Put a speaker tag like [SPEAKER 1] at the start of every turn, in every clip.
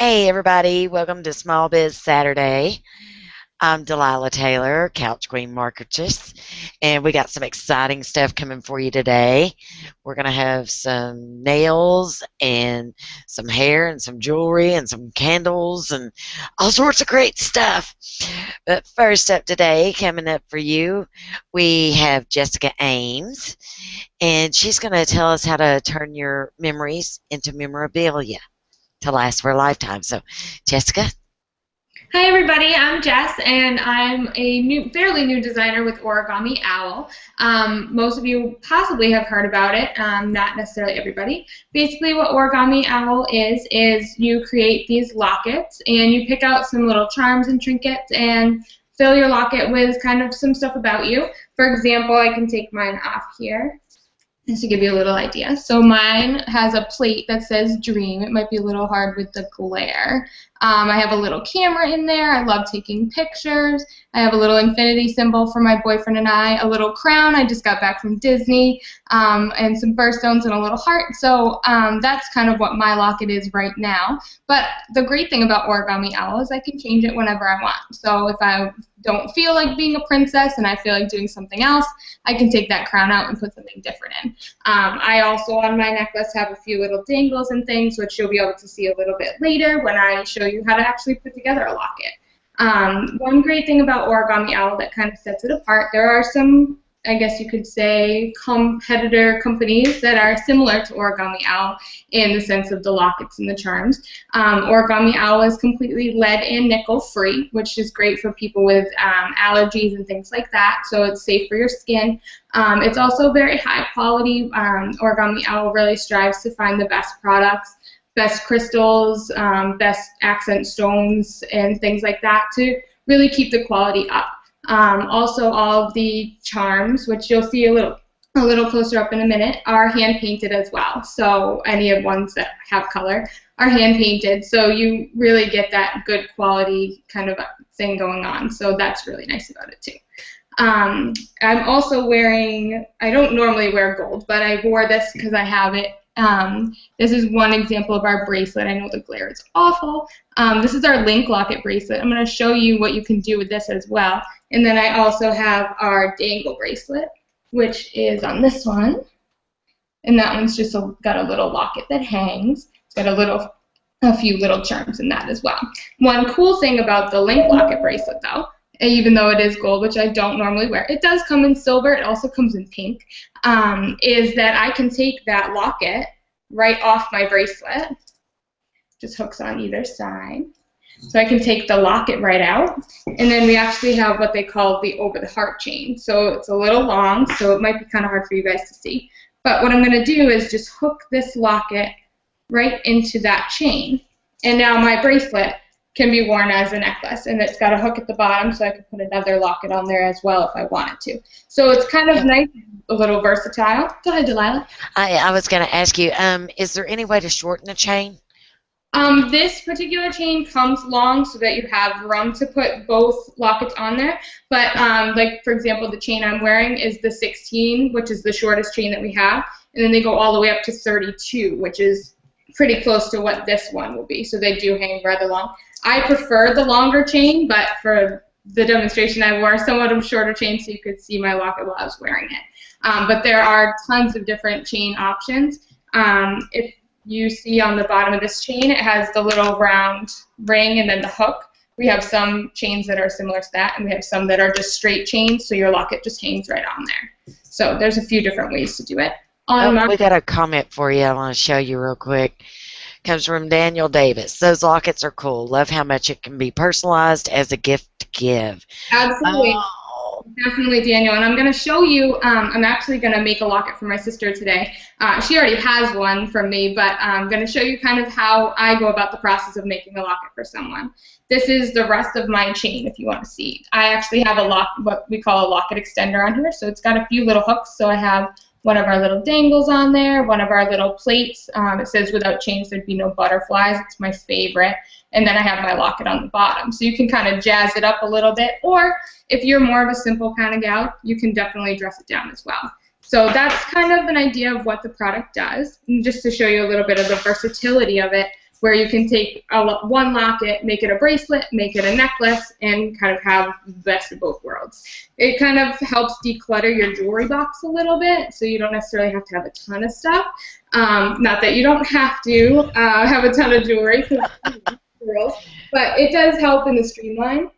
[SPEAKER 1] Hey everybody, welcome to Small Biz Saturday. I'm Delilah Taylor, Couch Queen Marketess, and we got some exciting stuff coming for you today. We're going to have some nails and some hair and some jewelry and some candles and all sorts of great stuff. But first up today, coming up for you, we have Jessica Ames, and she's going to tell us how to turn your memories into memorabilia to last for a lifetime. So, Jessica?
[SPEAKER 2] Hi everybody, I'm Jess and I'm a fairly new designer with Origami Owl. Most of you possibly have heard about it, not necessarily everybody. Basically what Origami Owl is you create these lockets and you pick out some little charms and trinkets and fill your locket with kind of some stuff about you. For example, I can take mine off here, just to give you a little idea. So mine has a plate that says dream. It might be a little hard with the glare. I have a little camera in there. I love taking pictures. I have a little infinity symbol for my boyfriend and I, a little crown. I just got back from Disney, and some birthstones and a little heart. So that's kind of what my locket is right now. But the great thing about Origami Owl is I can change it whenever I want. So if I don't feel like being a princess and I feel like doing something else, I can take that crown out and put something different in. I also on my necklace have a few little dangles and things, which you'll be able to see a little bit later when I show you how to actually put together a locket. One great thing about Origami Owl that kind of sets it apart, there are some, I guess you could say, competitor companies that are similar to Origami Owl in the sense of the lockets and the charms. Origami Owl is completely lead and nickel free, which is great for people with allergies and things like that, so it's safe for your skin. It's also very high quality. Origami Owl really strives to find the best products, best crystals, best accent stones, and things like that to really keep the quality up. Also, all of the charms, which you'll see a little closer up in a minute, are hand painted as well. So any of ones that have color are hand painted. So you really get that good quality kind of thing going on. So that's really nice about it too. I'm also wearing, I don't normally wear gold, but I wore this because I have it. This is one example of our bracelet. I know the glare is awful. This is our link locket bracelet. I'm going to show you what you can do with this as well. And then I also have our dangle bracelet, which is on this one. And that one's just got a little locket that hangs. It's got a few little charms in that as well. One cool thing about the link locket bracelet, though, even though it is gold, which I don't normally wear, it does come in silver, it also comes in pink, is that I can take that locket right off my bracelet, just hooks on either side. So I can take the locket right out, and then we actually have what they call the over the heart chain. So it's a little long, so it might be kind of hard for you guys to see. But what I'm going to do is just hook this locket right into that chain, and now my bracelet can be worn as a necklace, and it's got a hook at the bottom, so I can put another locket on there as well if I wanted to. So it's kind of nice, a little versatile. Go ahead, Delilah.
[SPEAKER 1] I was going to ask you, is there any way to shorten the chain?
[SPEAKER 2] This particular chain comes long so that you have room to put both lockets on there, but like for example, the chain I'm wearing is the 16, which is the shortest chain that we have, and then they go all the way up to 32, which is pretty close to what this one will be, so they do hang rather long. I prefer the longer chain, but for the demonstration I wore somewhat of a shorter chain so you could see my locket while I was wearing it. But there are tons of different chain options. If you see on the bottom of this chain, it has the little round ring and then the hook. We have some chains that are similar to that, and we have some that are just straight chains, so your locket just hangs right on there. So there's a few different ways to do it.
[SPEAKER 1] We got a comment for you I want to show you real quick. Comes from Daniel Davis. Those lockets are cool. Love how much it can be personalized as a gift to give.
[SPEAKER 2] Absolutely.
[SPEAKER 1] Oh.
[SPEAKER 2] Definitely, Daniel. And I'm going to show you, I'm actually going to make a locket for my sister today. She already has one from me, but I'm going to show you kind of how I go about the process of making a locket for someone. This is the rest of my chain, if you want to see. I actually have what we call a locket extender on here, so it's got a few little hooks. So I have one of our little dangles on there, one of our little plates. It says without chains there'd be no butterflies. It's my favorite. And then I have my locket on the bottom. So you can kind of jazz it up a little bit, or if you're more of a simple kind of gal, you can definitely dress it down as well. So that's kind of an idea of what the product does. And just to show you a little bit of the versatility of it, where you can take one locket, make it a bracelet, make it a necklace, and kind of have the best of both worlds. It kind of helps declutter your jewelry box a little bit, so you don't necessarily have to have a ton of stuff. Not that you don't have to have a ton of jewelry, girls, but it does help in the streamline.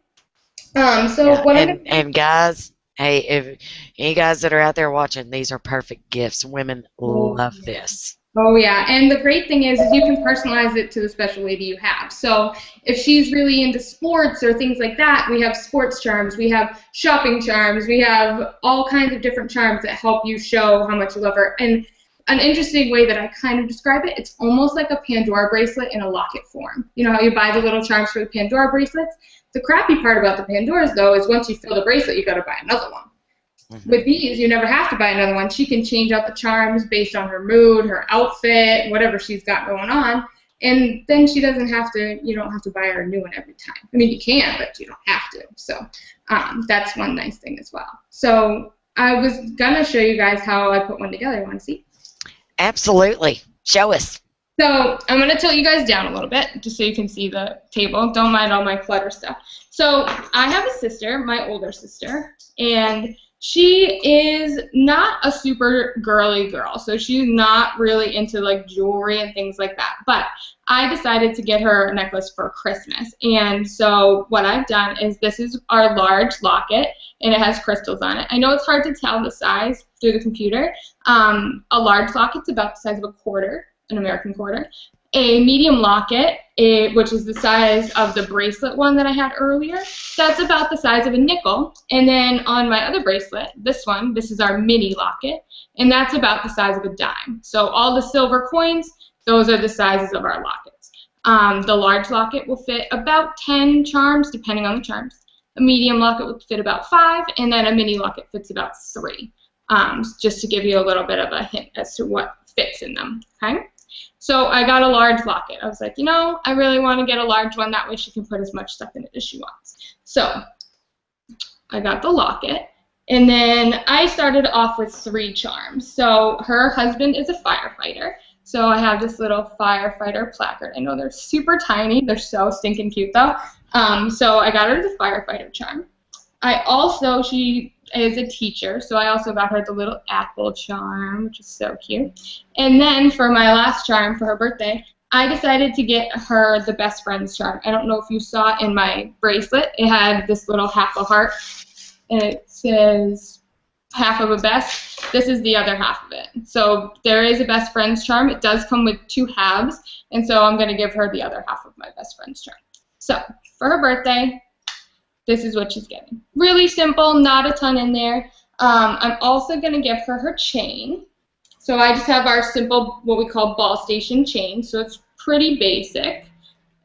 [SPEAKER 2] So
[SPEAKER 1] Yeah,
[SPEAKER 2] what I'm
[SPEAKER 1] and guys, hey, if any guys that are out there watching, these are perfect gifts. Women
[SPEAKER 2] gonna
[SPEAKER 1] love this.
[SPEAKER 2] Oh yeah, and the great thing is you can personalize it to the special lady you have. So if she's really into sports or things like that, we have sports charms, we have shopping charms, we have all kinds of different charms that help you show how much you love her. And an interesting way that I kind of describe it, it's almost like a Pandora bracelet in a locket form. You know how you buy the little charms for the Pandora bracelets? The crappy part about the Pandoras, though, is once you fill the bracelet, you got to buy another one. With these, you never have to buy another one. She can change out the charms based on her mood, her outfit, whatever she's got going on, and then she doesn't have to. You don't have to buy her a new one every time. I mean, you can, but you don't have to. So that's one nice thing as well. So I was gonna show you guys how I put one together. You want to see?
[SPEAKER 1] Absolutely. Show us.
[SPEAKER 2] So I'm going to tilt you guys down a little bit just so you can see the table. Don't mind all my clutter stuff. So I have a sister, my older sister, and she is not a super girly girl. So she's not really into like jewelry and things like that. But I decided to get her a necklace for Christmas. And so what I've done is this is our large locket, and it has crystals on it. I know it's hard to tell the size through the computer. A large locket's about the size of a quarter. An American quarter. A medium locket, which is the size of the bracelet one that I had earlier, that's about the size of a nickel. And then on my other bracelet, this is our mini locket, and that's about the size of a dime. So all the silver coins, those are the sizes of our lockets. The large locket will fit about 10 charms, depending on the charms. A medium locket will fit about 5, and then a mini locket fits about 3, just to give you a little bit of a hint as to what fits in them, okay? So I got a large locket. I was like, you know, I really want to get a large one. That way she can put as much stuff in it as she wants. So I got the locket, and then I started off with 3 charms. So her husband is a firefighter. So I have this little firefighter placard. I know they're super tiny. They're so stinking cute, though. So I got her the firefighter charm. She is a teacher, so I also got her the little apple charm, which is so cute. And then for my last charm for her birthday, I decided to get her the best friend's charm. I don't know if you saw in my bracelet, it had this little half a heart, and it says half of a best. This is the other half of it. So there is a best friend's charm. It does come with 2 halves, and so I'm going to give her the other half of my best friend's charm. So for her birthday, this is what she's getting. Really simple, not a ton in there. I'm also going to give her chain. So I just have our simple, what we call ball station chain. So it's pretty basic.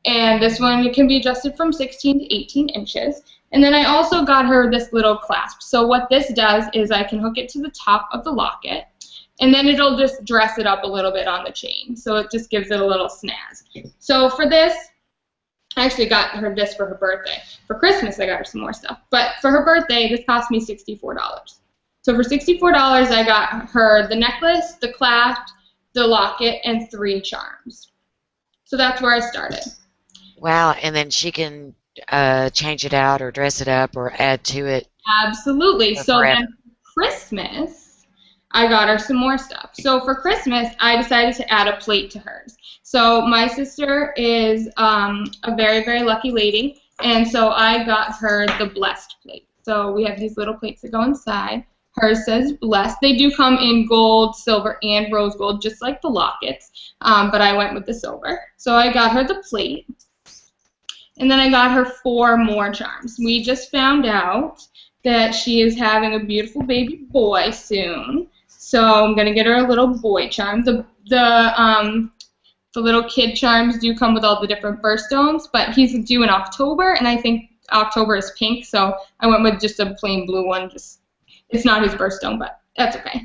[SPEAKER 2] And this one can be adjusted from 16 to 18 inches. And then I also got her this little clasp. So what this does is I can hook it to the top of the locket, and then it'll just dress it up a little bit on the chain. So it just gives it a little snazz. So for this, I actually got her this for her birthday. For Christmas, I got her some more stuff. But for her birthday, this cost me $64. So for $64, I got her the necklace, the clasp, the locket, and 3 charms. So that's where I started.
[SPEAKER 1] Wow, and then she can change it out or dress it up or add to it.
[SPEAKER 2] Absolutely. So then for Christmas, I got her some more stuff. So for Christmas, I decided to add a plate to hers. So my sister is a very, very lucky lady, and so I got her the blessed plate. So we have these little plates that go inside. Hers says blessed. They do come in gold, silver, and rose gold, just like the lockets, but I went with the silver. So I got her the plate, and then I got her 4 more charms. We just found out that she is having a beautiful baby boy soon, so I'm going to get her a little boy charm. The little kid charms do come with all the different birthstones, but he's due in October, and I think October is pink, so I went with just a plain blue one. It's not his birthstone, but that's okay.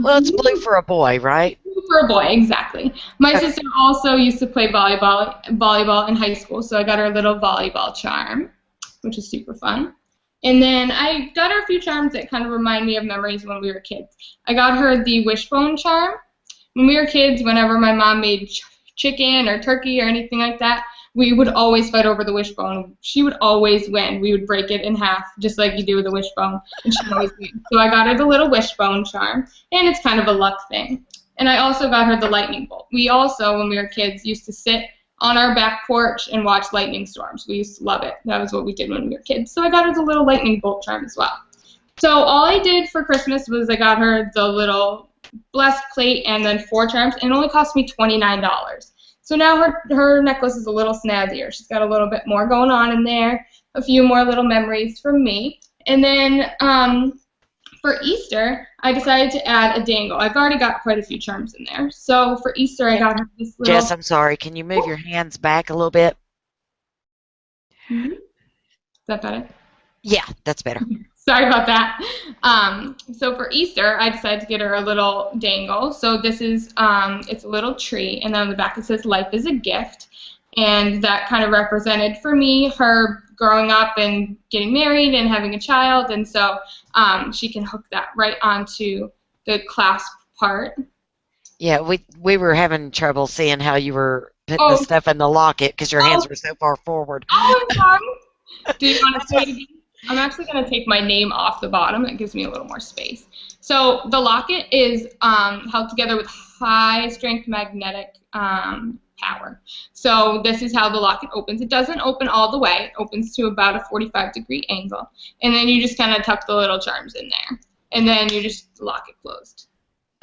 [SPEAKER 1] Well, it's blue for a boy, right?
[SPEAKER 2] Blue for a boy, exactly. My sister also used to play volleyball in high school, so I got her a little volleyball charm, which is super fun. And then I got her a few charms that kind of remind me of memories when we were kids. I got her the wishbone charm. When we were kids, whenever my mom made chicken or turkey or anything like that, we would always fight over the wishbone. She would always win. We would break it in half, just like you do with a wishbone, and she would always win. So I got her the little wishbone charm, and it's kind of a luck thing. And I also got her the lightning bolt. We also, when we were kids, used to sit on our back porch and watch lightning storms. We used to love it. That was what we did when we were kids. So I got her the little lightning bolt charm as well. So all I did for Christmas was I got her the little blessed plate and then 4 charms, and it only cost me $29. So now her necklace is a little snazzier. She's got a little bit more going on in there, a few more little memories from me. And then for Easter, I decided to add a dangle. I've already got quite a few charms in there. So for Easter, I got her this little...
[SPEAKER 1] Jess, I'm sorry. Can you move your hands back a little bit?
[SPEAKER 2] Is that better?
[SPEAKER 1] Yeah, that's better.
[SPEAKER 2] Sorry about that. So for Easter, I decided to get her a little dangle. So this is, it's a little tree, and then on the back it says, "Life is a gift." And that kind of represented for me her growing up and getting married and having a child, and so she can hook that right onto the clasp part.
[SPEAKER 1] Yeah, we were having trouble seeing how you were putting the stuff in the locket because your hands were so far forward.
[SPEAKER 2] Oh, I'm sorry. Do you want to say it again? I'm actually going to take my name off the bottom. It gives me a little more space. So the locket is held together with high-strength magnetic power. So this is how the locket opens. It doesn't open all the way. It opens to about a 45-degree angle. And then you just kind of tuck the little charms in there. And then you just lock it closed.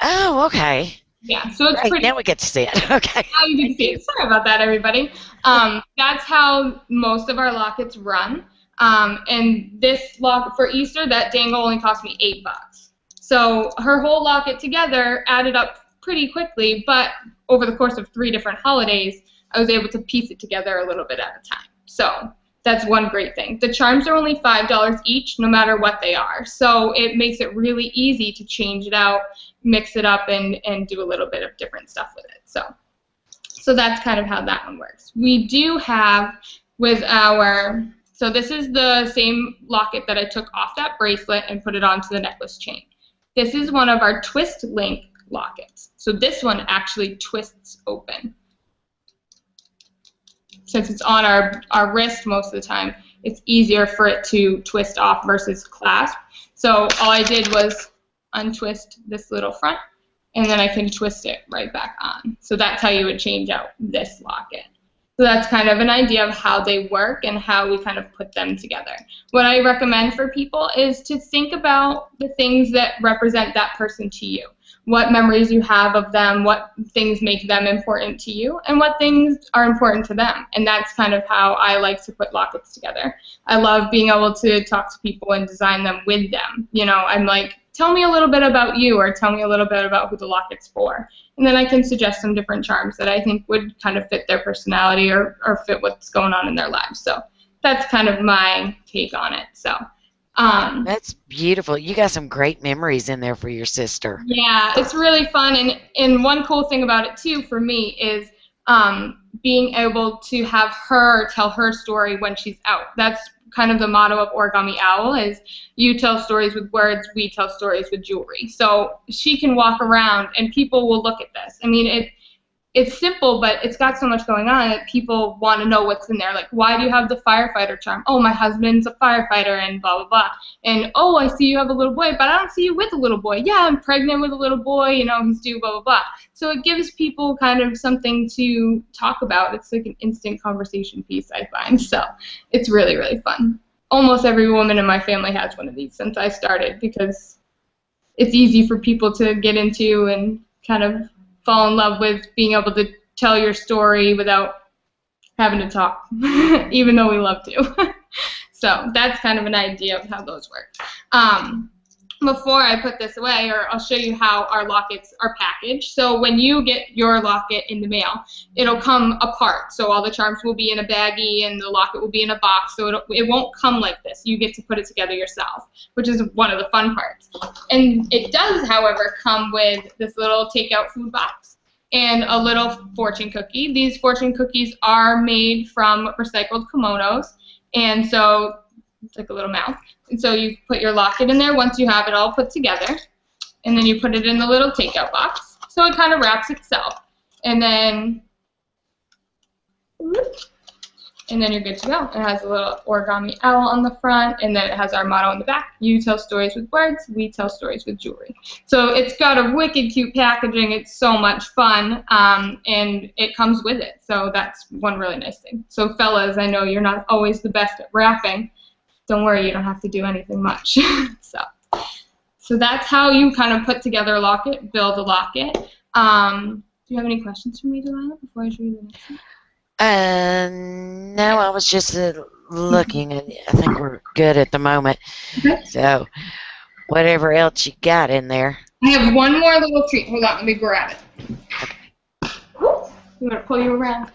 [SPEAKER 1] Oh, okay.
[SPEAKER 2] Yeah, so it's pretty...
[SPEAKER 1] Now we get to see it. Okay.
[SPEAKER 2] Now you can see it. Sorry about that, everybody. That's how most of our lockets run. And this locket for Easter, that dangle only cost me $8. So her whole locket together added up pretty quickly, but over the course of 3 different holidays, I was able to piece it together a little bit at a time. So that's one great thing. The charms are only $5 each, no matter what they are. So it makes it really easy to change it out, mix it up, and do a little bit of different stuff with it. So that's kind of how that one works. We do have with our... So this is the same locket that I took off that bracelet and put it onto the necklace chain. This is one of our twist link lockets. So this one actually twists open. Since it's on our wrist most of the time, it's easier for it to twist off versus clasp. So all I did was untwist this little front, and then I can twist it right back on. So that's how you would change out this locket. So that's kind of an idea of how they work and how we kind of put them together. What I recommend for people is to think about the things that represent that person to you. What memories you have of them, what things make them important to you, and what things are important to them. And that's kind of how I like to put lockets together. I love being able to talk to people and design them with them. You know, I'm like, tell me a little bit about you, or tell me a little bit about who the locket's for. And then I can suggest some different charms that I think would kind of fit their personality or fit what's going on in their lives. So that's kind of my take on it. So
[SPEAKER 1] that's beautiful. You got some great memories in there for your sister.
[SPEAKER 2] Yeah, it's really fun. And one cool thing about it, too, for me is being able to have her tell her story when she's out. That's kind of the motto of Origami Owl is you tell stories with words, we tell stories with jewelry. So she can walk around and people will look at this. I mean, it's simple, but it's got so much going on that people want to know what's in there. Like, why do you have the firefighter charm? Oh, my husband's a firefighter and blah, blah, blah. And, oh, I see you have a little boy, but I don't see you with a little boy. Yeah, I'm pregnant with a little boy, you know, he's due, blah, blah, blah. So it gives people kind of something to talk about. It's like an instant conversation piece, I find. So it's really, really fun. Almost every woman in my family has one of these since I started because it's easy for people to get into and kind of fall in love with being able to tell your story without having to talk, even though we love to. So that's kind of an idea of how those work. Before I put this away, or I'll show you how our lockets are packaged. So when you get your locket in the mail, it'll come apart. So all the charms will be in a baggie and the locket will be in a box. So it won't come like this. You get to put it together yourself, which is one of the fun parts. And it does, however, come with this little takeout food box and a little fortune cookie. These fortune cookies are made from recycled kimonos. And so it's like a little mouth. And so you put your locket in there once you have it all put together. And then you put it in the little takeout box. So it kind of wraps itself. And then And then you're good to go. It has a little origami owl on the front, and then it has our motto on the back. You tell stories with words, we tell stories with jewelry. So it's got a wicked cute packaging. It's so much fun, and it comes with it. So that's one really nice thing. So fellas, I know you're not always the best at wrapping. Don't worry, you don't have to do anything much. So that's how you kind of put together a locket, build a locket. Do you have any questions for me, Delilah, before I show you the next one?
[SPEAKER 1] No, I was just looking, and I think we're good at the moment.
[SPEAKER 2] Okay.
[SPEAKER 1] So, whatever else you got in there.
[SPEAKER 2] I have one more little treat. Hold on, let me grab it.
[SPEAKER 1] Okay.
[SPEAKER 2] I'm going to pull you around.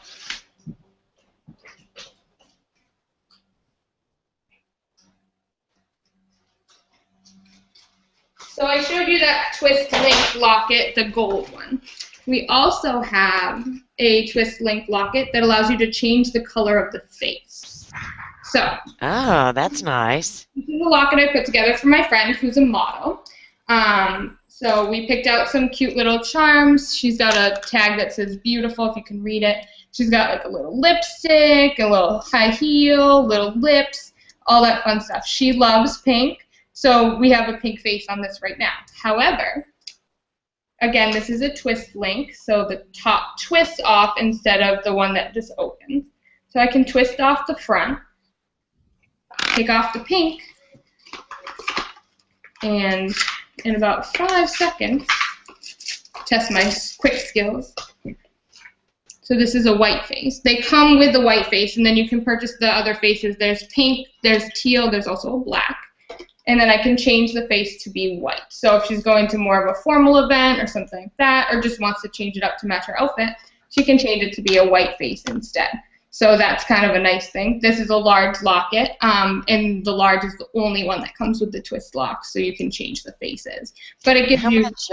[SPEAKER 2] So I showed you that twist link locket, the gold one. We also have a twist link locket that allows you to change the color of the face. So.
[SPEAKER 1] Oh, that's nice.
[SPEAKER 2] This is a locket I put together for my friend who's a model. So we picked out some cute little charms. She's got a tag that says beautiful, if you can read it. She's got like a little lipstick, a little high heel, little lips, all that fun stuff. She loves pink, so we have a pink face on this right now. However, again, this is a twist link, so the top twists off instead of the one that just opens. So I can twist off the front, take off the pink, and in about 5 seconds, test my quick skills. So this is a white face. They come with the white face, and then you can purchase the other faces. There's pink, there's teal, there's also a black. And then I can change the face to be white. So if she's going to more of a formal event or something like that, or just wants to change it up to match her outfit, she can change it to be a white face instead. So that's kind of a nice thing. This is a large locket, and the large is the only one that comes with the twist lock, so you can change the faces. But it gives
[SPEAKER 1] How
[SPEAKER 2] you.
[SPEAKER 1] much?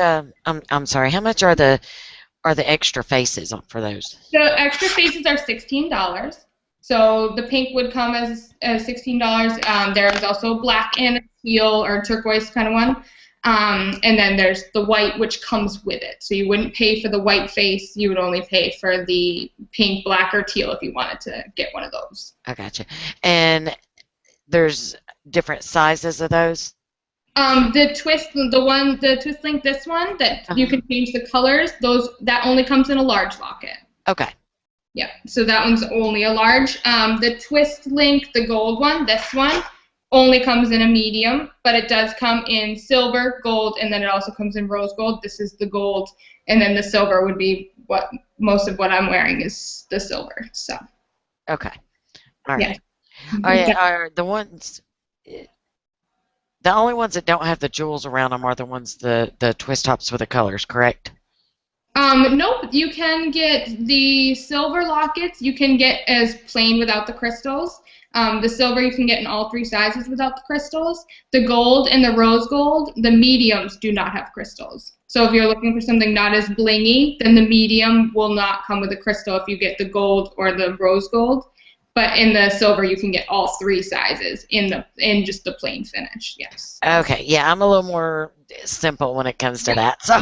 [SPEAKER 1] I'm sorry. How much are the extra faces for those?
[SPEAKER 2] The extra faces are $16. So the pink would come as $16. There is also a black and a teal or turquoise kind of one. And then there's the white, which comes with it. So you wouldn't pay for the white face. You would only pay for the pink, black, or teal if you wanted to get one of those.
[SPEAKER 1] I gotcha. And there's different sizes of those?
[SPEAKER 2] The twist link, this one, that you can change the colors, that only comes in a large locket.
[SPEAKER 1] Okay.
[SPEAKER 2] Yeah, so that one's only a large. The twist link, the gold one, this one, only comes in a medium, but it does come in silver, gold, and then it also comes in rose gold. This is the gold, and then the silver would be what most of what I'm wearing is the silver. So.
[SPEAKER 1] Okay. All right.
[SPEAKER 2] Yeah.
[SPEAKER 1] Are the ones? The only ones that don't have the jewels around them are the ones the twist tops with the colors, correct?
[SPEAKER 2] Nope. You can get the silver lockets. You can get as plain without the crystals. The silver you can get in all 3 sizes without the crystals. The gold and the rose gold, the mediums do not have crystals. So if you're looking for something not as blingy, then the medium will not come with a crystal if you get the gold or the rose gold. But in the silver, you can get all 3 sizes in just the plain finish. Yes.
[SPEAKER 1] Okay. Yeah, I'm a little more simple when it comes to that. So.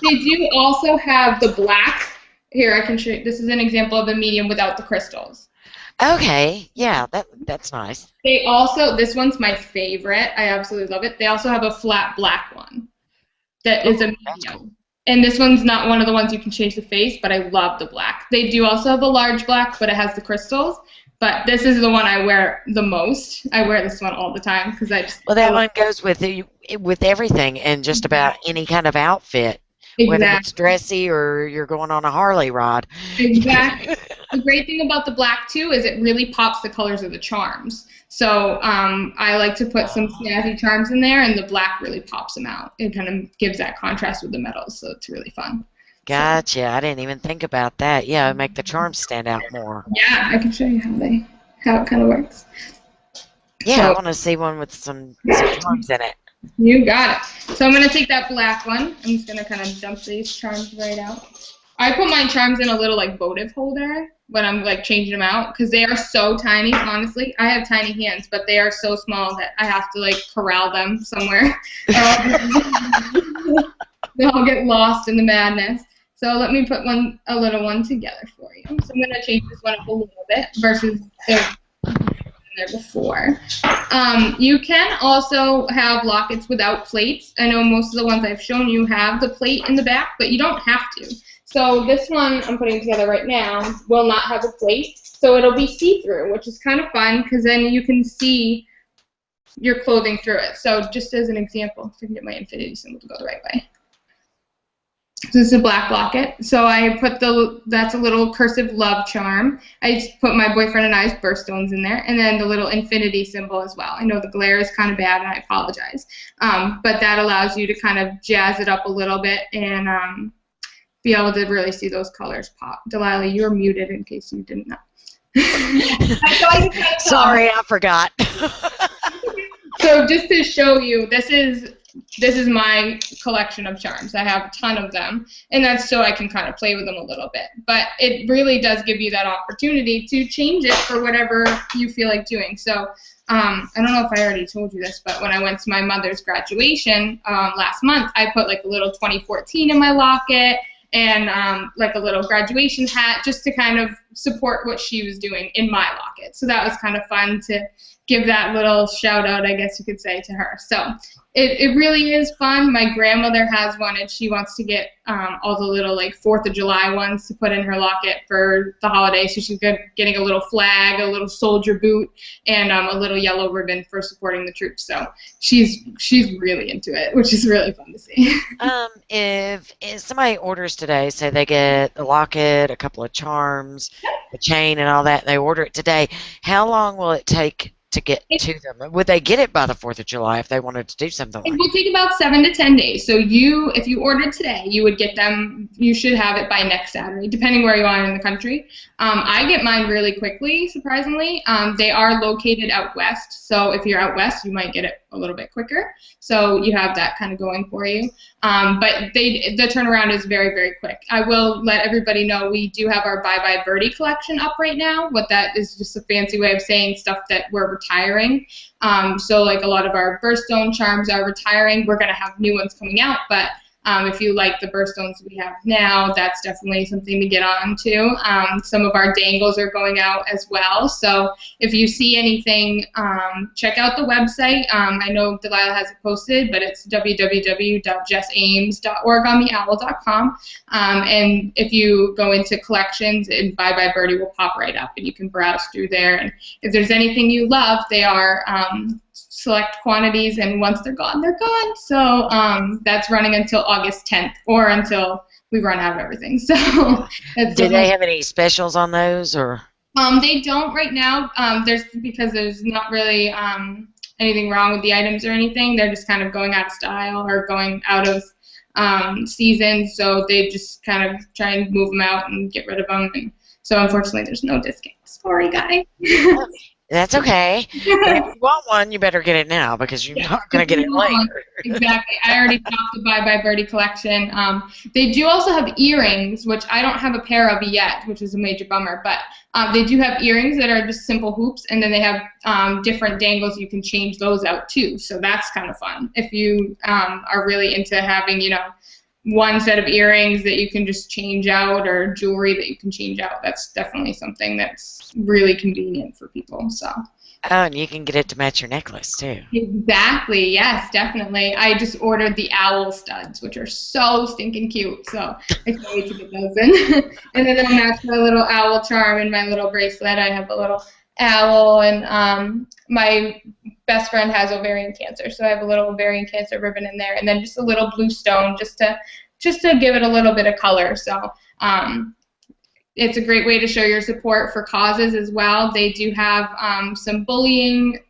[SPEAKER 2] They do also have the black. Here, I can show you. This is an example of the medium without the crystals.
[SPEAKER 1] Okay. Yeah, that's nice.
[SPEAKER 2] They also, this one's my favorite. I absolutely love it. They also have a flat black one that is a medium. Cool. And this one's not one of the ones you can change the face, but I love the black. They do also have a large black, but it has the crystals. But this is the one I wear the most. I wear this one all the time because I just.
[SPEAKER 1] Well, that one goes with everything and just about any kind of outfit, whether it's dressy or you're going on a Harley ride.
[SPEAKER 2] Exactly. The great thing about the black too is it really pops the colors of the charms. So I like to put some snazzy charms in there, and the black really pops them out. It kind of gives that contrast with the metals, so it's really fun.
[SPEAKER 1] Gotcha. I didn't even think about that. Yeah, make the charms stand out more.
[SPEAKER 2] Yeah, I can show you how it kind of works.
[SPEAKER 1] Yeah, so, I want to see one with some charms in it.
[SPEAKER 2] You got it. So I'm going to take that black one. I'm just going to kind of dump these charms right out. I put my charms in a little like votive holder when I'm like changing them out because they are so tiny, honestly. I have tiny hands, but they are so small that I have to like corral them somewhere. They'll get lost in the madness. So let me put a little one together for you. So I'm going to change this one up a little bit versus the there before. You can also have lockets without plates. I know most of the ones I've shown you have the plate in the back, but you don't have to. So this one I'm putting together right now will not have a plate, so it'll be see-through, which is kind of fun because then you can see your clothing through it. So just as an example, if I can get my infinity symbol to go the right way. So this is a black locket. So I put that's a little cursive love charm. I just put my boyfriend and I's birthstones in there, and then the little infinity symbol as well. I know the glare is kind of bad, and I apologize. But that allows you to kind of jazz it up a little bit and be able to really see those colors pop. Delilah, you're muted in case you didn't know. I thought you could
[SPEAKER 1] Sorry, I forgot.
[SPEAKER 2] So just to show you, this is my collection of charms. I have a ton of them, and that's so I can kind of play with them a little bit. But it really does give you that opportunity to change it for whatever you feel like doing. So I don't know if I already told you this, but when I went to my mother's graduation last month, I put like a little 2014 in my locket and like a little graduation hat just to kind of support what she was doing in my locket. So that was kind of fun to give that little shout out, I guess you could say, to her. So it really is fun. My grandmother has one, and she wants to get all the little like 4th of July ones to put in her locket for the holiday. So she's getting a little flag, a little soldier boot, and a little yellow ribbon for supporting the troops. So she's really into it, which is really fun to see.
[SPEAKER 1] If somebody orders today, say they get a locket, a couple of charms, a chain, and all that, they order it today, how long will it take to get to them? Would they get it by the 4th of July if they wanted to do something like
[SPEAKER 2] that? It will take about 7 to 10 days. So if you ordered today, you would get them, you should have it by next Saturday, depending where you are in the country. I get mine really quickly, surprisingly. They are located out west, so if you're out west, you might get it a little bit quicker. So you have that kind of going for you. But the turnaround is very, very quick. I will let everybody know we do have our Bye Bye Birdie collection up right now. What that is just a fancy way of saying stuff that we're retiring. So like a lot of our birthstone charms are retiring. We're going to have new ones coming out, but if you like the birthstones we have now, that's definitely something to get on to. Some of our dangles are going out as well. So if you see anything, check out the website. I know Delilah has it posted, but it's www.jessames.origamiOwl.com. And if you go into collections, and Bye Bye Birdie will pop right up, and you can browse through there. And if there's anything you love, they are select quantities, and once they're gone, they're gone. So that's running until August 10th, or until we run out of everything. So
[SPEAKER 1] do they have any specials on those, or?
[SPEAKER 2] They don't right now. Because there's not really anything wrong with the items or anything. They're just kind of going out of style or going out of season. So they just kind of try and move them out and get rid of them. And so unfortunately, there's no discounts. Sorry, guys.
[SPEAKER 1] That's okay. But if you want one, you better get it now, because you're not going to get it later.
[SPEAKER 2] Exactly. I already talked the Bye Bye Birdie collection. They do also have earrings, which I don't have a pair of yet, which is a major bummer. But they do have earrings that are just simple hoops, and then they have different dangles. You can change those out too. So that's kind of fun. If you are really into having, one set of earrings that you can just change out, or jewelry that you can change out, that's definitely something that's really convenient for people. So.
[SPEAKER 1] Oh, and you can get it to match your necklace too.
[SPEAKER 2] Exactly. Yes, definitely. I just ordered the owl studs, which are so stinking cute. So I can't wait to get those in. And then I'll match my little owl charm and my little bracelet. I have a little owl, and my best friend has ovarian cancer, so I have a little ovarian cancer ribbon in there, and then just a little blue stone just to give it a little bit of color. So it's a great way to show your support for causes as well. They do have some bullying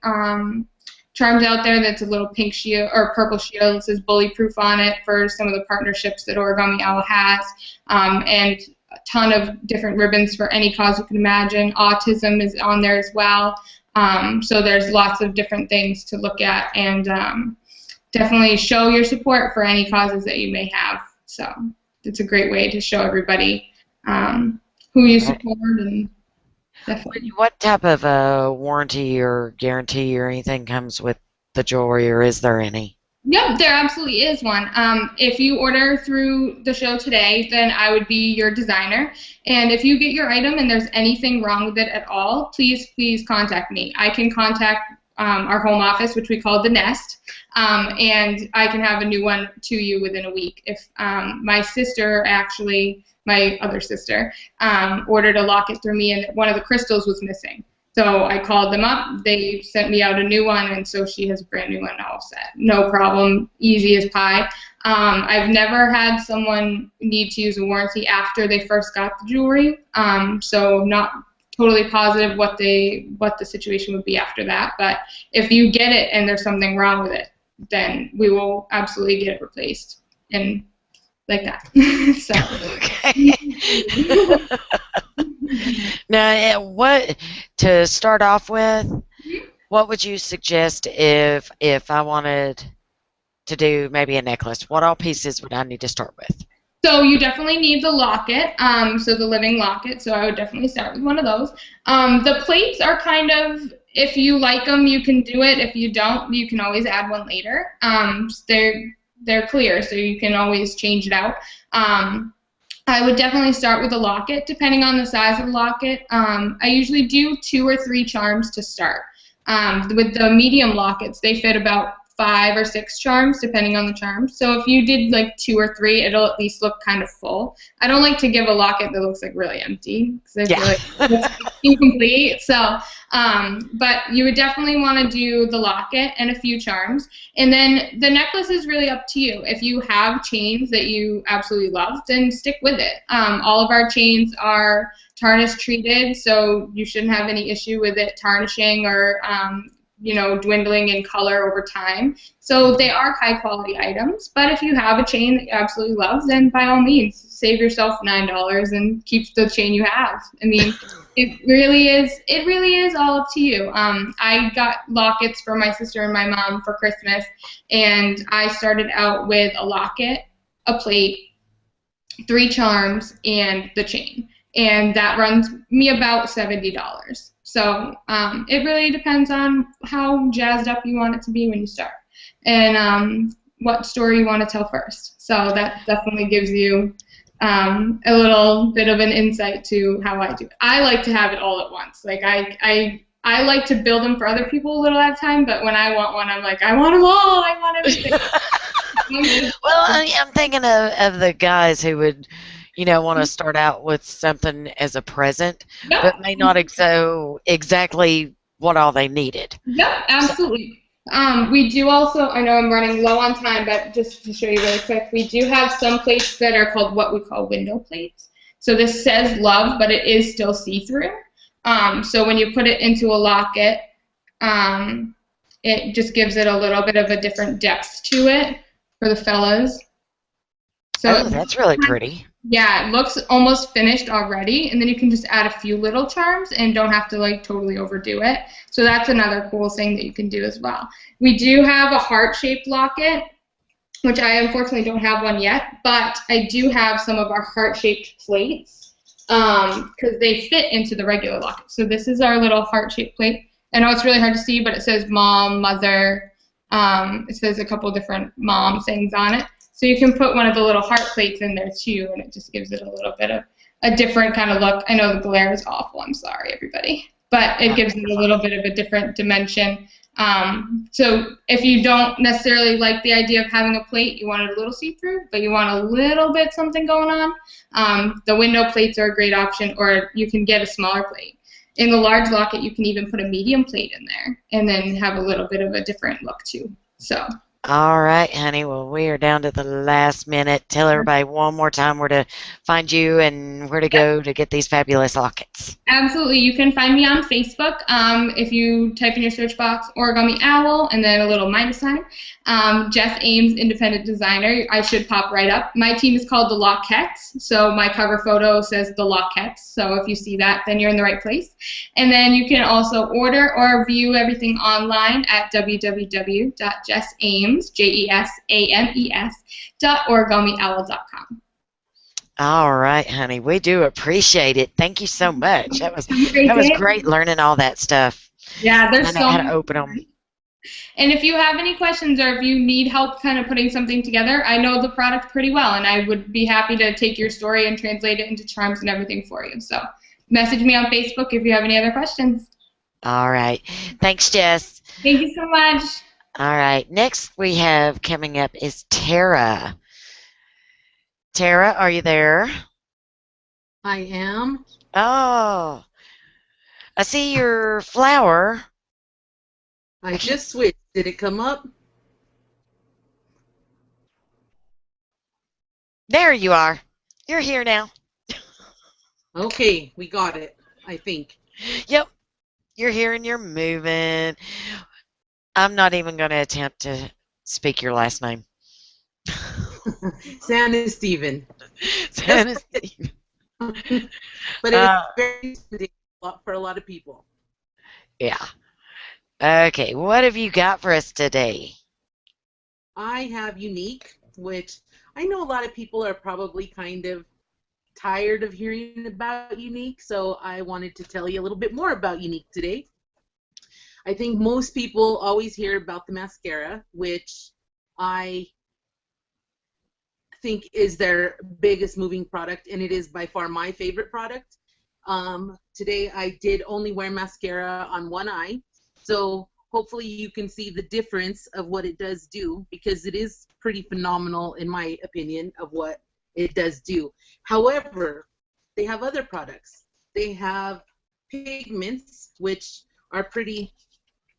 [SPEAKER 2] charms out there that's a little pink shield or purple shield that says bully proof on it for some of the partnerships that Origami Owl has, and a ton of different ribbons for any cause you can imagine. Autism is on there as well. So there's lots of different things to look at, and definitely show your support for any causes that you may have. So it's a great way to show everybody who you support. And definitely.
[SPEAKER 1] What type of warranty or guarantee or anything comes with the jewelry, or is there any?
[SPEAKER 2] Yep, there absolutely is one. If you order through the show today, then I would be your designer. And if you get your item and there's anything wrong with it at all, please contact me. I can contact our home office, which we call the Nest, and I can have a new one to you within a week. If my sister, actually, my other sister, ordered a locket through me and one of the crystals was missing. So I called them up, they sent me out a new one, and so she has a brand new one all set. No problem, easy as pie. I've never had someone need to use a warranty after they first got the jewelry, so not totally positive what the situation would be after that. But if you get it and there's something wrong with it, then we will absolutely get it replaced, and like that. So.
[SPEAKER 1] Okay. Now, what to start off with? What would you suggest if I wanted to do maybe a necklace? What all pieces would I need to start with?
[SPEAKER 2] So you definitely need the locket, so the living locket. So I would definitely start with one of those. The plates are kind of, if you like them, you can do it. If you don't, you can always add one later. They're clear, so you can always change it out. I would definitely start with a locket, depending on the size of the locket. I usually do 2 or 3 charms to start. With the medium lockets, they fit about 5 or 6 charms, depending on the charm. So if you did like 2 or 3, it'll at least look kind of full. I don't like to give a locket that looks like really empty, because I feel like it's incomplete. So, but you would definitely want to do the locket and a few charms. And then the necklace is really up to you. If you have chains that you absolutely love, then stick with it. All of our chains are tarnish treated, so you shouldn't have any issue with it tarnishing or dwindling in color over time. So they are high quality items, but if you have a chain that you absolutely love, then by all means, save yourself $9 and keep the chain you have. I mean, it really is all up to you. I got lockets for my sister and my mom for Christmas, and I started out with a locket, a plate, 3 charms, and the chain. And that runs me about $70. So it really depends on how jazzed up you want it to be when you start, and what story you want to tell first. So that definitely gives you a little bit of an insight to how I do it. I like to have it all at once. Like I like to build them for other people a little at a time, but when I want one, I'm like, I want them all. I want everything.
[SPEAKER 1] Well, I'm thinking of the guys who would want to start out with something as a present,
[SPEAKER 2] Yep.
[SPEAKER 1] but may not know exactly what all they needed.
[SPEAKER 2] Yep, absolutely. We do also, I know I'm running low on time, but just to show you really quick, we do have some plates that are called what we call window plates. So this says love, but it is still see-through. So when you put it into a locket, it just gives it a little bit of a different depth to it for the fellas. So
[SPEAKER 1] that's really pretty.
[SPEAKER 2] Yeah, it looks almost finished already, and then you can just add a few little charms and don't have to like totally overdo it. So that's another cool thing that you can do as well. We do have a heart-shaped locket, which I unfortunately don't have one yet, but I do have some of our heart-shaped plates because they fit into the regular locket. So this is our little heart-shaped plate. I know it's really hard to see, but it says mom, mother. It says a couple different mom things on it. So you can put one of the little heart plates in there too, and it just gives it a little bit of a different kind of look. I know the glare is awful. I'm sorry, everybody. But it gives it a little bit of a different dimension. So if you don't necessarily like the idea of having a plate, you want it a little see-through, but you want a little bit something going on, the window plates are a great option, or you can get a smaller plate. In the large locket, you can even put a medium plate in there and then have a little bit of a different look too. So.
[SPEAKER 1] All right, honey. Well, we are down to the last minute. Tell everybody one more time where to find you and where to go to get these fabulous lockets.
[SPEAKER 2] Absolutely. You can find me on Facebook. If you type in your search box Origami Owl and then a little minus sign, Jess Ames, independent designer, I should pop right up. My team is called the Lockettes, so my cover photo says the Lockettes. So if you see that, then you're in the right place. And then you can also order or view everything online at www.jessames.origamiOwl.com.
[SPEAKER 1] All right, honey. We do appreciate it. Thank you so much. That was great learning all that stuff.
[SPEAKER 2] Yeah, there's
[SPEAKER 1] I know how to open them.
[SPEAKER 2] And if you have any questions or if you need help kind of putting something together, I know the product pretty well, and I would be happy to take your story and translate it into charms and everything for you. So message me on Facebook if you have any other questions.
[SPEAKER 1] All right. Thanks, Jess.
[SPEAKER 2] Thank you so much.
[SPEAKER 1] All right. Next we have coming up is Tara. Tara, are you there?
[SPEAKER 3] I am.
[SPEAKER 1] Oh, I see your flower.
[SPEAKER 3] I just switched. Did it come up?
[SPEAKER 1] There you are. You're here now.
[SPEAKER 3] Okay, we got it, I think.
[SPEAKER 1] Yep. You're here and you're moving. I'm not even going to attempt to speak your last name.
[SPEAKER 3] Santisteven.
[SPEAKER 1] Santisteven.
[SPEAKER 3] But it's very interesting for a lot of people.
[SPEAKER 1] Yeah. Okay. What have you got for us today?
[SPEAKER 3] I have Younique, which I know a lot of people are probably kind of tired of hearing about Younique, so I wanted to tell you a little bit more about Younique today. I think most people always hear about the mascara, which I think is their biggest moving product, and it is by far my favorite product. Today I did only wear mascara on one eye, so hopefully you can see the difference of what it does do, because it is pretty phenomenal in my opinion of what it does do. However, they have other products. They have pigments, which are pretty,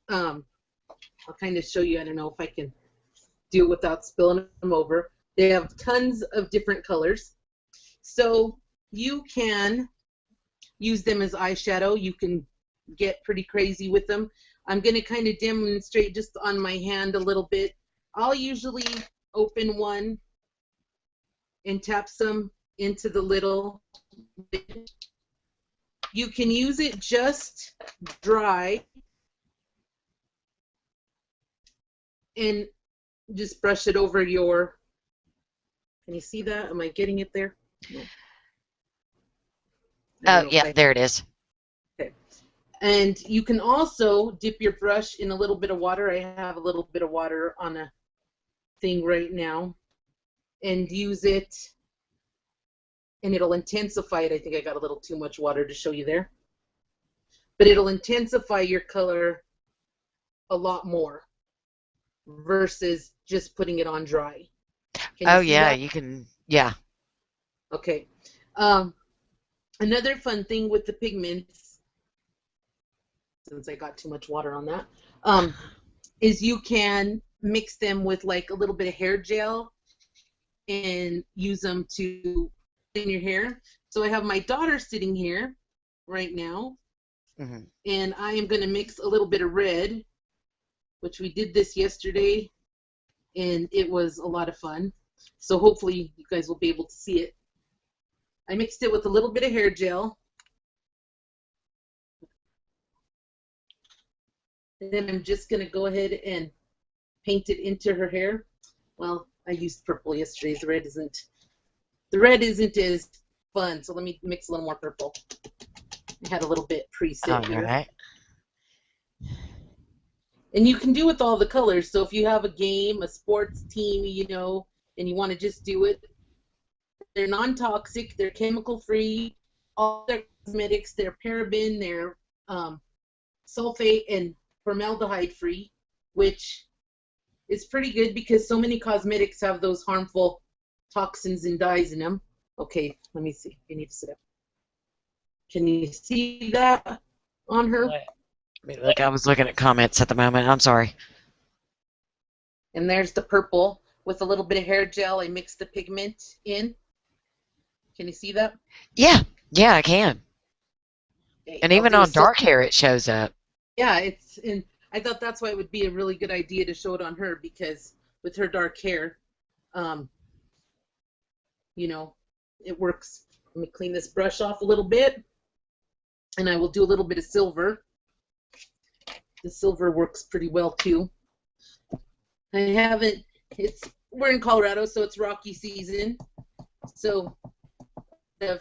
[SPEAKER 3] I'll kind of show you. I don't know if I can do it without spilling them over. They have tons of different colors. So you can use them as eyeshadow. You can get pretty crazy with them. I'm going to kind of demonstrate just on my hand a little bit. I'll usually open one and tap some into the little bit. You can use it just dry and just brush it over your, can you see that? Am I getting it there? No.
[SPEAKER 1] Oh, yeah, there it is.
[SPEAKER 3] Okay. And you can also dip your brush in a little bit of water. I have a little bit of water on a thing right now, and use it, and it'll intensify it. I think I got a little too much water to show you there, but it'll intensify your color a lot more versus just putting it on dry.
[SPEAKER 1] Oh, yeah, you can, yeah.
[SPEAKER 3] Okay. Another fun thing with the pigments, since I got too much water on that, is you can mix them with like a little bit of hair gel and use them to in your hair. So I have my daughter sitting here right now, and I am going to mix a little bit of red, which we did this yesterday, and it was a lot of fun. So hopefully you guys will be able to see it. I mixed it with a little bit of hair gel. And then I'm just going to go ahead and paint it into her hair. Well, I used purple yesterday. The red isn't as fun, so let me mix a little more purple. I had a little bit preset here.
[SPEAKER 1] Right.
[SPEAKER 3] And you can do with all the colors. So if you have a game, a sports team, you know, and you want to just do it, they're non-toxic, they're chemical-free, all their cosmetics, they're paraben, they're sulfate and formaldehyde-free, which is pretty good because so many cosmetics have those harmful toxins and dyes in them. Okay, let me see. You need to sit up. Can you see that on her?
[SPEAKER 1] Look, I was looking at comments at the moment. I'm sorry.
[SPEAKER 3] And there's the purple with a little bit of hair gel. I mixed the pigment in. Can you see that?
[SPEAKER 1] Yeah, yeah, I can.
[SPEAKER 3] Okay,
[SPEAKER 1] and even on dark hair, it shows up.
[SPEAKER 3] Yeah, and I thought that's why it would be a really good idea to show it on her, because with her dark hair, you know, it works. Let me clean this brush off a little bit, and I will do a little bit of silver. The silver works pretty well too. I haven't. We're in Colorado, so it's Rocky season. So we have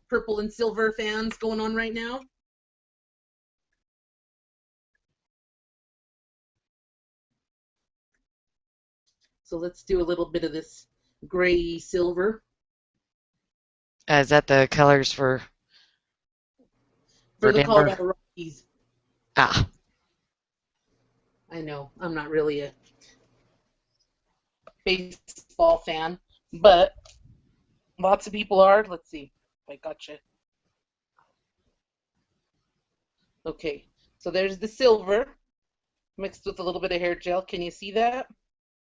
[SPEAKER 3] purple and silver fans going on right now. So let's do a little bit of this gray silver
[SPEAKER 1] Is that the colors for
[SPEAKER 3] for the
[SPEAKER 1] Denver?
[SPEAKER 3] Colorado Rockies.
[SPEAKER 1] Ah,
[SPEAKER 3] I know I'm not really a baseball fan, but lots of people are. Let's see if I gotcha. Okay, so there's the silver mixed with a little bit of hair gel. Can you see that?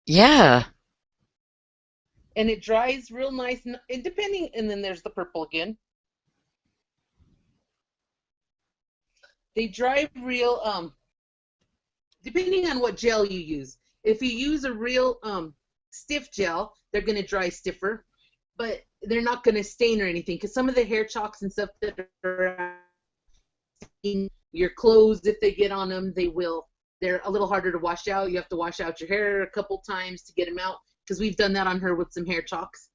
[SPEAKER 1] yeah.
[SPEAKER 3] And it dries real nice, and depending, and then there's the purple again. They dry real, depending on what gel you use. If you use a real stiff gel, they're going to dry stiffer, but they're not going to stain or anything, because some of the hair chalks and stuff that are in your clothes, if they get on them, they're a little harder to wash out. You have to wash out your hair a couple times to get them out, because we've done that on her with some hair chalks.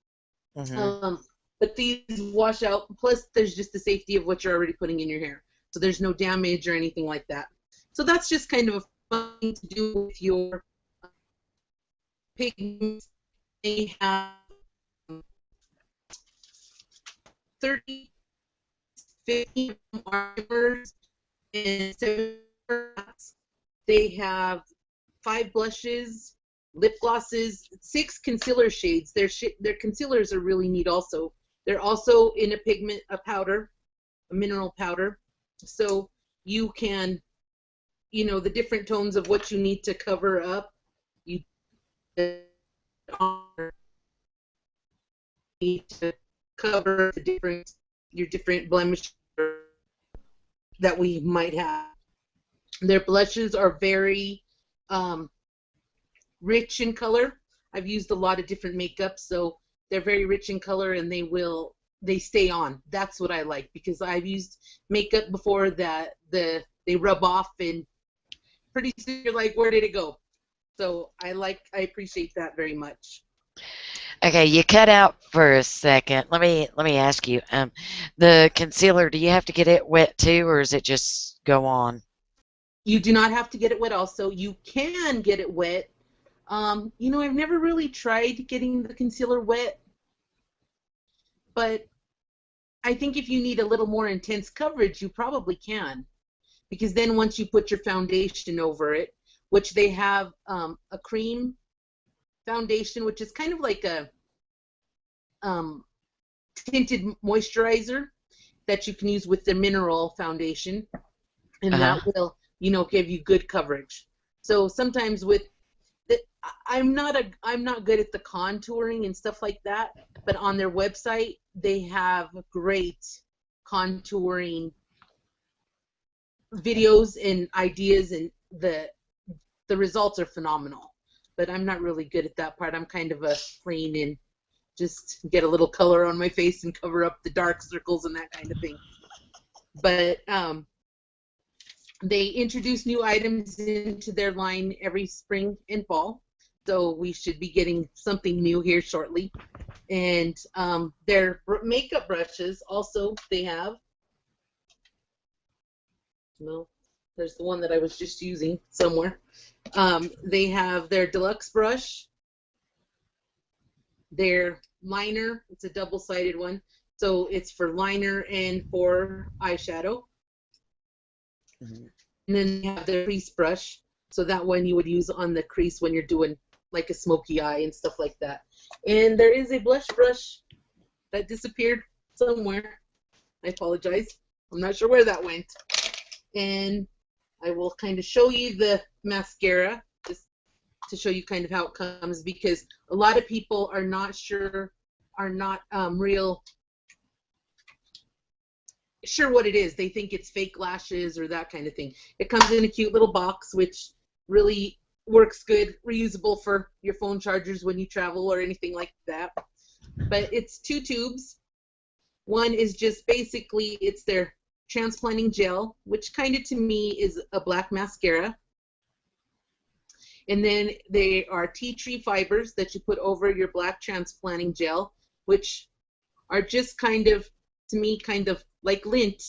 [SPEAKER 1] Mm-hmm.
[SPEAKER 3] But these wash out, plus there's just the safety of what you're already putting in your hair, so there's no damage or anything like that. So that's just kind of a fun thing to do with your pigments. They have 30, 50 primers and 7 mats. They have 5 blushes, lip glosses, 6 concealer shades. Their concealers are really neat also. They're also in a pigment, a powder, a mineral powder. So you can, the different tones of what you need to cover up. You need to cover your different blemishes that we might have. Their blushes are very rich in color. I've used a lot of different makeup, so they're very rich in color, and they stay on. That's what I like, because I've used makeup before that they rub off, and pretty soon you're like, where did it go? So I appreciate that very much.
[SPEAKER 1] Okay, you cut out for a second. Let me ask you. The concealer, do you have to get it wet too, or does it just go on?
[SPEAKER 3] You do not have to get it wet also. You can get it wet. I've never really tried getting the concealer wet, but I think if you need a little more intense coverage, you probably can, because then once you put your foundation over it, which they have a cream foundation, which is kind of like a tinted moisturizer that you can use with the mineral foundation, and
[SPEAKER 1] Uh-huh.
[SPEAKER 3] that will, give you good coverage. So sometimes I'm not good at the contouring and stuff like that, but on their website they have great contouring videos and ideas, and the results are phenomenal. But I'm not really good at that part. I'm kind of a plain and just get a little color on my face and cover up the dark circles and that kind of thing. But they introduce new items into their line every spring and fall, so we should be getting something new here shortly. And their makeup brushes also, they have, no, there's the one that I was just using somewhere. They have their deluxe brush, their liner. It's a double-sided one, so it's for liner and for eyeshadow.
[SPEAKER 1] Mhm.
[SPEAKER 3] And then they have their crease brush, so that one you would use on the crease when you're doing like a smoky eye and stuff like that. And there is a blush brush that disappeared somewhere. I apologize. I'm not sure where that went. And I will kind of show you the mascara, just to show you kind of how it comes, because a lot of people are not real sure what it is. They think it's fake lashes or that kind of thing. It comes in a cute little box, which really works good, reusable for your phone chargers when you travel or anything like that. But it's 2 tubes. One is just basically, it's their transplanting gel, which kind of to me is a black mascara. And then they are tea tree fibers that you put over your black transplanting gel, which are just kind of, to me, kind of like lint.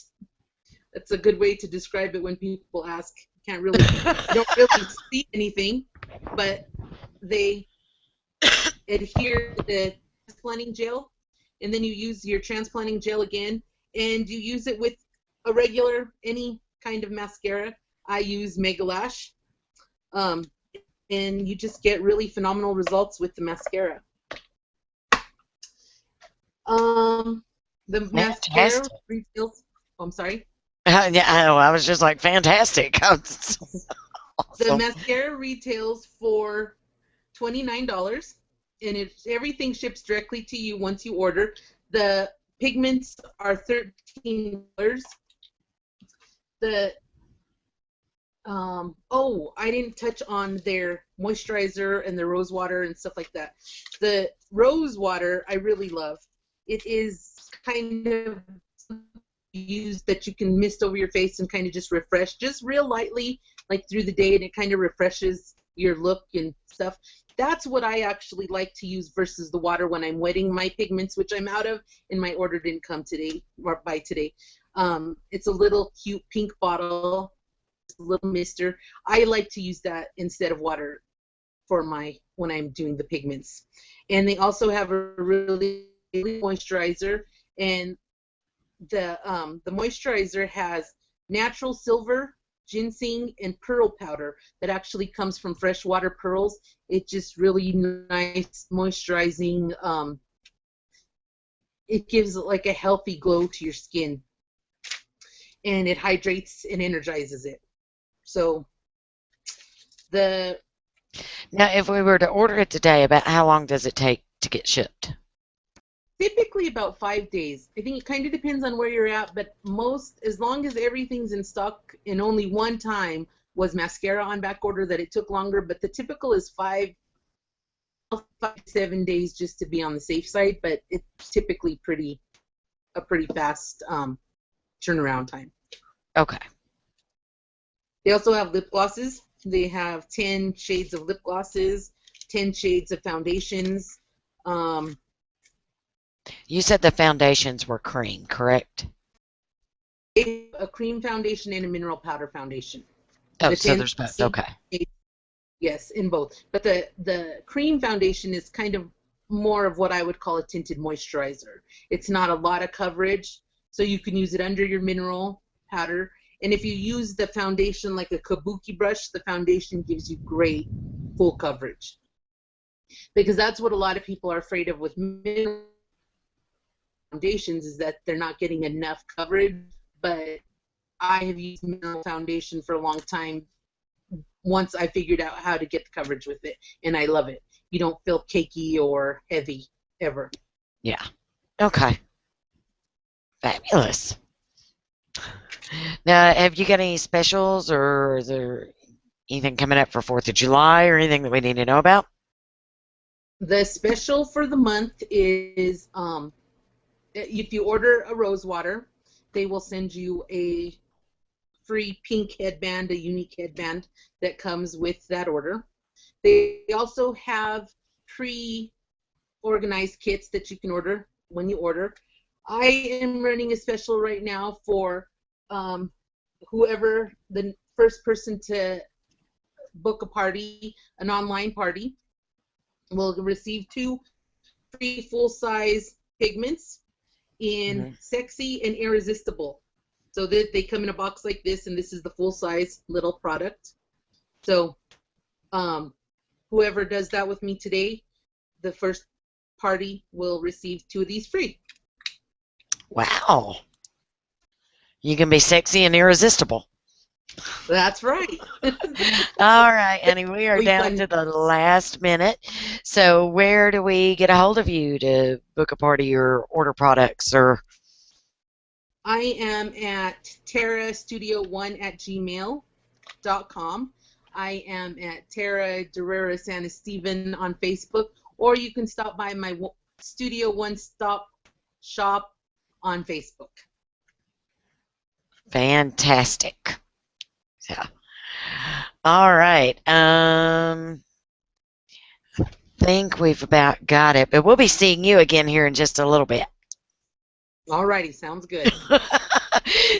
[SPEAKER 3] That's a good way to describe it when people ask. You don't really see anything, but they adhere to the transplanting gel, and then you use your transplanting gel again, and you use it with a regular, any kind of mascara. I use Mega Lash, and you just get really phenomenal results with the mascara. The mascara retails. Oh, I'm sorry.
[SPEAKER 1] Yeah, I was just like, fantastic.
[SPEAKER 3] The
[SPEAKER 1] Awesome.
[SPEAKER 3] mascara retails for $29, and everything ships directly to you once you order. The pigments are $13. The I didn't touch on their moisturizer and the rose water and stuff like that. The rose water I really love. It is kind of used that you can mist over your face and kind of just refresh, just real lightly, like through the day, and it kind of refreshes your look and stuff. That's what I actually like to use versus the water when I'm wetting my pigments, which I'm out of, and my order didn't come today or by today. It's a little cute pink bottle, a little mister. I like to use that instead of water for when I'm doing the pigments. And they also have a really moisturizer, and the moisturizer has natural silver, ginseng, and pearl powder that actually comes from freshwater pearls. It's just really nice moisturizing. It gives like a healthy glow to your skin, and it hydrates and energizes it. So
[SPEAKER 1] Now, if we were to order it today, about how long does it take to get shipped?
[SPEAKER 3] Typically about 5 days. I think it kind of depends on where you're at, but as long as everything's in stock, and only one time was mascara on back order that it took longer, but the typical is 5 to 7 days just to be on the safe side, but it's typically a pretty fast turnaround time.
[SPEAKER 1] Okay.
[SPEAKER 3] They also have lip glosses. They have 10 shades of lip glosses, 10 shades of foundations.
[SPEAKER 1] You said the foundations were cream, correct?
[SPEAKER 3] A cream foundation and a mineral powder foundation.
[SPEAKER 1] Oh, so there's both. Okay.
[SPEAKER 3] Yes, in both. But the cream foundation is kind of more of what I would call a tinted moisturizer. It's not a lot of coverage, so you can use it under your mineral powder. And if you use the foundation like a kabuki brush, the foundation gives you great full coverage. Because that's what a lot of people are afraid of with mineral foundations, is that they're not getting enough coverage. But I have used mineral foundation for a long time once I figured out how to get the coverage with it, and I love it. You don't feel cakey or heavy ever.
[SPEAKER 1] Yeah. Okay. Fabulous. Now, have you got any specials, or is there anything coming up for 4th of July or anything that we need to know about?
[SPEAKER 3] The special for the month is if you order a rose water, they will send you a free pink headband, a Younique headband that comes with that order. They also have pre-organized kits that you can order when you order. I am running a special right now for whoever, the first person to book a party, an online party, will receive 2 free full-size pigments in Sexy and Irresistible. So they come in a box like this, and this is the full-size little product. So whoever does that with me today, the first party will receive 2 of these free.
[SPEAKER 1] Wow. You can be sexy and irresistible.
[SPEAKER 3] That's right.
[SPEAKER 1] All right, honey, we are down to the last minute. So where do we get a hold of you to book a party or order products? Or
[SPEAKER 3] I am at tarahstudio1@gmail.com. I am at Tarah Santisteven on Facebook, or you can stop by my Studio One Stop Shop on Facebook.
[SPEAKER 1] fantastic. Yeah. All right. Think we've about got it, but we'll be seeing you again here in just a little bit.
[SPEAKER 3] All righty, sounds good.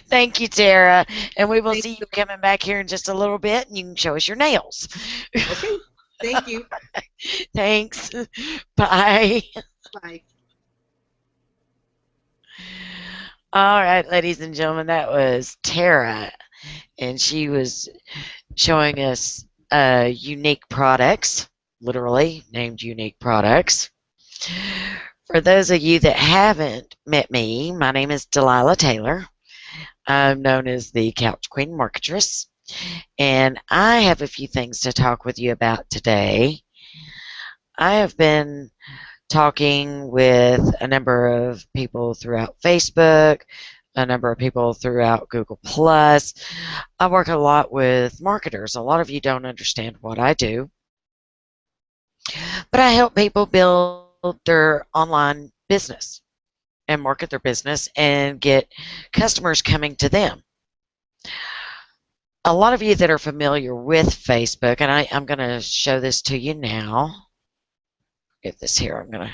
[SPEAKER 1] Thank you, Tarah. And we will
[SPEAKER 3] Thank
[SPEAKER 1] see you coming back here in just a little bit, and you can show us your nails.
[SPEAKER 3] Okay. Thank you.
[SPEAKER 1] Thanks. Bye.
[SPEAKER 3] Bye.
[SPEAKER 1] All right, ladies and gentlemen, that was Tara, and she was showing us Younique products, literally named Younique products. For those of you that haven't met me, my name is Delilah Taylor. I'm known as the Couch Queen Marketress, and I have a few things to talk with you about today. I have been talking with a number of people throughout Facebook, a number of people throughout Google Plus. I work a lot with marketers. A lot of you don't understand what I do, but I help people build their online business and market their business and get customers coming to them. A lot of you that are familiar with Facebook, and I'm going to show this to you now. Get this here. I'm going to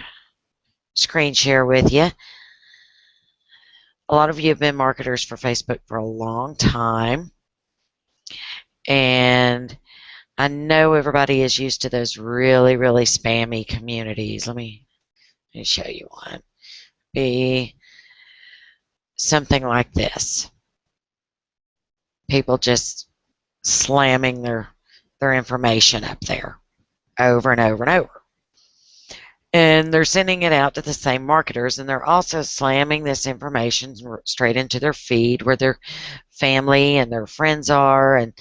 [SPEAKER 1] screen share with you. A lot of you have been marketers for Facebook for a long time, and I know everybody is used to those really, really spammy communities. Let me show you one. Be something like this. People just slamming their information up there over and over and over. And they're sending it out to the same marketers, and they're also slamming this information straight into their feed where their family and their friends are, and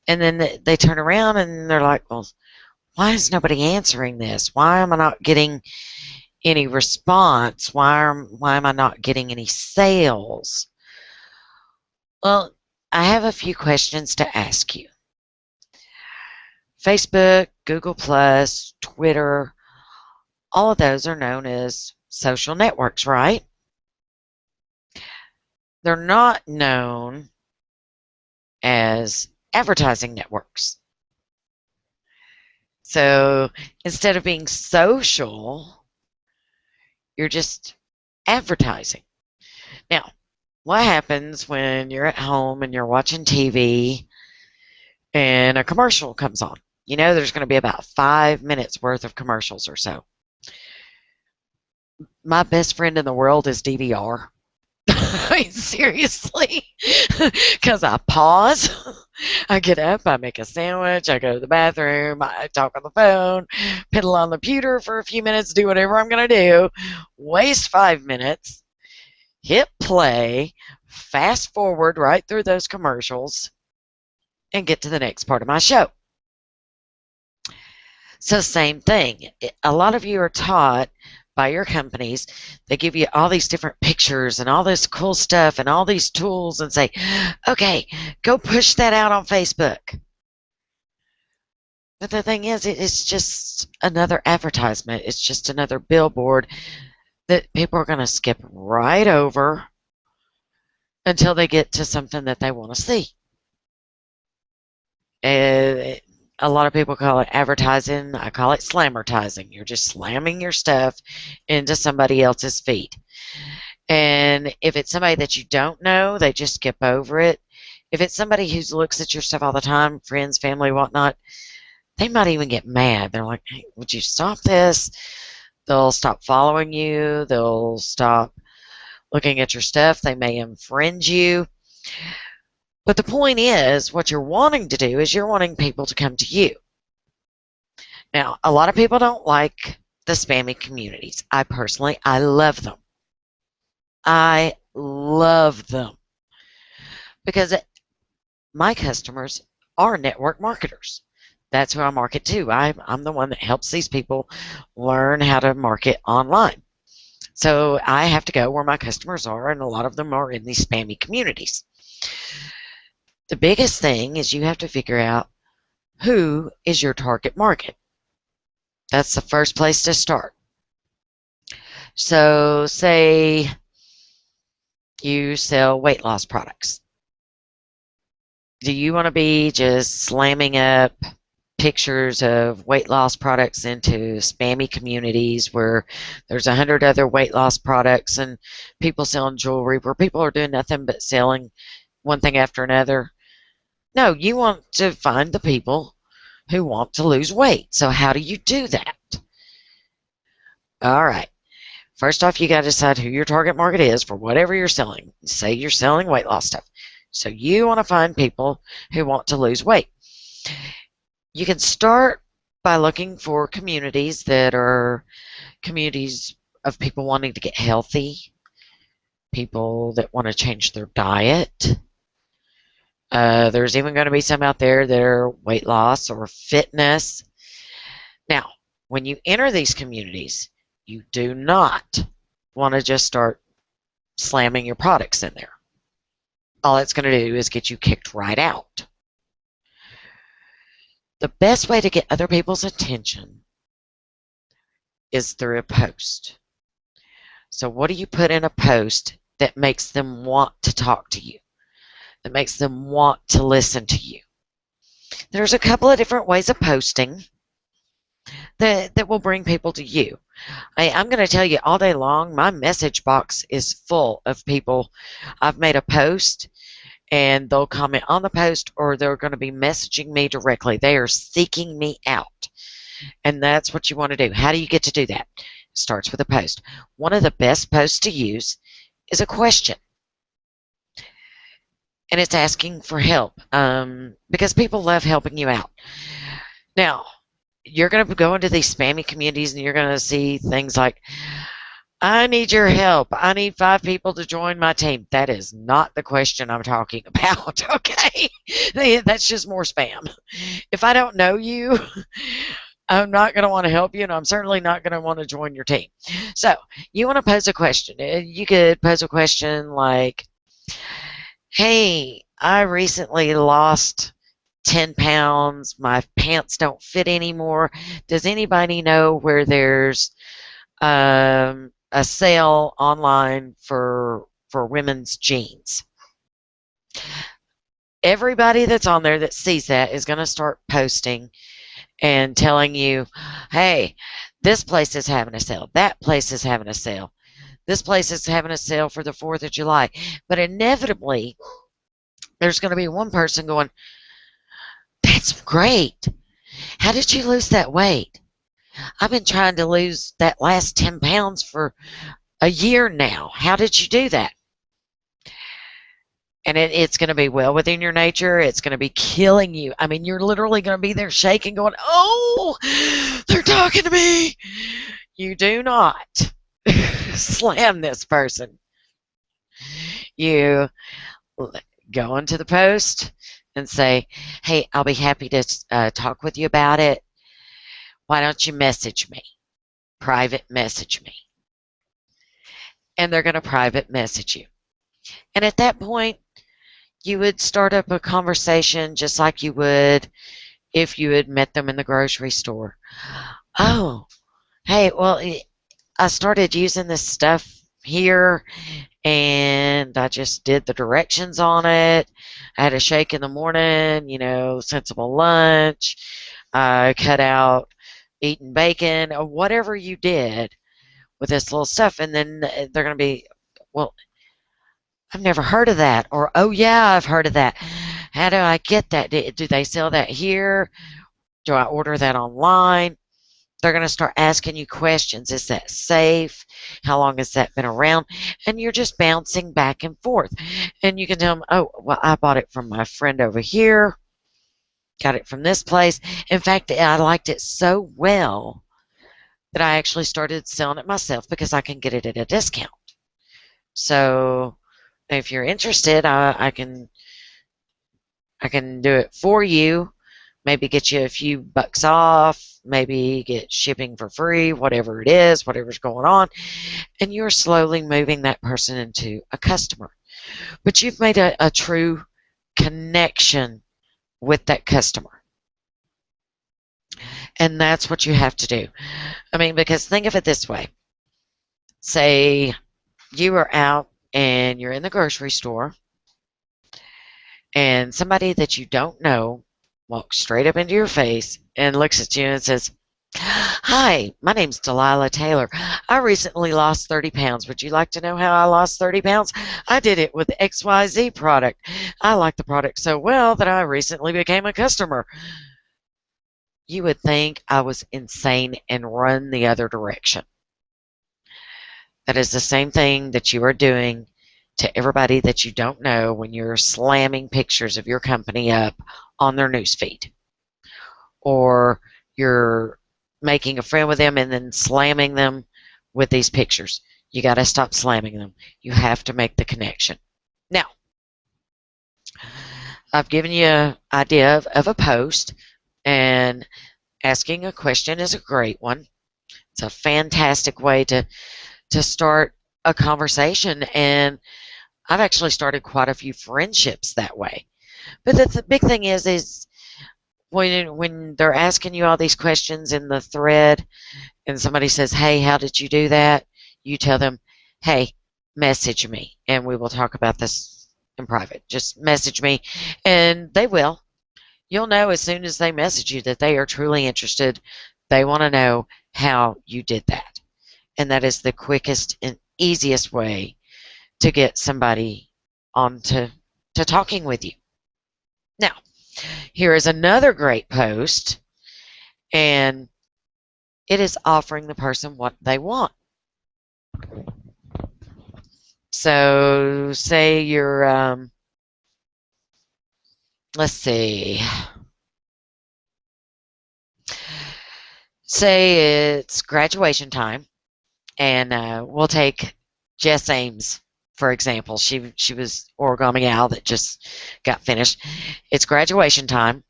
[SPEAKER 1] then they turn around and they're like, well, why is nobody answering this? Why am I not getting any response? Why am I not getting any sales? Well, I have a few questions to ask you. Facebook, Google Plus, Twitter, all of those are known as social networks, right? They're not known as advertising networks. So instead of being social, you're just advertising. Now, what happens when you're at home and you're watching TV and a commercial comes on? You know, there's going to be about 5 minutes worth of commercials or so. My best friend in the world is DVR. I mean, seriously, because I pause, I get up, I make a sandwich, I go to the bathroom, I talk on the phone, piddle on the computer for a few minutes, do whatever I'm going to do, waste 5 minutes, hit play, fast forward right through those commercials, and get to the next part of my show. So same thing. A lot of you are taught by your companies, they give you all these different pictures and all this cool stuff and all these tools and say, okay, go push that out on Facebook. But the thing is, it's just another advertisement. It's just another billboard that people are going to skip right over until they get to something that they want to see. A lot of people call it advertising. I call it slammertising. You're just slamming your stuff into somebody else's feed. And if it's somebody that you don't know, they just skip over it. If it's somebody who looks at your stuff all the time, friends, family, whatnot, they might even get mad. They're like, hey, would you stop this? They'll stop following you. They'll stop looking at your stuff. They may unfriend you. But the point is, what you're wanting to do is you're wanting people to come to you. Now, a lot of people don't like the spammy communities. I love them. I love them. Because my customers are network marketers. That's who I market to. I'm the one that helps these people learn how to market online. So I have to go where my customers are, and a lot of them are in these spammy communities. The biggest thing is you have to figure out who is your target market. That's the first place to start. So say you sell weight loss products. Do you want to be just slamming up pictures of weight loss products into spammy communities where there's 100 other weight loss products and people selling jewelry where people are doing nothing but selling one thing after another? No, you want to find the people who want to lose weight. So how do you do that? All right. First off, you got to decide who your target market is for whatever you're selling. Say you're selling weight loss stuff. So you want to find people who want to lose weight. You can start by looking for communities that are communities of people wanting to get healthy, people that want to change their diet. There's even going to be some out there that are weight loss or fitness. Now, when you enter these communities, you do not want to just start slamming your products in there. All it's going to do is get you kicked right out. The best way to get other people's attention is through a post. So what do you put in a post that makes them want to talk to you, that makes them want to listen to you? There's a couple of different ways of posting that will bring people to you. I'm going to tell you all day long, my message box is full of people. I've made a post and they'll comment on the post or they're going to be messaging me directly. They are seeking me out. And that's what you want to do. How do you get to do that? It starts with a post. One of the best posts to use is a question. And it's asking for help because people love helping you out. Now, you're going to go into these spammy communities and you're going to see things like, I need your help. I need 5 people to join my team. That is not the question I'm talking about, okay? That's just more spam. If I don't know you, I'm not going to want to help you, and I'm certainly not going to want to join your team. So you want to pose a question. You could pose a question like, hey, I recently lost 10 pounds. My pants don't fit anymore. Does anybody know where there's a sale online for women's jeans? Everybody that's on there that sees that is going to start posting and telling you, hey, this place is having a sale. That place is having a sale. This place is having a sale for the 4th of July. But inevitably, there's going to be one person going, that's great. How did you lose that weight? I've been trying to lose that last 10 pounds for a year now. How did you do that? And it's going to be well within your nature. It's going to be killing you. I mean, you're literally going to be there shaking, going, oh, they're talking to me. You do not slam this person. You go into the post and say, hey, I'll be happy to talk with you about it. Why don't you message me? Private message me. And they're going to private message you. And at that point, you would start up a conversation just like you would if you had met them in the grocery store. Oh, hey, well, I started using this stuff here and I just did the directions on it. I had a shake in the morning, sensible lunch. I cut out eating bacon or whatever you did with this little stuff. And then they're going to be, well, I've never heard of that. Or, oh, yeah, I've heard of that. How do I get that? Do they sell that here? Do I order that online? They're going to start asking you questions. Is that safe? How long has that been around? And you're just bouncing back and forth. And you can tell them, oh, well, I bought it from my friend over here. Got it from this place. In fact, I liked it so well that I actually started selling it myself because I can get it at a discount. So if you're interested, I can do it for you. Maybe get you a few bucks off, maybe get shipping for free, whatever it is, whatever's going on. And you're slowly moving that person into a customer. But you've made a true connection with that customer. And that's what you have to do. I mean, because think of it this way. Say you are out and you're in the grocery store and somebody that you don't know walks straight up into your face and looks at you and says, hi, my name's Delilah Taylor. I recently lost 30 pounds. Would you like to know how I lost 30 pounds? I did it with XYZ product. I like the product so well that I recently became a customer. you would think I was insane and run the other direction. That is the same thing that you are doing to everybody that you don't know when you're slamming pictures of your company up on their newsfeed, or you're making a friend with them and then slamming them with these pictures. You got to stop slamming them. You have to make the connection. Now, I've given you an idea of a post, and asking a question is a great one. It's a fantastic way to start a conversation, and I've actually started quite a few friendships that way. But the big thing is when they're asking you all these questions in the thread, and somebody says, "Hey, how did you do that?" You tell them, "Hey, message me, and we will talk about this in private. Just message me," and they will. You'll know as soon as they message you that they are truly interested. They want to know how you did that. And that is the quickest and easiest way to get somebody on to talking with you. Now, here is another great post, and it is offering the person what they want. So, say you're, let's see, say it's graduation time, and we'll take Jess Ames, for example. She was Origami Owl that just got finished. It's graduation time,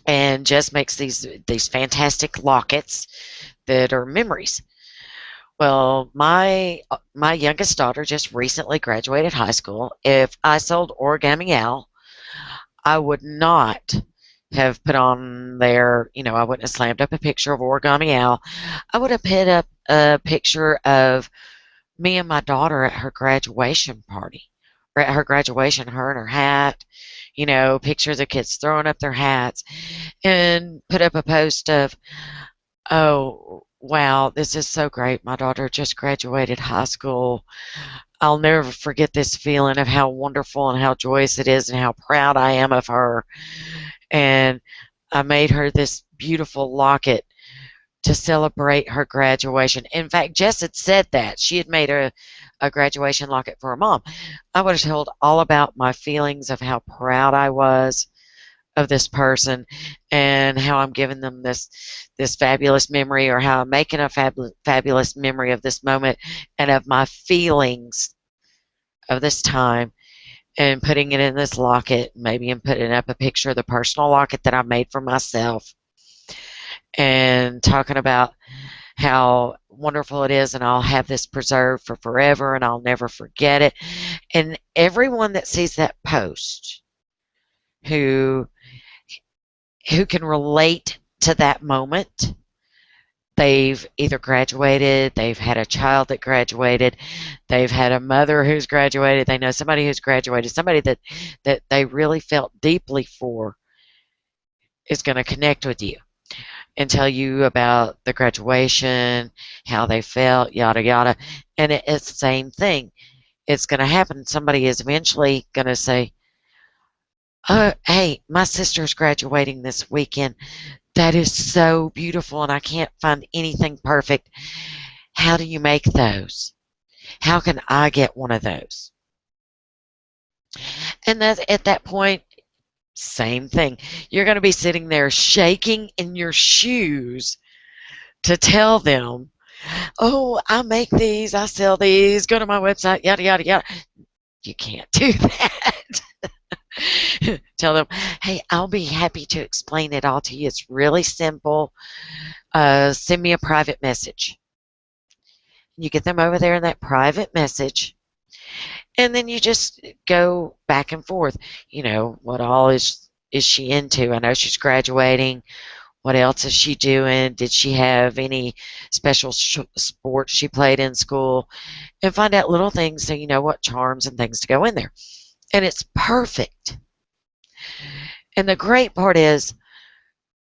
[SPEAKER 1] and Jess makes these fantastic lockets that are memories. Well, my youngest daughter just recently graduated high school. If I sold Origami Owl, I would not have put on there, I wouldn't have slammed up a picture of Origami Owl. I would have put up a picture of me and my daughter at her graduation party, or at her graduation, her and her hat, pictures of kids throwing up their hats, and put up a post of, "Oh, wow, this is so great. My daughter just graduated high school. I'll never forget this feeling of how wonderful and how joyous it is and how proud I am of her. And I made her this beautiful locket to celebrate her graduation." In fact, Jess had said that. She had made a graduation locket for her mom. I would have told all about my feelings of how proud I was of this person, and how I'm giving them this fabulous memory, or how I'm making a fabulous memory of this moment, and of my feelings of this time, and putting it in this locket, maybe, and putting up a picture of the personal locket that I made for myself, and talking about how wonderful it is, and I'll have this preserved for forever, and I'll never forget it. And everyone that sees that post who can relate to that moment, they've either graduated, they've had a child that graduated, they've had a mother who's graduated, they know somebody who's graduated, somebody that they really felt deeply for, is going to connect with you and tell you about the graduation, how they felt, yada yada. And it's the same thing. It's going to happen. Somebody is eventually going to say, "Oh, hey, my sister's graduating this weekend. That is so beautiful, and I can't find anything perfect. How do you make those? How can I get one of those?" And that's, at that point, same thing. You're going to be sitting there shaking in your shoes to tell them, "Oh, I make these, I sell these, go to my website, yada, yada, yada." You can't do that. Tell them, "Hey, I'll be happy to explain it all to you. It's really simple. Send me a private message." You get them over there in that private message, and then you just go back and forth. What all is she into? I know she's graduating. What else is she doing? Did she have any special sports she played in school? And find out little things so you know what charms and things to go in there. And it's perfect. And the great part is,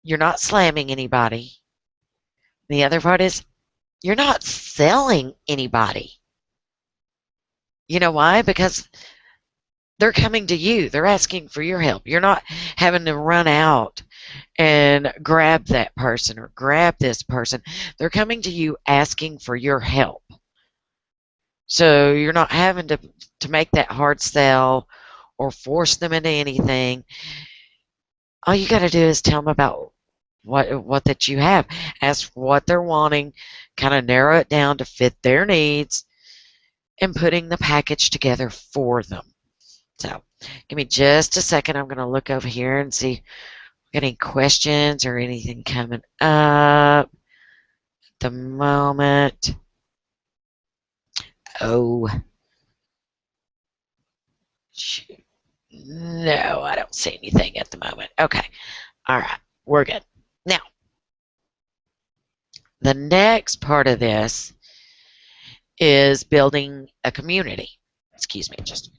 [SPEAKER 1] you're not slamming anybody. The other part is, you're not selling anybody. You know why? Because they're coming to you. They're asking for your help. You're not having to run out and grab that person or grab this person. They're coming to you asking for your help. So you're not having to make that hard sell or force them into anything. All you got to do is tell them about what that you have. Ask what they're wanting, kind of narrow it down to fit their needs, and putting the package together for them. So give me just a second. I'm going to look over here and see if we got any questions or anything coming up at the moment. Oh, shoot. No, I don't see anything at the moment. Okay. All right. We're good. Now, the next part of this is building a community. Excuse me, just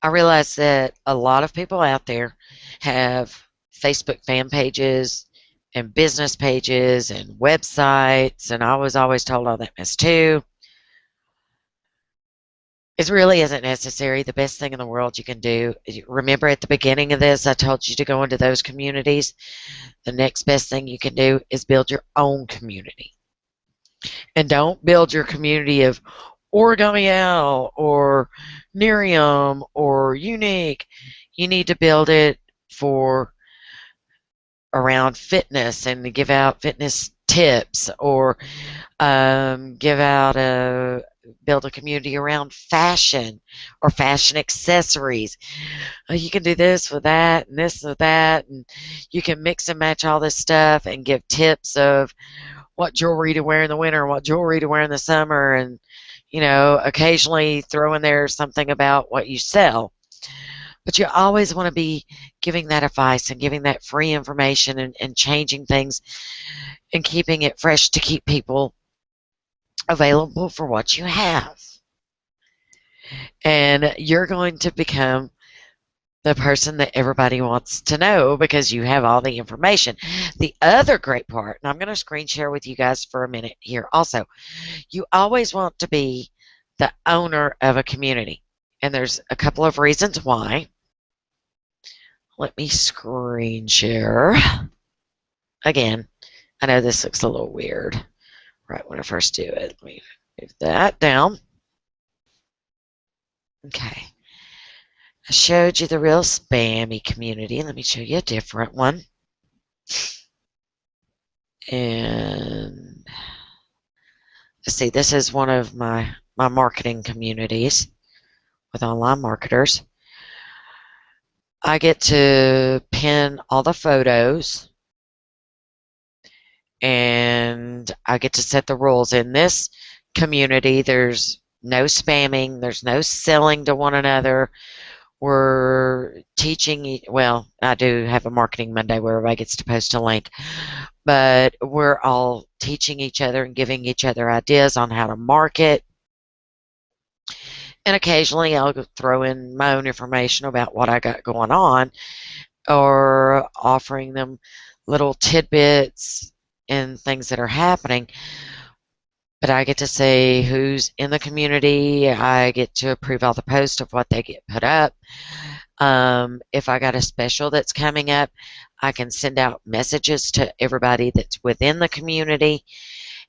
[SPEAKER 1] I realize that a lot of people out there have Facebook fan pages and business pages and websites, and I was always told all that mess too. It really isn't necessary. The best thing in the world you can do, remember at the beginning of this, I told you to go into those communities. The next best thing you can do is build your own community. And don't build your community of Origami Owl or Miriam or Younique. You need to build it for around fitness and to give out fitness tips, or build a community around fashion or fashion accessories. You can do this with that and this with that, and you can mix and match all this stuff and give tips of what jewelry to wear in the winter, what jewelry to wear in the summer, and occasionally throw in there something about what you sell. But you always want to be giving that advice and giving that free information and changing things and keeping it fresh to keep people available for what you have. And you're going to become the person that everybody wants to know because you have all the information. The other great part, and I'm going to screen share with you guys for a minute here also, you always want to be the owner of a community. And there's a couple of reasons why. Let me screen share. Again, I know this looks a little weird right when I first do it. Let me move that down. Okay. I showed you the real spammy community. Let me show you a different one. And let's see, this is one of my marketing communities with online marketers. I get to pin all the photos, and I get to set the rules. In this community, there's no spamming, there's no selling to one another. We're teaching, well, I do have a Marketing Monday where everybody gets to post a link, but we're all teaching each other and giving each other ideas on how to market. And occasionally I'll throw in my own information about what I got going on, or offering them little tidbits and things that are happening. But I get to say who's in the community. I get to approve all the posts of what they get put up. If I got a special that's coming up, I can send out messages to everybody that's within the community.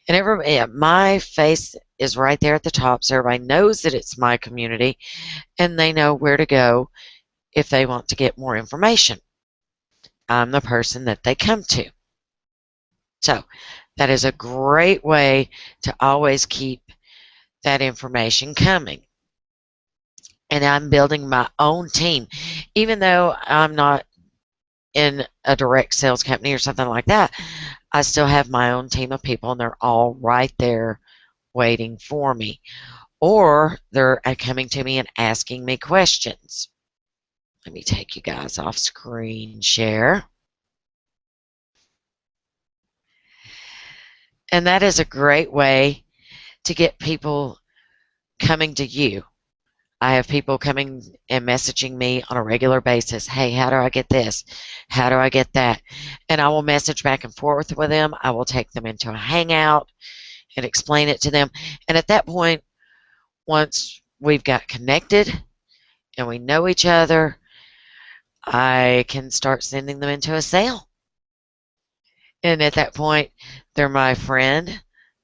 [SPEAKER 1] And my face is right there at the top, so everybody knows that it's my community, and they know where to go if they want to get more information. I'm the person that they come to. So that is a great way to always keep that information coming. And I'm building my own team. Even though I'm not in a direct sales company or something like that, I still have my own team of people, and they're all right there waiting for me. Or they're coming to me and asking me questions. Let me take you guys off screen share. And that is a great way to get people coming to you. I have people coming and messaging me on a regular basis. Hey, how do I get this? How do I get that? And I will message back and forth with them. I will take them into a hangout and explain it to them. And at that point, once we've got connected, and we know each other, I can start sending them into a sale. And at that point, they're my friend,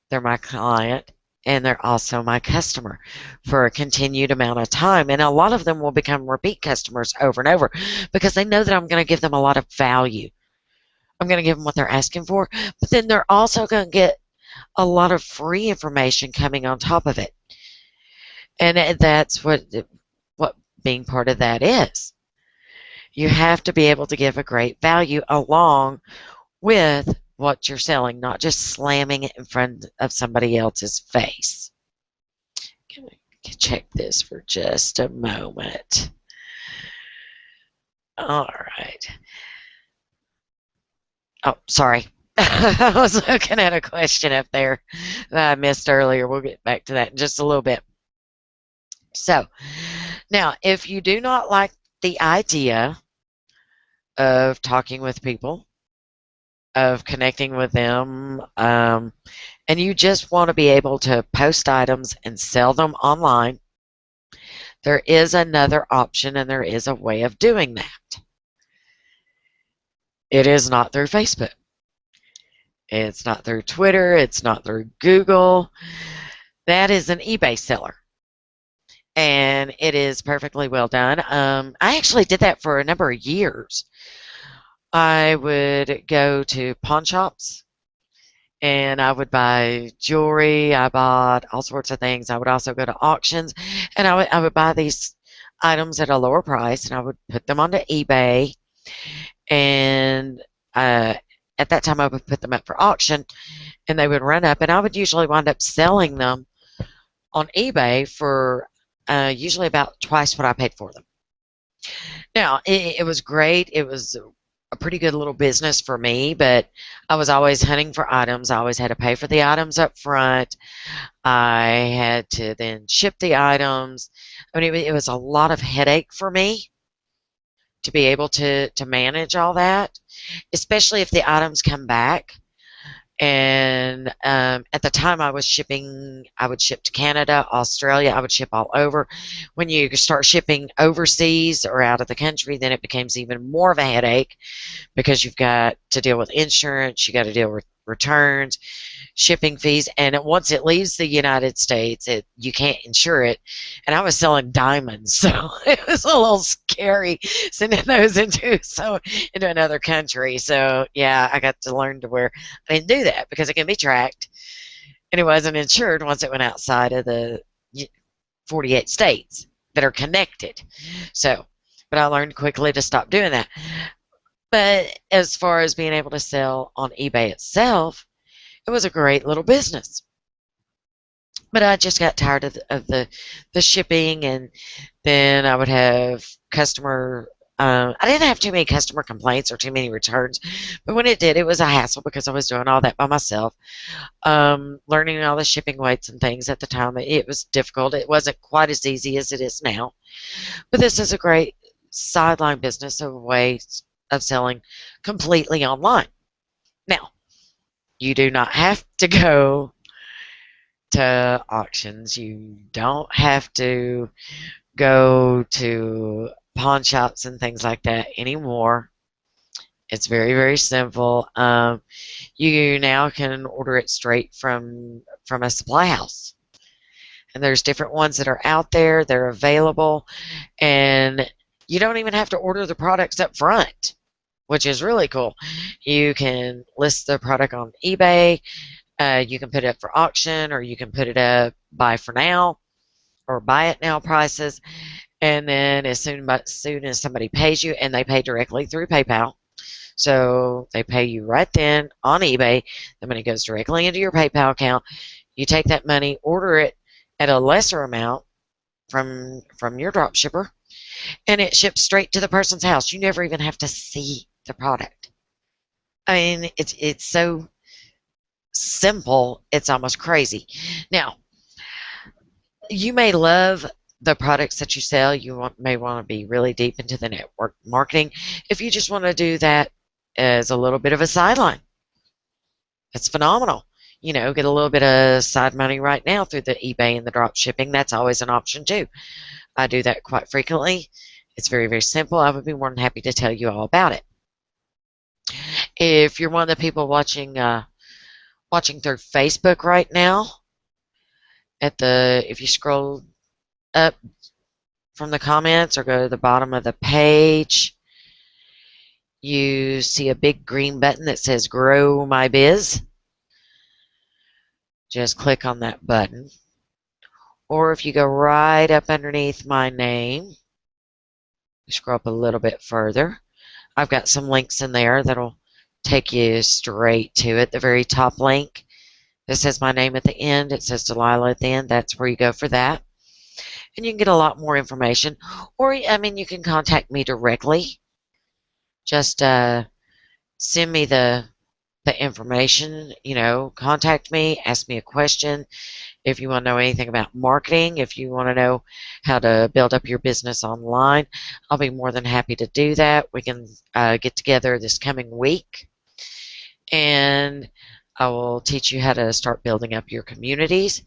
[SPEAKER 1] they're my client, and they're also my customer for a continued amount of time. And a lot of them will become repeat customers over and over because they know that I'm going to give them a lot of value. I'm going to give them what they're asking for, but then they're also going to get a lot of free information coming on top of it. And that's what being part of that is. You have to be able to give a great value along with what you're selling, not just slamming it in front of somebody else's face. Can I check this for just a moment? All right. Oh, sorry. I was looking at a question up there that I missed earlier. We'll get back to that in just a little bit. So, now, if you do not like the idea of talking with people, of connecting with them, and you just want to be able to post items and sell them online, there is another option and there is a way of doing that. It is not through Facebook. It's not through Twitter. It's not through Google. That is an eBay seller. And it is perfectly well done. I actually did that for a number of years. I would go to pawn shops and I would buy jewelry. I bought all sorts of things. I would also go to auctions and I would buy these items at a lower price and I would put them onto eBay. And at that time, I would put them up for auction and they would run up, and I would usually wind up selling them on eBay for usually about twice what I paid for them. Now, it was great. It was a pretty good little business for me, but I was always hunting for items. I always had to pay for the items up front. I had to then ship the items. I mean, it was a lot of headache for me to be able to manage all that, especially if the items come back. And at the time I was shipping, I would ship to Canada, Australia, I would ship all over. When you start shipping overseas or out of the country, then it becomes even more of a headache because you've got to deal with insurance, you got to deal with returns, shipping fees, and once it leaves the United States, you can't insure it. And I was selling diamonds, so it was a little scary sending those into another country. So yeah, I got to learn to where I didn't do that because it can be tracked, and it wasn't insured once it went outside of the 48 states that are connected. So, but I learned quickly to stop doing that. But as far as being able to sell on eBay itself, it was a great little business. But I just got tired of the shipping, and then I would have I didn't have too many customer complaints or too many returns, but when it did, it was a hassle because I was doing all that by myself. Learning all the shipping weights and things at the time, it was difficult. It wasn't quite as easy as it is now. But this is a great sideline business, a way of selling completely online. Now, you do not have to go to auctions. You don't have to go to pawn shops and things like that anymore. It's very, very simple. You now can order it straight from a supply house. And there's different ones that are out there. They're available. And you don't even have to order the products up front, which is really cool. You can list the product on eBay. You can put it up for auction, or you can put it up buy for now or buy it now prices. And then as soon as somebody pays you, and they pay directly through PayPal, so they pay you right then on eBay, the money goes directly into your PayPal account. You take that money, order it at a lesser amount from your drop shipper, and it ships straight to the person's house. You never even have to see the product. I mean, it's so simple, it's almost crazy. Now, you may love the products that you sell. You may want to be really deep into the network marketing. If you just want to do that as a little bit of a sideline, it's phenomenal. You know, get a little bit of side money right now through the eBay and the drop shipping. That's always an option too. I do that quite frequently. It's very, very simple. I would be more than happy to tell you all about it. If you're one of the people watching through Facebook right now, if you scroll up from the comments or go to the bottom of the page, you see a big green button that says Grow My Biz. Just click on that button. Or if you go right up underneath my name, scroll up a little bit further, I've got some links in there that'll take you straight to it. The very top link that says my name at the end, it says Delilah at the end. That's where you go for that. And you can get a lot more information. Or, you can contact me directly. Just send me the information, contact me, ask me a question. If you want to know anything about marketing, if you want to know how to build up your business online, I'll be more than happy to do that. We can get together this coming week, and I will teach you how to start building up your communities,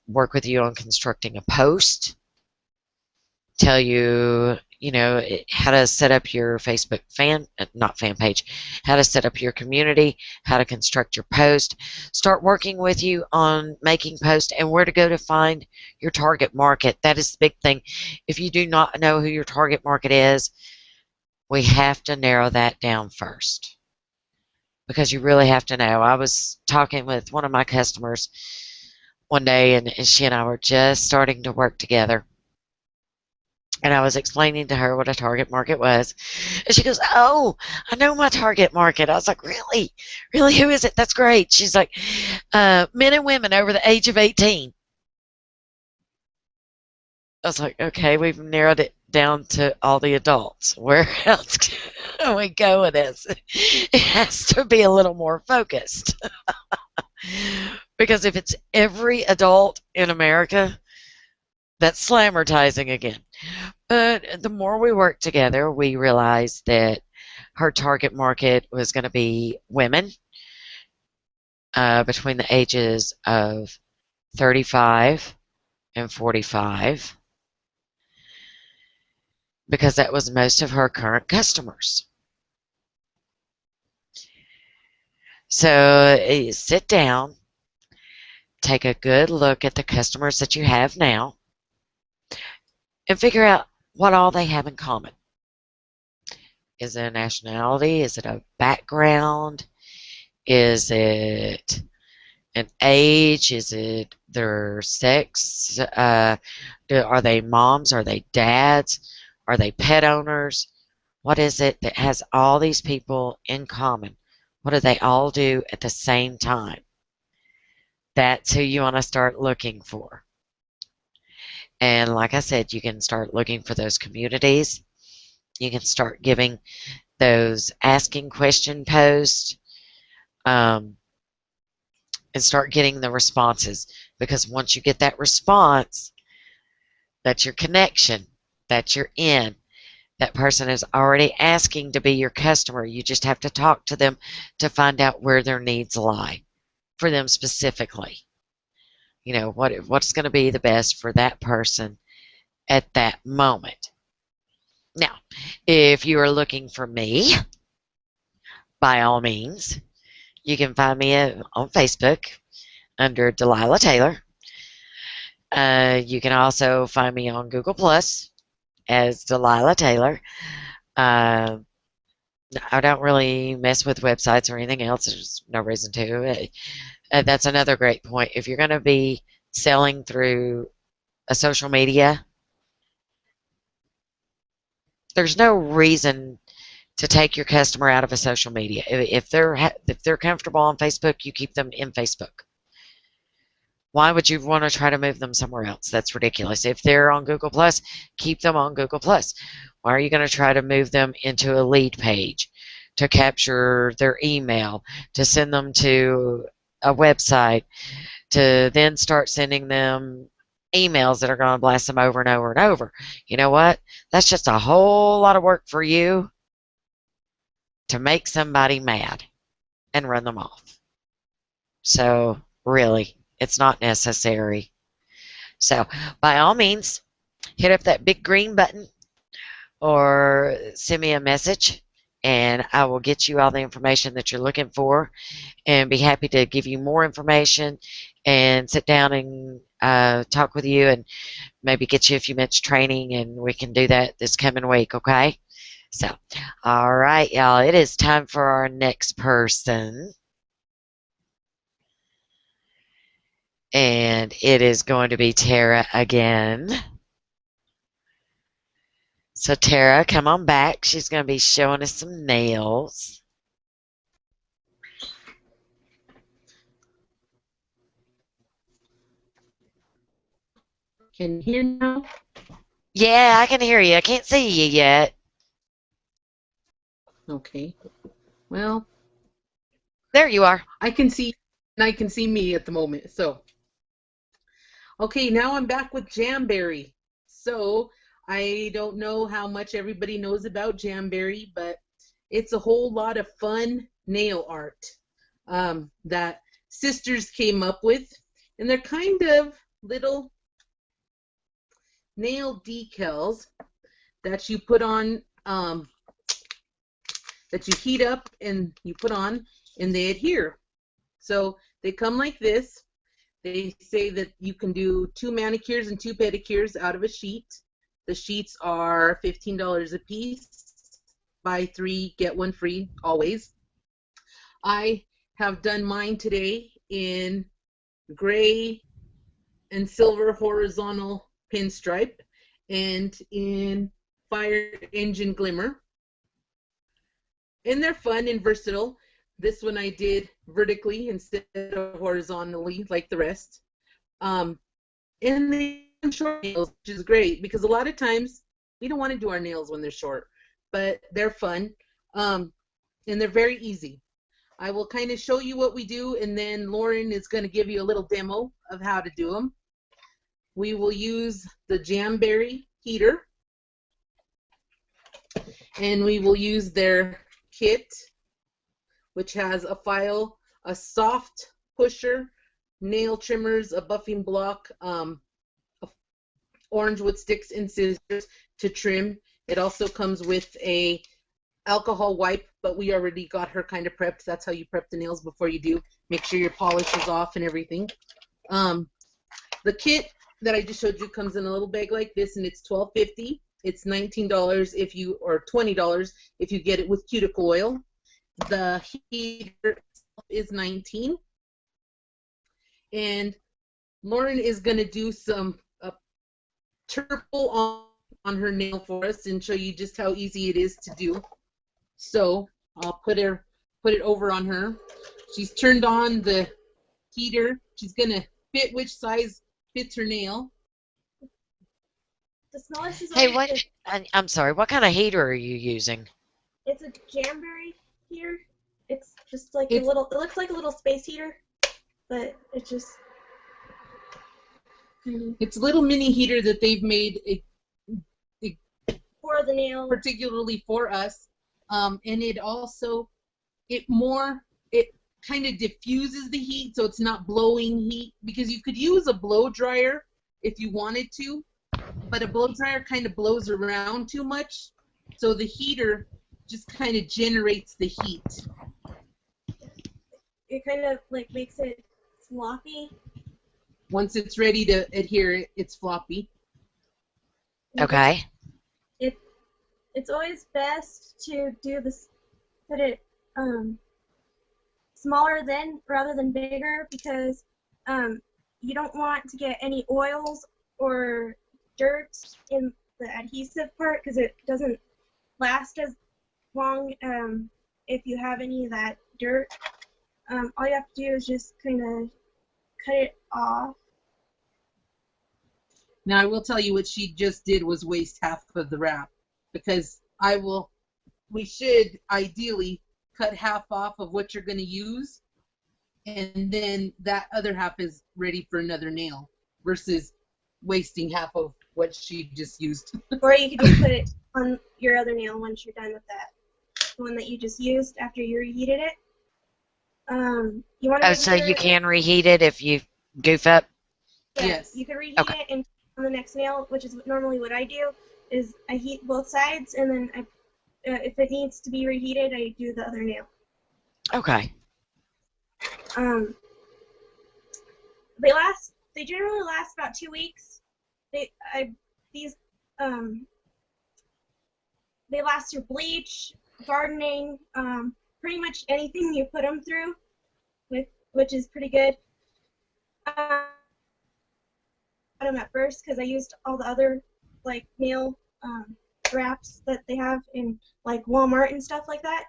[SPEAKER 1] work with you on constructing a post, tell you, how to set up your Facebook not fan page, how to set up your community, how to construct your post, start working with you on making posts and where to go to find your target market. That is the big thing. If you do not know who your target market is, we have to narrow that down first, because you really have to know. I was talking with one of my customers one day, and she and I were just starting to work together. And I was explaining to her what a target market was. And she goes, "Oh, I know my target market." I was like, "Really? Really? Who is it? That's great." She's like, "Men and women over the age of 18. I was like, "Okay, we've narrowed it down to all the adults. Where else can we go with this?" It has to be a little more focused. Because if it's every adult in America, that's slammertizing again. But the more we worked together, we realized that her target market was going to be women between the ages of 35 and 45, because that was most of her current customers. So sit down, take a good look at the customers that you have now, and figure out what all they have in common. Is it a nationality? Is it a background? Is it an age? Is it their sex? Are they moms? Are they dads? Are they pet owners? What is it that has all these people in common? What do they all do at the same time? That's who you want to start looking for. And like I said, you can start looking for those communities. You can start giving those asking question posts, and start getting the responses. Because once you get that response, that's your connection. That's your in. That person is already asking to be your customer. You just have to talk to them to find out where their needs lie for them specifically. What's going to be the best for that person at that moment. Now, if you are looking for me, by all means, you can find me on Facebook under Delilah Taylor. You can also find me on Google Plus as Delilah Taylor. I don't really mess with websites or anything else. There's no reason to. That's another great point. If you're going to be selling through a social media, there's no reason to take your customer out of a social media. If they're comfortable on Facebook, you keep them in Facebook. Why would you want to try to move them somewhere else? That's ridiculous. If they're on Google Plus, keep them on Google Plus. Why are you going to try to move them into a lead page to capture their email, to send them to a website, to then start sending them emails that are going to blast them over and over and over? You know what? That's just a whole lot of work for you to make somebody mad and run them off. So really, it's not necessary. So by all means, hit up that big green button or send me a message, and I will get you all the information that you're looking for and be happy to give you more information and sit down and talk with you and maybe get you a few minutes training, and we can do that this coming week, okay? So, all right, y'all, it is time for our next person. And it is going to be Tarah again. So, Tarah, come on back. She's going to be showing us some nails.
[SPEAKER 3] Can you hear now?
[SPEAKER 1] Yeah, I can hear you. I can't see you yet.
[SPEAKER 3] Okay. Well,
[SPEAKER 1] there you are.
[SPEAKER 3] I can see, and I can see me at the moment. So, okay, now I'm back with Jamberry. So, I don't know how much everybody knows about Jamberry, but it's a whole lot of fun nail art that sisters came up with, and they're kind of little nail decals that you put on, that you heat up and you put on, and they adhere. So they come like this. They say that you can do 2 manicures and 2 pedicures out of a sheet. The sheets are $15 a piece. Buy 3, get 1 free, always. I have done mine today in gray and silver horizontal pinstripe and in fire engine glimmer. And they're fun and versatile. This one I did vertically instead of horizontally like the rest. And they have short nails, which is great because a lot of times we don't want to do our nails when they're short, but they're fun and they're very easy. I will kind of show you what we do, and then Lauren is going to give you a little demo of how to do them. We will use the Jamberry heater, and we will use their kit, which has a file, a soft pusher, nail trimmers, a buffing block, orange wood sticks, and scissors to trim. It also comes with a alcohol wipe, but we already got her kind of prepped. That's how you prep the nails before you do. Make sure your polish is off and everything. The kit that I just showed you comes in a little bag like this, and it's $12.50. It's $19 if you, or $20 if you get it with cuticle oil. The heater is $19. And Lauren is going to do some turple on her nail for us and show you just how easy it is to do. So I'll put it over on her. She's turned on the heater. She's going to fit which size fits her nail.
[SPEAKER 4] The smallest is
[SPEAKER 1] Hey, what? I'm sorry. What kind of heater are you using?
[SPEAKER 4] It's a Jamberry heater. It's just like a little. It looks like a little space heater, but it's just.
[SPEAKER 3] It's a little mini heater that they've made
[SPEAKER 4] for the nail,
[SPEAKER 3] particularly for us, and it also it kind of diffuses the heat, so it's not blowing heat, because you could use a blow dryer if you wanted to, but a blow dryer kind of blows around too much, so the heater just kind of generates the heat.
[SPEAKER 4] It kind of like makes it floppy.
[SPEAKER 3] Once it's ready to adhere, it's floppy.
[SPEAKER 1] Okay.
[SPEAKER 4] It's always best to do this, put it smaller rather than bigger, because you don't want to get any oils or dirt in the adhesive part, because it doesn't last as long if you have any of that dirt. All you have to do is just kind of cut it off.
[SPEAKER 3] Now I will tell you what she just did was waste half of the wrap, because we should ideally cut half off of what you're going to use, and then that other half is ready for another nail, versus wasting half of what she just used.
[SPEAKER 4] Or you could just put it on your other nail once you're done with that, the one that you just used after you reheated it. You want to
[SPEAKER 1] Oh, so you can reheat it if you goof up?
[SPEAKER 4] Yeah,
[SPEAKER 3] yes.
[SPEAKER 4] you can reheat it and the next nail, which is normally what I do, is I heat both sides, and then if it needs to be reheated, I do the other nail.
[SPEAKER 1] Okay.
[SPEAKER 4] Um, they generally last about 2 weeks. These they last through bleach, gardening, pretty much anything you put them through, which is pretty good. Them at first because I used all the other like nail wraps that they have in like Walmart and stuff like that,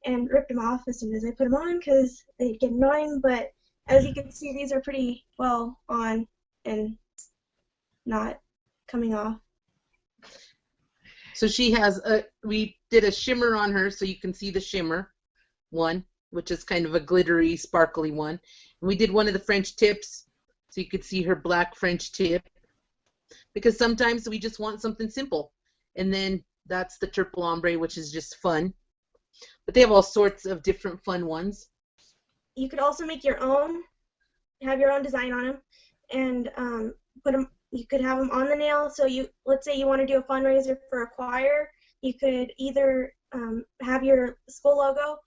[SPEAKER 4] and ripped them off as soon as I put them on because they get annoying. But as you can see, these are pretty well on and not coming off.
[SPEAKER 3] So she has we did a shimmer on her, so you can see the shimmer one, which is kind of a glittery, sparkly one. And we did one of the French tips, so you could see her black French tip. Because sometimes we just want something simple. And then that's the triple ombre, which is just fun. But they have all sorts of different fun ones.
[SPEAKER 4] You could also make your own, have your own design on them, and put them. You could have them on the nail. So let's say you want to do a fundraiser for a choir, you could either have your school logo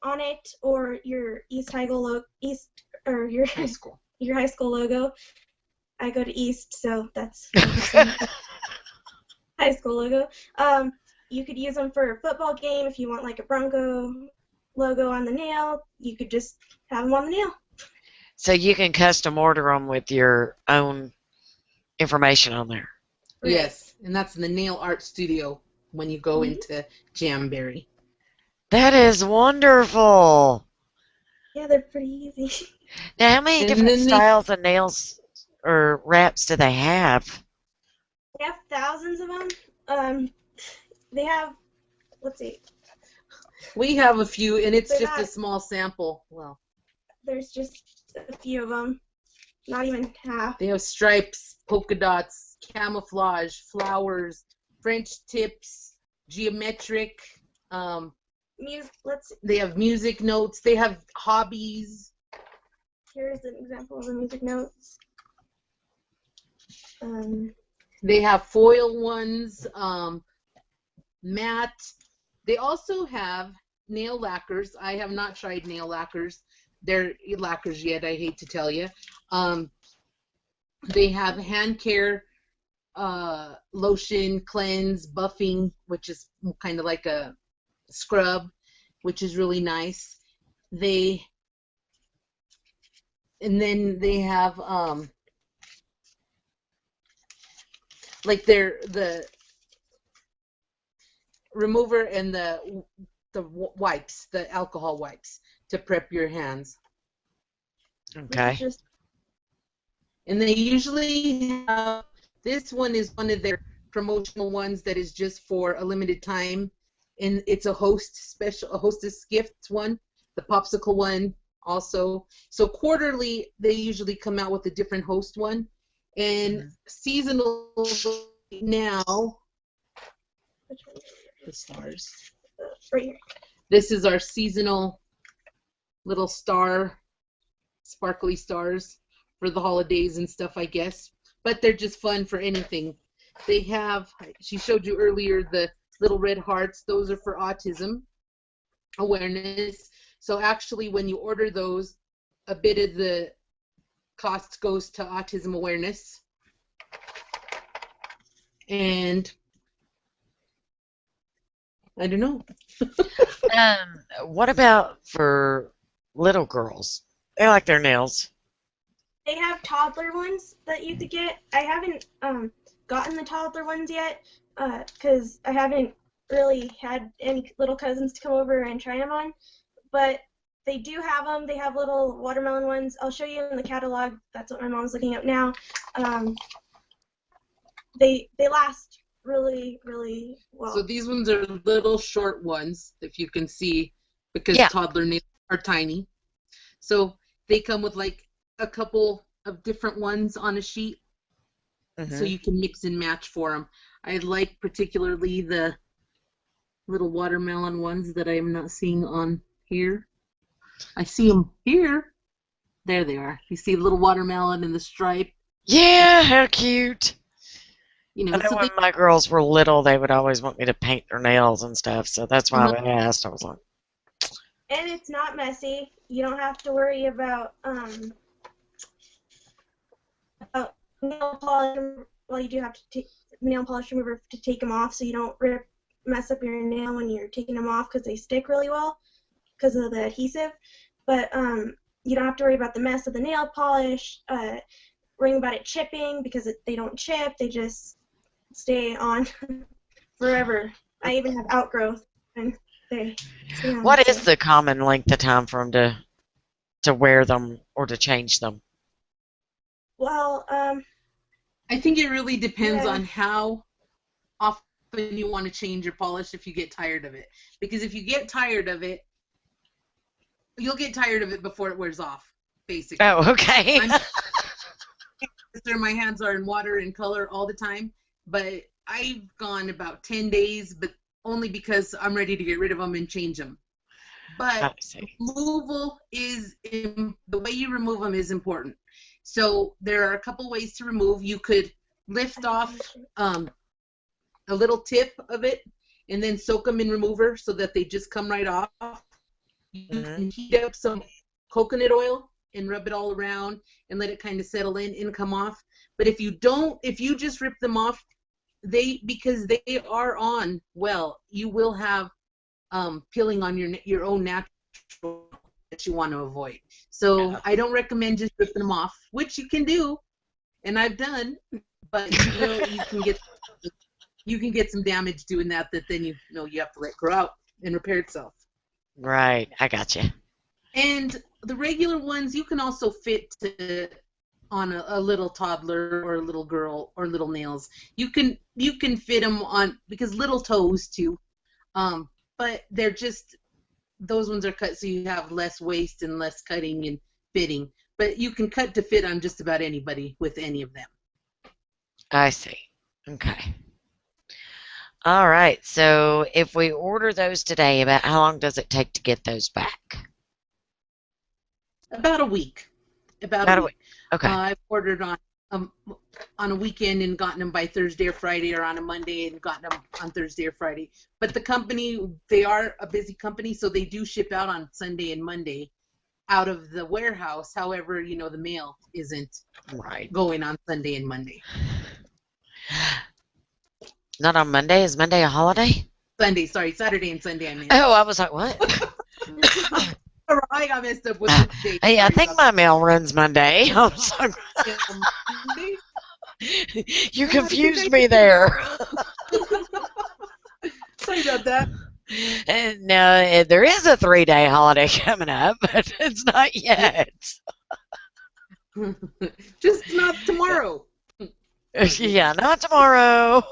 [SPEAKER 4] on it or your your
[SPEAKER 3] High school.
[SPEAKER 4] your high school logo. I go to East, so that's high school logo. You could use them for a football game if you want like a Bronco logo on the nail. You could just have them on the nail.
[SPEAKER 1] So you can custom order them with your own information on there.
[SPEAKER 4] Right.
[SPEAKER 3] Yes, and that's in the nail art studio when you go into Jamberry.
[SPEAKER 1] That is wonderful.
[SPEAKER 4] Yeah, they're pretty easy.
[SPEAKER 1] Now, how many
[SPEAKER 3] And
[SPEAKER 1] different
[SPEAKER 3] then
[SPEAKER 1] styles of nails or wraps do they have?
[SPEAKER 4] They have thousands of them. They have, let's see.
[SPEAKER 3] We have a few, and it's
[SPEAKER 4] They're
[SPEAKER 3] just a
[SPEAKER 4] not-
[SPEAKER 3] small sample. Well,
[SPEAKER 4] There's just a few of them, not even half.
[SPEAKER 3] they have stripes, polka dots, camouflage, flowers, French tips, geometric.
[SPEAKER 4] Let's see.
[SPEAKER 3] They have music notes. They have hobbies.
[SPEAKER 4] Here's an example of the music notes.
[SPEAKER 3] They have foil ones, matte. They also have nail lacquers. I have not tried nail lacquers. They're lacquers yet, I hate to tell you. They have hand care, lotion, cleanse, buffing, which is kind of like a scrub, which is really nice. And then they have like the remover and the wipes, the alcohol wipes to prep your hands.
[SPEAKER 1] Okay.
[SPEAKER 3] And they usually have, this one is one of their promotional ones that is just for a limited time, and it's a hostess gift one, the popsicle one also. So quarterly they usually come out with a different host one, and seasonal now. The stars.
[SPEAKER 4] Right here.
[SPEAKER 3] This is our seasonal little sparkly stars for the holidays and stuff, I guess. But they're just fun for anything. They have, she showed you earlier, the little red hearts. Those are for autism awareness. So actually, when you order those, a bit of the cost goes to autism awareness. And I don't know.
[SPEAKER 1] What about for little girls? They like their nails.
[SPEAKER 4] They have toddler ones that you could get. I haven't gotten the toddler ones yet because I haven't really had any little cousins to come over and try them on. But they do have them. They have little watermelon ones. I'll show you in the catalog. That's what my mom's looking up now. They last really, really well.
[SPEAKER 3] So these ones are little short ones, if you can see, because toddler nails are tiny. So they come with like a couple of different ones on a sheet, so you can mix and match for them. I like particularly the little watermelon ones that I am not seeing on here. I see them here. There they are. You see the little watermelon and the stripe.
[SPEAKER 1] Yeah, how cute.
[SPEAKER 3] You
[SPEAKER 1] I
[SPEAKER 3] know,
[SPEAKER 1] know
[SPEAKER 3] so
[SPEAKER 1] when
[SPEAKER 3] they.
[SPEAKER 1] my girls were little, they would always want me to paint their nails and stuff, so that's why
[SPEAKER 3] Uh-huh.
[SPEAKER 1] I asked. I was like,
[SPEAKER 4] And it's not messy. You don't have to worry about nail polish. Well, you do have to take nail polish remover to take them off, so you don't mess up your nail when you're taking them off because they stick really well because of the adhesive. But you don't have to worry about the mess of the nail polish. Worrying about it chipping because they don't chip. They just stay on forever. I even have outgrowth and they stay on.
[SPEAKER 1] what
[SPEAKER 4] So.
[SPEAKER 1] is the common length of time for them to wear them or to change them?
[SPEAKER 4] Well,
[SPEAKER 3] I think it really depends
[SPEAKER 4] yeah.
[SPEAKER 3] on how often you want to change your polish if you get tired of it. Because if you get tired of it, you'll get tired of it before it wears off, basically.
[SPEAKER 1] Oh, okay.
[SPEAKER 3] My hands are in water and color all the time, but I've gone about 10 days, but only because I'm ready to get rid of them and change them. But removal is, the way you remove them is important. So there are a couple ways to remove. You could lift off a little tip of it and then soak them in remover so that they just come right off. You can heat up some coconut oil and rub it all around and let it kind of settle in and come off. But if you just rip them off, because they are on well, you will have peeling on your own natural that you want to avoid. So I don't recommend just ripping them off, which you can do, and I've done, but you can get some damage doing that then you have to let grow out and repair itself.
[SPEAKER 1] Right, I got you.
[SPEAKER 3] And the regular ones you can also fit on a little toddler or a little girl or little nails. You can fit them on, because little toes too, but they're just, those ones are cut so you have less waste and less cutting and fitting. But you can cut to fit on just about anybody with any of them.
[SPEAKER 1] I see. Okay. All right. So if we order those today, about how long does it take to get those back?
[SPEAKER 3] About a week. About a week.
[SPEAKER 1] Okay.
[SPEAKER 3] I've ordered on a weekend and gotten them by Thursday or Friday, or on a Monday and gotten them on Thursday or Friday. But the company, they are a busy company, so they do ship out on Sunday and Monday out of the warehouse. However, the mail isn't going on Sunday and Monday.
[SPEAKER 1] Not on Monday? Is Monday a holiday?
[SPEAKER 3] Saturday and Sunday, I mean.
[SPEAKER 1] Oh, I was like, what?
[SPEAKER 3] I got messed up with the date.
[SPEAKER 1] Hey, I think my mail runs Monday. I'm sorry. You confused me there.
[SPEAKER 3] Sorry about that.
[SPEAKER 1] And now there is a 3-day holiday coming up, but it's not yet.
[SPEAKER 3] Just not tomorrow.
[SPEAKER 1] Yeah, not tomorrow.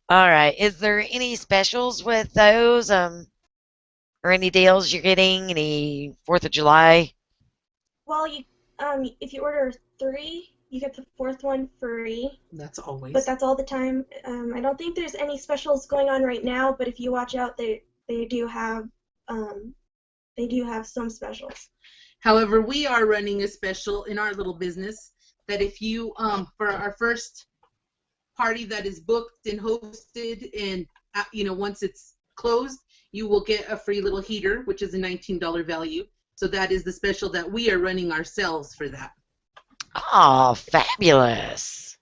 [SPEAKER 1] All right. Is there any specials with those? Or any deals you're getting? Any 4th of July?
[SPEAKER 4] Well, if you order 3, you get the 4th one free.
[SPEAKER 3] That's always.
[SPEAKER 4] But that's all the time. I don't think there's any specials going on right now, but if you watch out, they do have some specials.
[SPEAKER 3] However, we are running a special in our little business that if you for our first party that is booked and hosted, and once it's closed, you will get a free little heater, which is a $19 value. So that is the special that we are running ourselves for that.
[SPEAKER 1] Oh, fabulous.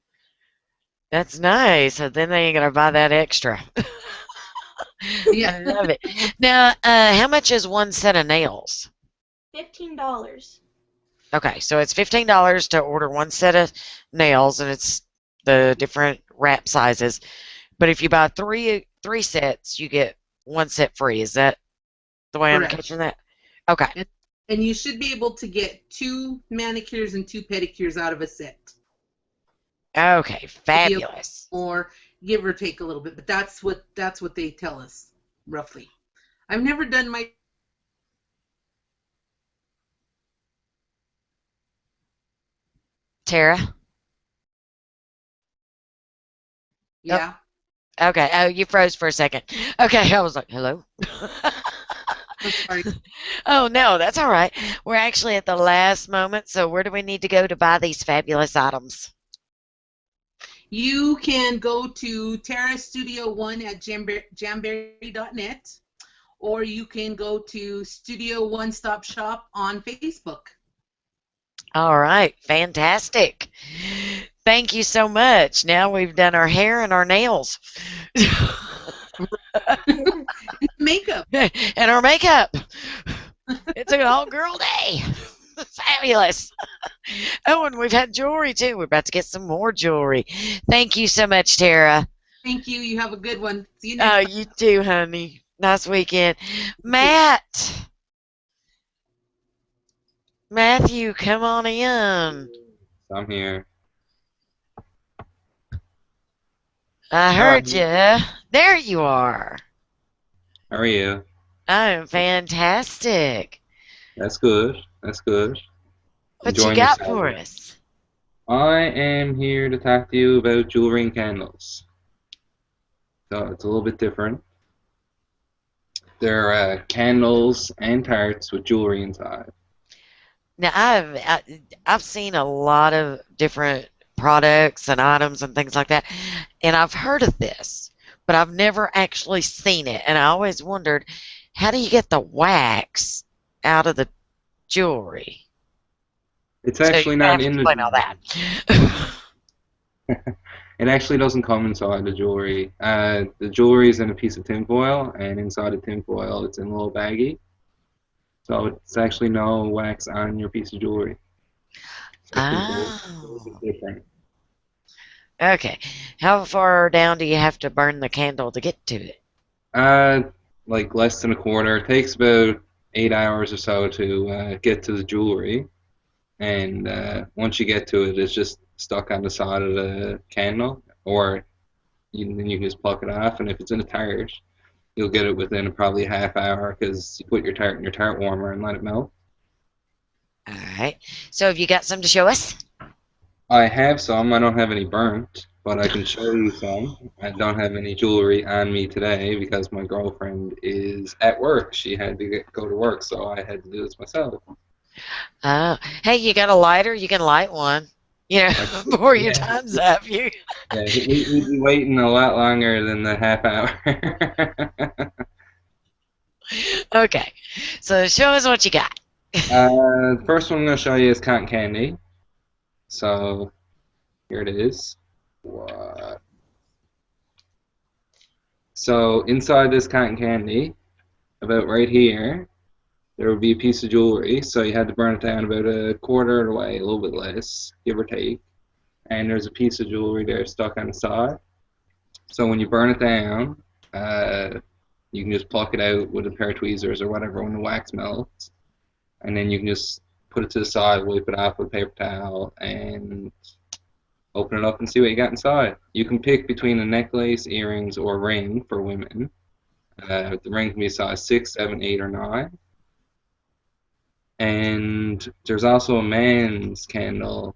[SPEAKER 1] That's nice. So then they ain't going to buy that extra.
[SPEAKER 3] Yeah.
[SPEAKER 1] I love it. Now, how much is one set of nails?
[SPEAKER 4] $15.
[SPEAKER 1] Okay, so it's $15 to order one set of nails, and it's the different wrap sizes. But if you buy three sets, you get one set free. Is that the way
[SPEAKER 3] Correct.
[SPEAKER 1] I'm catching that? Okay.
[SPEAKER 3] And you should be able to get 2 manicures and 2 pedicures out of a set.
[SPEAKER 1] Okay, fabulous.
[SPEAKER 3] Or give or take a little bit, but that's what they tell us roughly. I've never done my.
[SPEAKER 1] Tara?
[SPEAKER 3] Yeah.
[SPEAKER 1] Oh, okay. Oh, you froze for a second. Okay, I was like, hello?
[SPEAKER 3] I'm sorry.
[SPEAKER 1] Oh, no, that's all right. We're actually at the last moment, so where do we need to go to buy these fabulous items?
[SPEAKER 3] You can go to Tarah Studio 1 at jamberry.net, or you can go to Studio One Stop Shop on Facebook.
[SPEAKER 1] All right, fantastic. Thank you so much. Now we've done our hair and our nails.
[SPEAKER 3] Makeup.
[SPEAKER 1] And our makeup. It's an all-girl day. Fabulous. Oh, and we've had jewelry too. We're about to get some more jewelry. Thank you so much, Tara.
[SPEAKER 3] Thank you. You have a good one. See you next time.
[SPEAKER 1] You too, honey. Nice weekend. Matt. Matthew, come on in.
[SPEAKER 5] I'm here.
[SPEAKER 1] I heard you. There you are.
[SPEAKER 5] How are you?
[SPEAKER 1] I'm fantastic.
[SPEAKER 5] That's good. That's good.
[SPEAKER 1] What
[SPEAKER 5] Enjoying
[SPEAKER 1] you got
[SPEAKER 5] yourself?
[SPEAKER 1] for us?
[SPEAKER 5] I am here to talk to you about jewelry and candles. So it's a little bit different. They're candles and tarts with jewelry inside.
[SPEAKER 1] Now I've seen a lot of different products and items and things like that, and I've heard of this, but I've never actually seen it. And I always wondered, how do you get the wax out of the jewelry?
[SPEAKER 5] It's actually not in the
[SPEAKER 1] explain all that.
[SPEAKER 5] It actually doesn't come inside the jewelry. The jewelry is in a piece of tinfoil, and inside the tinfoil it's in a little baggie. So it's actually no wax on your piece of jewelry. It's a little bit different.
[SPEAKER 1] Okay. How far down do you have to burn the candle to get to it?
[SPEAKER 5] Like less than a quarter. It takes about 8 hours or so to get to the jewelry. And once you get to it, it's just stuck on the side of the candle, or then you can just pluck it off. And if it's in a tart, you'll get it within probably a half hour, because you put your tart in your tart warmer and let it melt.
[SPEAKER 1] All right. So have you got some to show us?
[SPEAKER 5] I have some. I don't have any burnt, but I can show you some. I don't have any jewelry on me today because my girlfriend is at work. She had to go to work, so I had to do this myself.
[SPEAKER 1] Oh, hey, you got a lighter? You can light one. You know, before your time's up.
[SPEAKER 5] Yeah, we'd be waiting a lot longer than the half hour.
[SPEAKER 1] Okay, so show us what you got.
[SPEAKER 5] The first one I'm going to show you is cotton candy. So here it is. What? So inside this cotton candy, about right here, there would be a piece of jewelry. So you had to burn it down about a quarter of the way, a little bit less, give or take. And there's a piece of jewelry there stuck on the side. So when you burn it down, you can just pluck it out with a pair of tweezers or whatever when the wax melts. And then you can just put it to the side, wipe it off with a paper towel, and open it up and see what you got inside. You can pick between a necklace, earrings, or ring for women. The ring can be size 6, 7, 8, or 9. And there's also a man's candle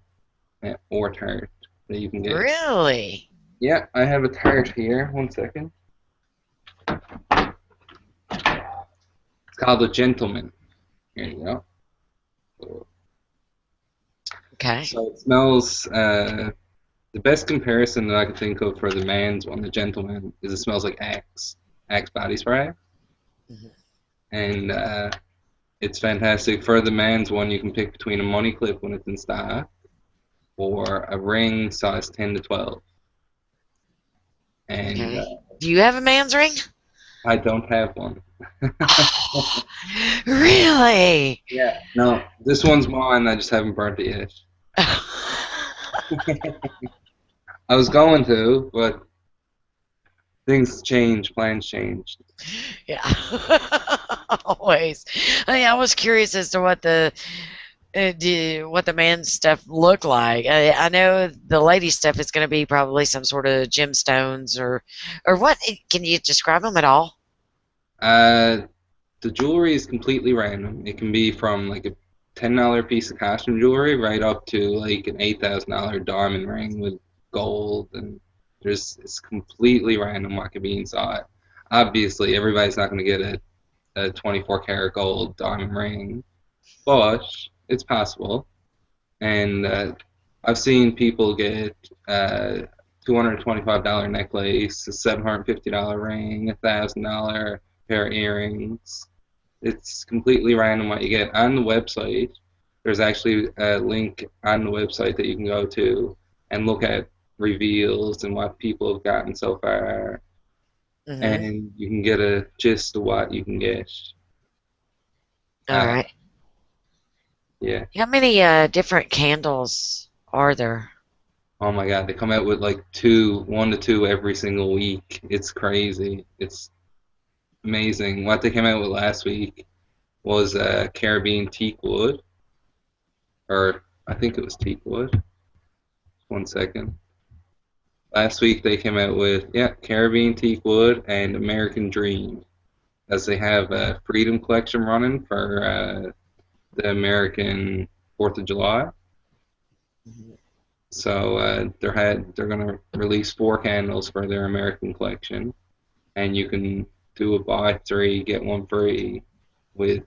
[SPEAKER 5] or tart that you can get.
[SPEAKER 1] Really?
[SPEAKER 5] Yeah, I have a tart here. 1 second. It's called a Gentleman. Here you go.
[SPEAKER 1] Okay.
[SPEAKER 5] So it smells, the best comparison that I could think of for the man's one, the Gentleman, is it smells like Axe body spray.
[SPEAKER 1] Mm-hmm.
[SPEAKER 5] And it's fantastic. For the man's one, you can pick between a money clip when it's in stock or a ring size 10 to 12. And
[SPEAKER 1] okay. Do you have a man's ring?
[SPEAKER 5] I don't have one.
[SPEAKER 1] Oh, really?
[SPEAKER 5] Yeah. No, this one's mine. I just haven't burnt it yet. I was going to, but things change, plans change.
[SPEAKER 1] Yeah. Always. I was curious as to what the man's stuff looked like. I know the lady stuff is going to be probably some sort of gemstones or what. Can you describe them at all?
[SPEAKER 5] The jewelry is completely random. It can be from like a $10 piece of costume jewelry right up to like an $8,000 diamond ring with gold, and it's completely random what could be inside. Obviously, everybody's not going to get a 24 karat gold diamond ring, but it's possible. And I've seen people get $2 $225 necklace, a $750 ring, a $1,000 pair of earrings. It's completely random what you get. On the website, there's actually a link on the website that you can go to and look at reveals and what people have gotten so far,
[SPEAKER 1] Mm-hmm.
[SPEAKER 5] and you can get a gist of what you can get.
[SPEAKER 1] All
[SPEAKER 5] Uh,
[SPEAKER 1] right.
[SPEAKER 5] yeah.
[SPEAKER 1] How many different candles are there?
[SPEAKER 5] Oh my God, they come out with like 1 to 2 every single week. It's crazy. It's amazing. What they came out with last week was Caribbean teak wood, or I think it was teak wood. 1 second. Last week they came out with Caribbean teak wood and American Dream, as they have a Freedom Collection running for the American 4th of July.
[SPEAKER 1] Mhm.
[SPEAKER 5] So they're gonna release 4 candles for their American collection, and you can do a buy 3 get 1 free with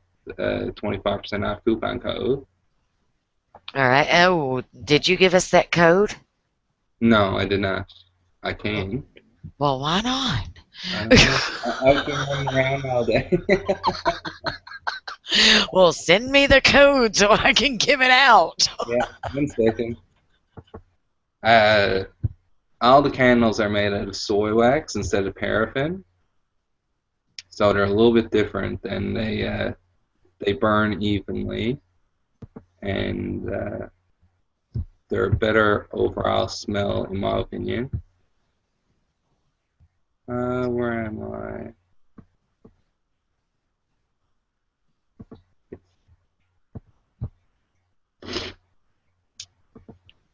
[SPEAKER 5] 25% off coupon code.
[SPEAKER 1] All right. Oh, did you give us that code?
[SPEAKER 5] No, I did not. I
[SPEAKER 1] Well,
[SPEAKER 5] can.
[SPEAKER 1] well, why not?
[SPEAKER 5] I don't know. I've been running around all day.
[SPEAKER 1] Well, send me the code so I can give it out.
[SPEAKER 5] Yeah, 1 second. Uh, all the candles are made out of soy wax instead of paraffin, so they're a little bit different, and they burn evenly, and they're a better overall smell, in my opinion. Where am I?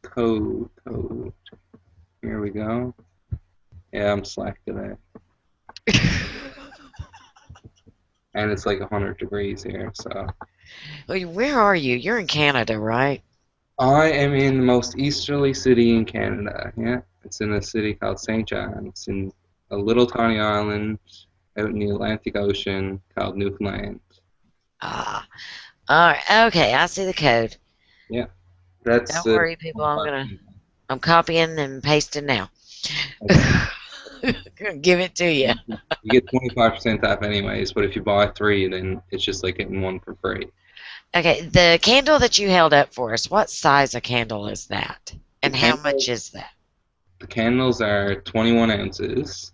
[SPEAKER 5] Code. Here we go. Yeah, I'm slack today. And it's like 100 degrees here, so.
[SPEAKER 1] Where are you? You're in Canada, right?
[SPEAKER 5] I am in the most easterly city in Canada. Yeah, it's in a city called St. John. It's in a little tiny island out in the Atlantic Ocean called Newfoundland.
[SPEAKER 1] Ah, all right. Okay, I see the code.
[SPEAKER 5] Yeah, that's
[SPEAKER 1] Don't worry, people. I'm copying and pasting now. Give it to you.
[SPEAKER 5] You get 25% off anyways, but if you buy 3, then it's just like getting 1 for free.
[SPEAKER 1] Okay, the candle that you held up for us, what size a candle is that? And how much is that?
[SPEAKER 5] The candles are 21 ounces.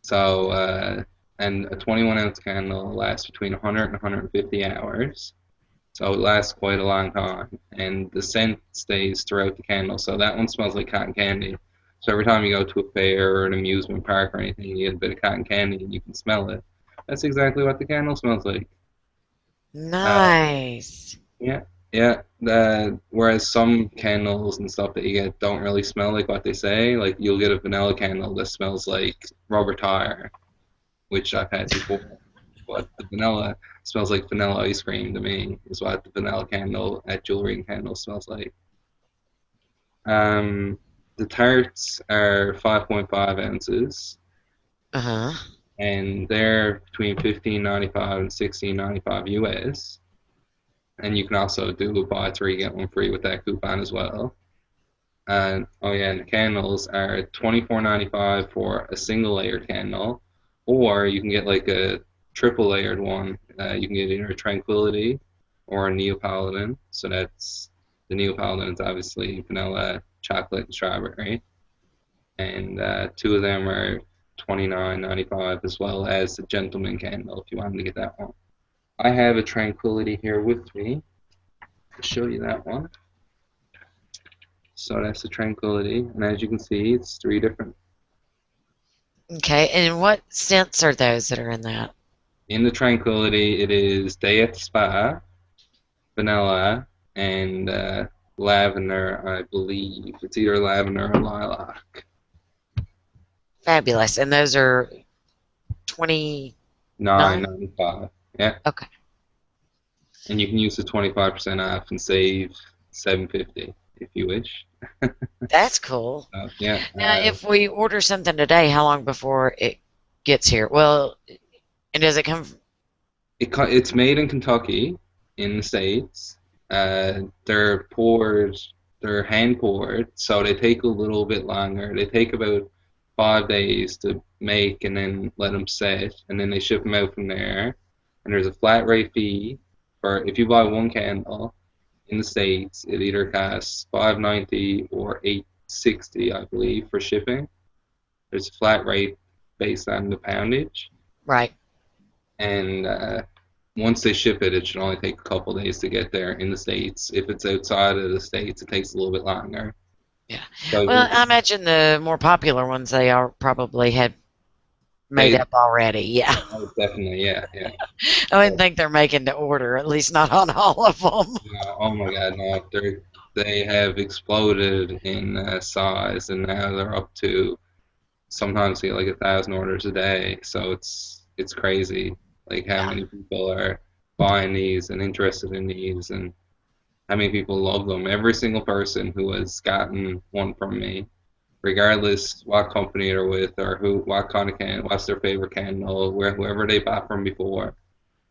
[SPEAKER 5] So, and a 21-ounce candle lasts between 100 and 150 hours. So it lasts quite a long time. And the scent stays throughout the candle. So that one smells like cotton candy. So every time you go to a fair or an amusement park or anything, you get a bit of cotton candy and you can smell it. That's exactly what the candle smells like.
[SPEAKER 1] Nice.
[SPEAKER 5] Yeah, yeah. Whereas some candles and stuff that you get don't really smell like what they say. Like you'll get a vanilla candle that smells like rubber tire, which I've had before. But the vanilla smells like vanilla ice cream to me, is what the vanilla candle at Jewelry and Candle smells like. The tarts are 5.5 ounces,
[SPEAKER 1] Uh-huh.
[SPEAKER 5] and they're between $15.95 and $16.95 US. And you can also do a buy 3 get 1 free with that coupon as well. And and the candles are $24.95 for a single layered candle, or you can get like a triple layered one. You can get either a Tranquility or a Neapolitan. So that's the Neapolitan is obviously vanilla, chocolate, and strawberry, and 2 of them are $29.95, as well as the Gentleman candle if you wanted to get that one. I have a Tranquility here with me to show you that one. So that's the Tranquility, and as you can see, it's 3 different.
[SPEAKER 1] Okay, and what scents are those that are in that?
[SPEAKER 5] In the Tranquility, it is Day at the Spa, vanilla, and lavender, I believe. It's either lavender or lilac.
[SPEAKER 1] Fabulous. And those are 29?
[SPEAKER 5] $9.95. Yeah.
[SPEAKER 1] Okay.
[SPEAKER 5] And you can use the 25% off and save $7.50 if you wish.
[SPEAKER 1] That's cool.
[SPEAKER 5] Yeah.
[SPEAKER 1] Now, if we order something today, how long before it gets here? Well, and does it come?
[SPEAKER 5] It's made in Kentucky, in the States. They're poured they're hand poured, so they take a little bit longer. They take about 5 days to make and then let them set, and then they ship them out from there. And there's a flat rate fee for if you buy one candle in the States, it either costs $5.90 or $8.60, I believe, for shipping. There's a flat rate based on the poundage,
[SPEAKER 1] Right.
[SPEAKER 5] and once they ship it, it should only take a couple days to get there in the States. If it's outside of the States, it takes a little bit longer.
[SPEAKER 1] Yeah.
[SPEAKER 5] So
[SPEAKER 1] Well, I imagine the more popular ones they are probably had made
[SPEAKER 5] they
[SPEAKER 1] up already. Yeah.
[SPEAKER 5] oh, definitely, yeah, yeah.
[SPEAKER 1] I wouldn't think they're making to order, at least not on all of them.
[SPEAKER 5] Oh my God, no! They have exploded in size, and now they're up to sometimes get like 1,000 orders a day. So it's crazy, like how
[SPEAKER 1] Yeah.
[SPEAKER 5] many people are buying these and interested in these, and how many people love them. Every single person who has gotten one from me, regardless what company they're with or what kind of candle, what's their favorite candle, whoever they bought from before,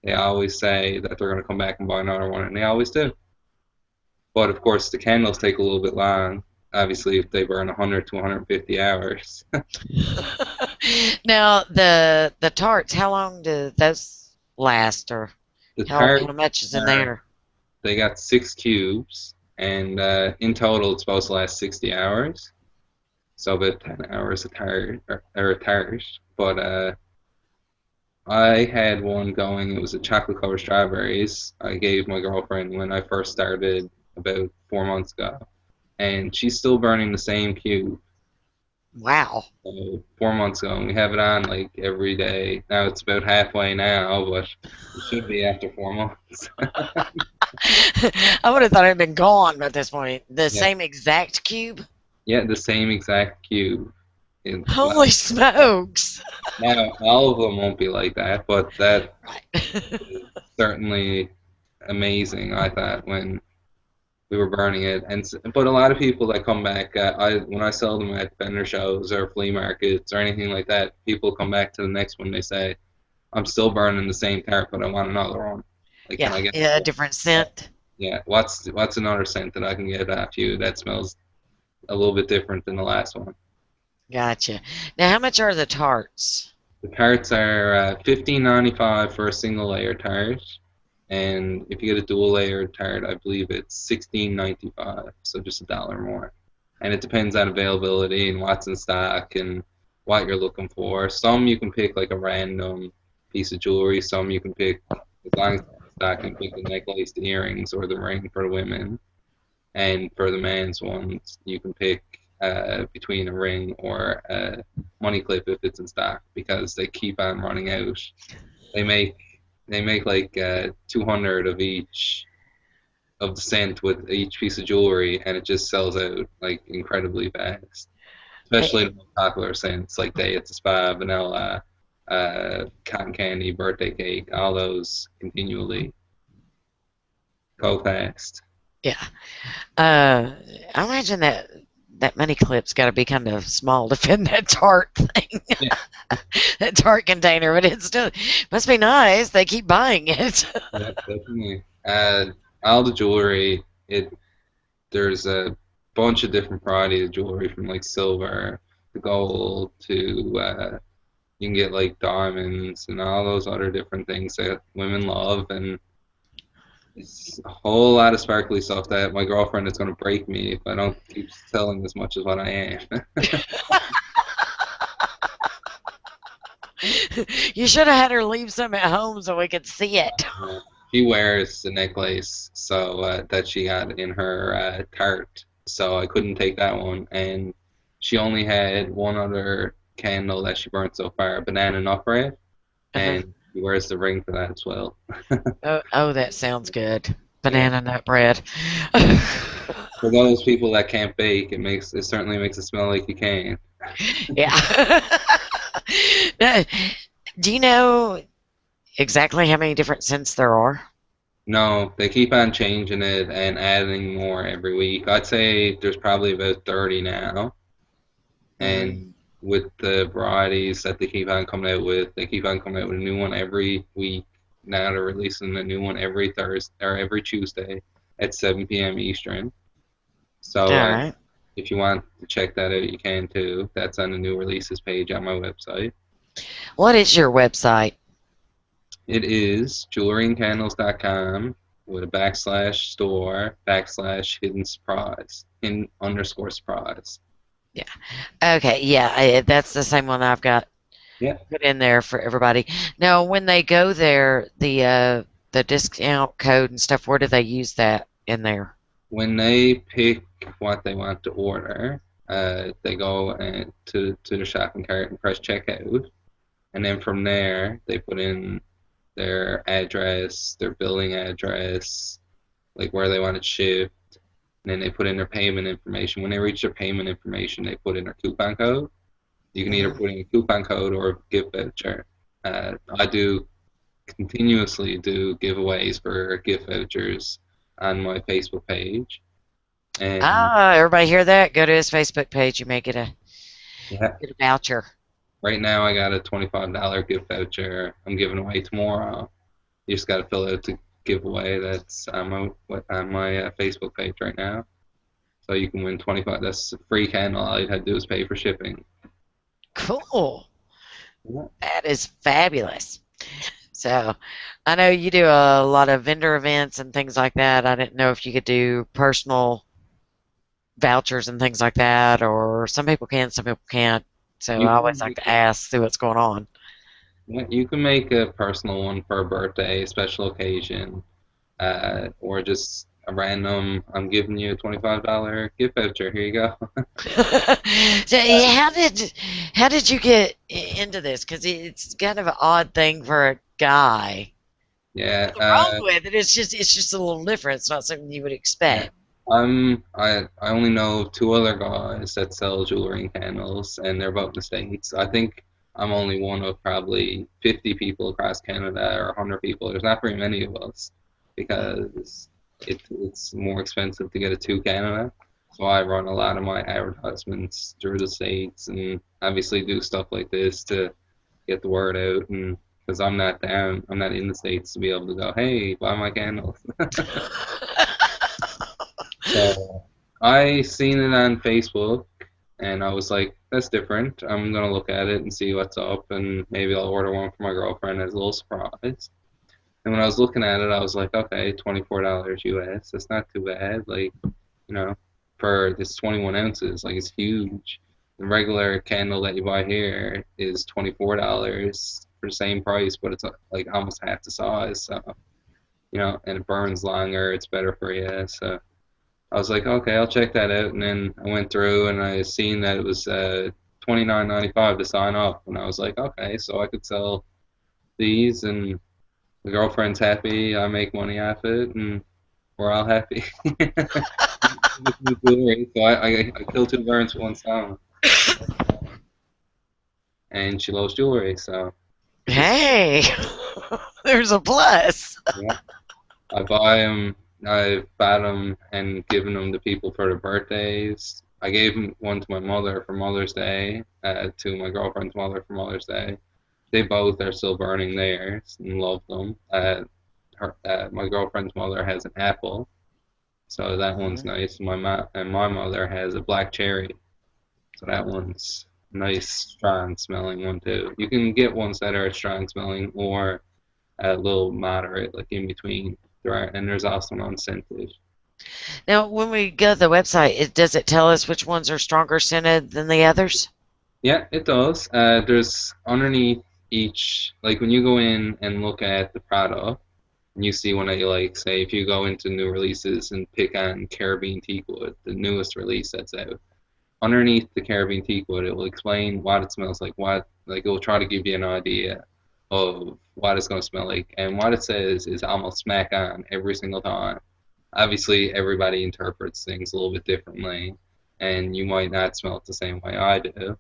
[SPEAKER 5] they always say that they're going to come back and buy another one, and they always do. But of course, the candles take a little bit long. Obviously, if they burn 100 to 150 hours.
[SPEAKER 1] Now the tarts, how long do those last, or
[SPEAKER 5] The
[SPEAKER 1] how
[SPEAKER 5] tart,
[SPEAKER 1] much is in there?
[SPEAKER 5] they got 6 cubes, and in total, it's supposed to last 60 hours. So about 10 hours a tart, or a tart. But I had one going. It was a chocolate covered strawberries. I gave my girlfriend when I first started about 4 months ago, and she's still burning the same cube.
[SPEAKER 1] Wow.
[SPEAKER 5] So 4 months ago, and we have it on like every day. Now it's about halfway now, but it should be after 4 months.
[SPEAKER 1] I would have thought it had been gone at this point. The
[SPEAKER 5] Yeah,
[SPEAKER 1] same exact cube?
[SPEAKER 5] yeah, the same exact cube.
[SPEAKER 1] Holy smokes.
[SPEAKER 5] Now all of them won't be like that, but that
[SPEAKER 1] Right.
[SPEAKER 5] is certainly amazing. I thought when we were burning it, but a lot of people that come back, when I sell them at vendor shows or flea markets or anything like that, people come back to the next one. They say, "I'm still burning the same tart, but I want another one. Like, can
[SPEAKER 1] Yeah,
[SPEAKER 5] I get
[SPEAKER 1] yeah, a
[SPEAKER 5] another one?"
[SPEAKER 1] different scent.
[SPEAKER 5] Yeah, what's another scent that I can get off you that smells a little bit different than the last one?
[SPEAKER 1] Gotcha. Now, how much are the tarts?
[SPEAKER 5] The tarts are $15.95 for a single layer tart, and if you get a dual layer tart, I believe it's $16.95, so just $1 more. And it depends on availability and what's in stock and what you're looking for. Some you can pick like a random piece of jewelry. Some you can pick, as long as it's in stock, you can pick the necklace, the earrings, or the ring for the women. And for the men's ones, you can pick between a ring or a money clip if it's in stock, because they keep on running out. They make like 200 of each of the scent with each piece of jewelry, and it just sells out like incredibly fast. Especially the more popular scents like Day at the Spa, vanilla, cotton candy, birthday cake, all those continually go fast.
[SPEAKER 1] Yeah. I imagine that money clip's got to be kind of small to fit in that tart thing,
[SPEAKER 5] Yeah,
[SPEAKER 1] that tart container, but it still must be nice. They keep buying it.
[SPEAKER 5] yeah, definitely. All the jewelry, there's a bunch of different varieties of jewelry from like silver to gold to you can get like diamonds and all those other different things that women love, and it's a whole lot of sparkly stuff that my girlfriend is going to break me if I don't keep selling as much as what I am.
[SPEAKER 1] You should have had her leave some at home so we could see it.
[SPEAKER 5] She wears the necklace that she got in her tart, so I couldn't take that one. And she only had one other candle that she burnt so far, banana nut bread,
[SPEAKER 1] Uh-huh.
[SPEAKER 5] and she wears the ring for that as well.
[SPEAKER 1] Oh, that sounds good.
[SPEAKER 5] Yeah.
[SPEAKER 1] Banana nut bread.
[SPEAKER 5] For those people that can't bake, it certainly makes it smell like you can.
[SPEAKER 1] Yeah. Now, do you know exactly how many different scents there are?
[SPEAKER 5] No, they keep on changing it and adding more every week. I'd say there's probably about 30 now.
[SPEAKER 1] Mm.
[SPEAKER 5] And with the varieties that they keep on coming out with, they keep on coming out with a new one every week. Now they're releasing a new one every Thursday or every Tuesday at 7 p.m. Eastern. So
[SPEAKER 1] All right.
[SPEAKER 5] if you want to check that out, you can too. That's on the new releases page on my website.
[SPEAKER 1] What is your website?
[SPEAKER 5] It is jewelryandcandles.com with a /store/hidden surprise in underscore surprise.
[SPEAKER 1] Yeah. Okay. Yeah, that's the same one I've got
[SPEAKER 5] Yeah.
[SPEAKER 1] put in there for everybody. Now, when they go there, the discount code and stuff, where do they use that in there?
[SPEAKER 5] When they pick what they want to order, they go to the shopping cart and press checkout, and then from there they put in their address, their billing address, like where they want it shipped, and then they put in their payment information. When they reach their payment information, they put in their coupon code. You can either
[SPEAKER 1] Mhm.
[SPEAKER 5] put in a coupon code or a gift voucher. I do continuously do giveaways for gift vouchers on my Facebook page, and
[SPEAKER 1] Ah, everybody hear that? Go to his Facebook page. You may
[SPEAKER 5] yeah,
[SPEAKER 1] get a voucher.
[SPEAKER 5] right now I got a $25 gift voucher I'm giving away tomorrow. You just got to fill out the giveaway that's on my Facebook page right now. So you can win 25. That's a free candle. All you had to do is pay for shipping.
[SPEAKER 1] Cool.
[SPEAKER 5] Yeah.
[SPEAKER 1] That is fabulous. So, I know you do a lot of vendor events and things like that. I didn't know if you could do personal vouchers and things like that, or some people can, some people can't. So
[SPEAKER 5] You
[SPEAKER 1] I always
[SPEAKER 5] can
[SPEAKER 1] like
[SPEAKER 5] make
[SPEAKER 1] to ask, see what's going on.
[SPEAKER 5] you can make a personal one for a birthday, special occasion, or just a random. I'm giving you a $25 gift voucher. Here you go.
[SPEAKER 1] So, yeah, how did you get into this? Because it's kind of an odd thing for a guy.
[SPEAKER 5] Yeah.
[SPEAKER 1] Nothing wrong with it. It's just a little different. It's not something you would
[SPEAKER 5] Yeah.
[SPEAKER 1] expect.
[SPEAKER 5] I only know two other guys that sell jewelry and candles, and they're both in the States. I think I'm only one of probably 50 people across Canada or 100 people. There's not very many of us because it's more expensive to get it to Canada. So I run a lot of my advertisements through the States and obviously do stuff like this to get the word out, and because I'm not in the States to be able to go, hey, buy my candles. So I seen it on Facebook and I was like, that's different. I'm gonna look at it and see what's up, and maybe I'll order one for my girlfriend as a little surprise. And when I was looking at it, I was like, okay, $24 US. That's not too bad. Like, for this 21 ounces, like it's huge. The regular candle that you buy here is $24 for the same price, but it's like almost half the size. So, and it burns longer. It's better for you. So I was like, okay, I'll check that out. And then I went through and I seen that it was $29.95 to sign up. And I was like, okay, so I could sell these, and the girlfriend's happy. I make money off it, and we're all happy. So I killed two birds with one stone. And she loves jewelry, so
[SPEAKER 1] Hey, there's a plus.
[SPEAKER 5] yeah. I buy them. I've bought them and given them to people for their birthdays. I gave one to my mother for Mother's Day, to my girlfriend's mother for Mother's Day. They both are still burning theirs and love them. My girlfriend's mother has an apple, so that one's
[SPEAKER 1] Mhm.
[SPEAKER 5] nice. My mother has a black cherry, so that one's nice, strong smelling one too. You can get ones that are strong smelling or a little moderate, like in between. And there's also non-scented.
[SPEAKER 1] Now, when we go to the website, does it tell us which ones are stronger scented than the others?
[SPEAKER 5] Yeah, it does. There's underneath each, like when you go in and look at the product, and you see one that you like, say if you go into new releases and pick on Caribbean Teakwood, the newest release that's out, underneath the Caribbean Teakwood, it will explain what it smells like it will try to give you an idea of what it's going to smell like. And what it says is almost smack on every single time. Obviously, everybody interprets things a little bit differently, and you might not smell it the same way I do.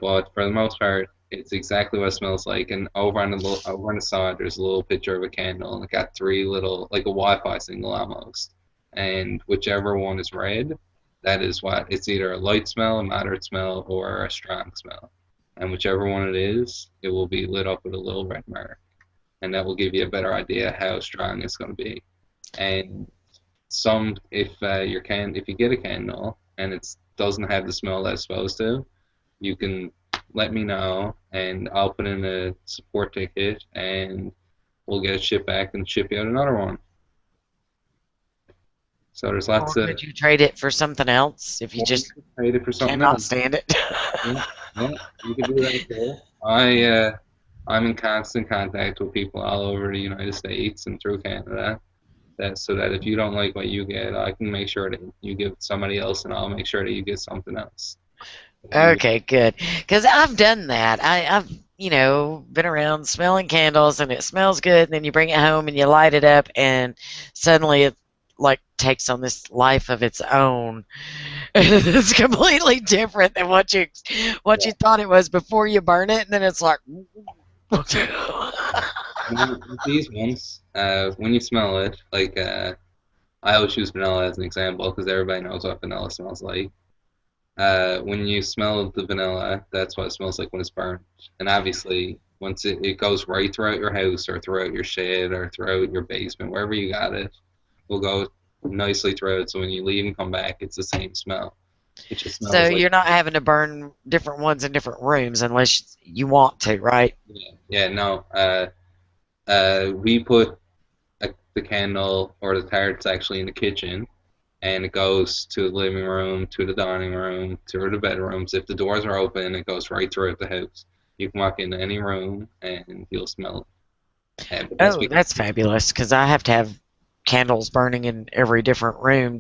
[SPEAKER 5] But for the most part, it's exactly what it smells like. And over on the side, there's a little picture of a candle, and it got three little, like a Wi-Fi signal almost. And whichever one is red, that is what it's either a light smell, a moderate smell, or a strong smell. And whichever one it is, it will be lit up with a little red mark, and that will give you a better idea how strong it's going to be. And if you get a candle and it doesn't have the smell that it's supposed to, you can let me know and I'll put in a support ticket and we'll get it shipped back and ship you out another one. So there's
[SPEAKER 1] Or
[SPEAKER 5] lots of
[SPEAKER 1] could you trade it for something else if you just
[SPEAKER 5] trade it for something
[SPEAKER 1] cannot
[SPEAKER 5] else.
[SPEAKER 1] stand it?
[SPEAKER 5] Yeah, yeah, you can do that too. I'm in constant contact with people all over the United States and through Canada. So that if you don't like what you get, I can make sure that you give somebody else, and I'll make sure that you get something else.
[SPEAKER 1] Okay, good. Because I've done that. I've, been around smelling candles and it smells good, and then you bring it home and you light it up, and suddenly it like takes on this life of its own. It's completely different than what you thought it was before you burn it, and then it's like.
[SPEAKER 5] These ones, when you smell it, like I always use vanilla as an example because everybody knows what vanilla smells like. When you smell the vanilla, that's what it smells like when it's burnt. And obviously, once it goes right throughout your house or throughout your shed or throughout your basement, wherever you got it, will go nicely throughout. So when you leave and come back, it's the same smell. It just
[SPEAKER 1] So
[SPEAKER 5] smells like.
[SPEAKER 1] you're not having to burn different ones in different rooms unless you want to, right?
[SPEAKER 5] Yeah, no. We put the candle or the tarts actually in the kitchen, and it goes to the living room, to the dining room, to the bedrooms. If the doors are open, it goes right throughout the house. You can walk into any room and you'll smell it. But
[SPEAKER 1] Oh, that's fabulous because I have to have candles burning in every different room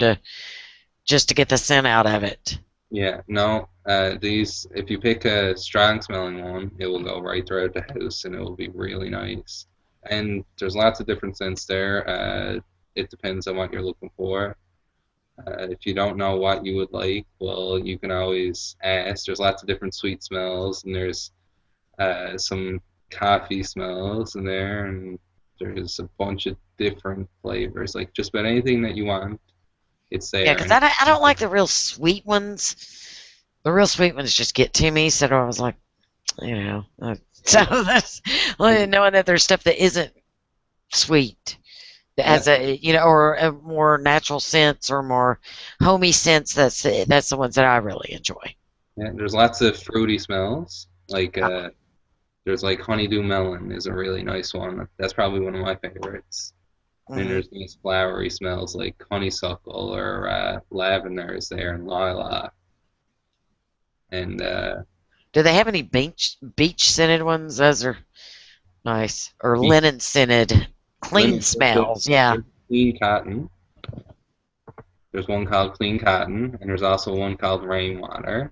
[SPEAKER 1] just to get the scent out of it.
[SPEAKER 5] Yeah, no, these, if you pick a strong smelling one, it will go right throughout the house and it will be really nice. And there's lots of different scents there. It depends on what you're looking for. If you don't know what you would like, well, you can always ask. There's lots of different sweet smells, and there's some coffee smells in there, and there's a bunch of different flavors. Like just about anything that you want, it's there.
[SPEAKER 1] Yeah, because I don't like the real sweet ones. The real sweet ones just get to me, so I was like, so that's knowing that there's stuff that isn't sweet. That has or a more natural sense or more homey sense. That's the ones that I really enjoy.
[SPEAKER 5] Yeah, there's lots of fruity smells. Like there's like honeydew melon is a really nice one. That's probably one of my favorites.
[SPEAKER 1] Mm-hmm.
[SPEAKER 5] And there's these flowery smells like honeysuckle or lavender is there and lilac. And
[SPEAKER 1] do they have any beach scented ones? Those are nice. Or linen scented. Clean smells, yeah.
[SPEAKER 5] Clean cotton. There's one called Clean Cotton, and there's also one called Rainwater.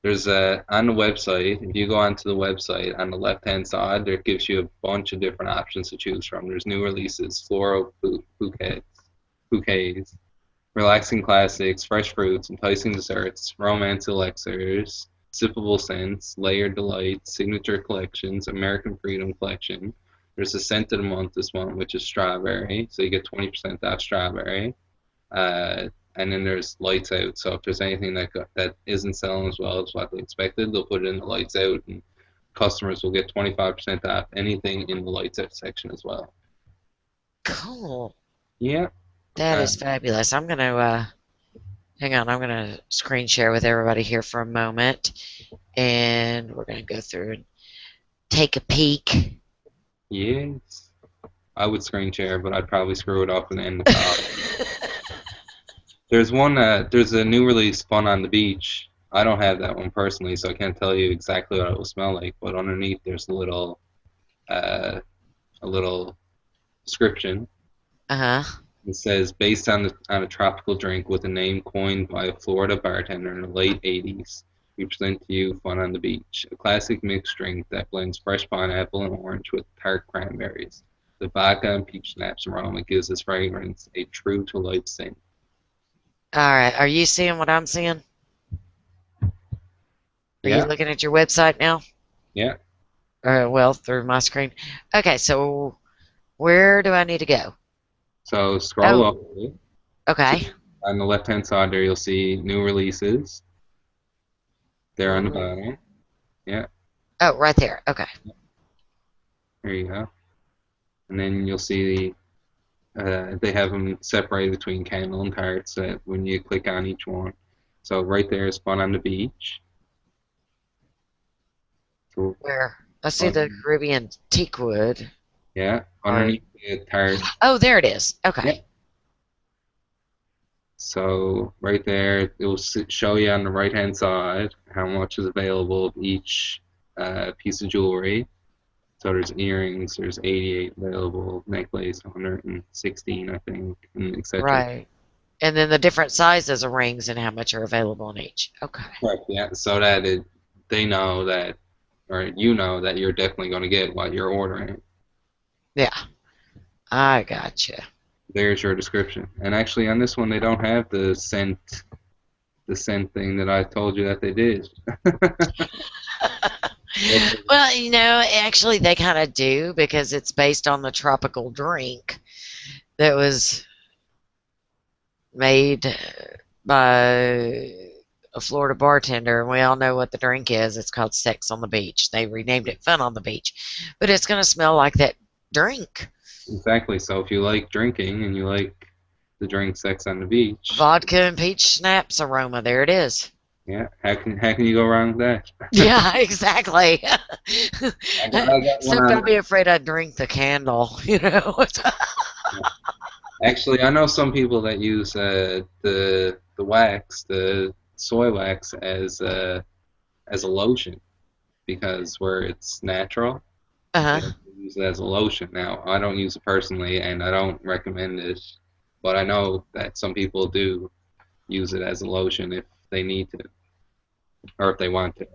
[SPEAKER 5] There's on the website, if you go onto the website, on the left-hand side, there gives you a bunch of different options to choose from. There's new releases, floral bouquets, relaxing classics, fresh fruits, enticing desserts, romance elixirs, sippable scents, layered delights, signature collections, American Freedom collection. There's a scent of the month this month, which is strawberry, so you get 20% off strawberry. And then there's lights out, so if there's anything that isn't selling as well as what they expected, they'll put it in the lights out, and customers will get 25% off anything in the lights out section as well.
[SPEAKER 1] Cool.
[SPEAKER 5] Yeah.
[SPEAKER 1] That is fabulous. I'm going to, hang on, I'm going to screen share with everybody here for a moment, and we're going to go through and take a peek.
[SPEAKER 5] Yes. I would screen share, but I'd probably screw it up and end the call. There's a new release, Fun on the Beach. I don't have that one personally, so I can't tell you exactly what it will smell like, but underneath there's a little description.
[SPEAKER 1] Uh-huh.
[SPEAKER 5] It says, based on a tropical drink with a name coined by a Florida bartender in the late 80s, we present to you Fun on the Beach, a classic mixed drink that blends fresh pineapple and orange with tart cranberries. The vodka and peach schnapps aroma gives this fragrance a true-to-life scent.
[SPEAKER 1] All right. Are you seeing what I'm seeing? Are you looking at your website now?
[SPEAKER 5] Yeah.
[SPEAKER 1] Well, through my screen. Okay, so where do I need to go?
[SPEAKER 5] So scroll up.
[SPEAKER 1] Okay.
[SPEAKER 5] On the left-hand side there, you'll see new releases. There on the bottom. Yeah.
[SPEAKER 1] Oh, right there. Okay.
[SPEAKER 5] There you go. And then you'll see They have them separated between candle and tarts when you click on each one. So right there is Fun on the Beach. So,
[SPEAKER 1] Where? I see the Caribbean teak wood.
[SPEAKER 5] yeah,
[SPEAKER 1] Or,
[SPEAKER 5] underneath the tart.
[SPEAKER 1] oh, there it is. Okay.
[SPEAKER 5] Yep. So right there, it will show you on the right-hand side how much is available of each piece of jewelry. So there's earrings, there's 88 available, necklace 116, I think, and etc.
[SPEAKER 1] Right. And then the different sizes of rings and how much are available in each. Okay.
[SPEAKER 5] Right. Yeah. So that they know that, or you know that you're definitely going to get what you're ordering.
[SPEAKER 1] Yeah. I gotcha.
[SPEAKER 5] There's your description. And actually, on this one, they don't have the scent thing that I told you that they did.
[SPEAKER 1] Well, actually they kind of do because it's based on the tropical drink that was made by a Florida bartender, and we all know what the drink is. It's called Sex on the Beach. They renamed it Fun on the Beach, but it's going to smell like that drink.
[SPEAKER 5] Exactly. So if you like drinking and you like the drink Sex on the Beach,
[SPEAKER 1] vodka and peach schnapps aroma, there it is.
[SPEAKER 5] Yeah, how can you go wrong with that?
[SPEAKER 1] Yeah, exactly. Except I'd be afraid I'd drink the candle,
[SPEAKER 5] Actually, I know some people that use the wax, the soy wax, as a lotion because where it's natural, they use it as a lotion. Now, I don't use it personally, and I don't recommend it, but I know that some people do use it as a lotion if they need to, or if they want to.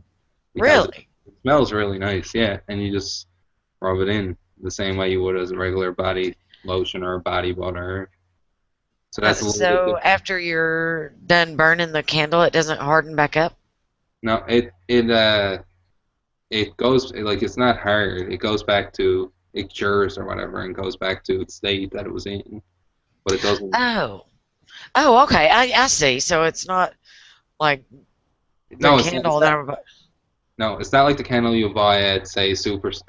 [SPEAKER 1] Really?
[SPEAKER 5] It smells really nice, yeah, and you just rub it in the same way you would as a regular body lotion or a body butter. So that's a little bit different.
[SPEAKER 1] After you're done burning the candle, it doesn't harden back up?
[SPEAKER 5] No, it goes, like, it's not hard. It goes back to, it cures or whatever and goes back to its state that it was in. But it doesn't.
[SPEAKER 1] Oh, okay. I see. So it's not like the candle.
[SPEAKER 5] No, it's not like the candle you buy at, say, a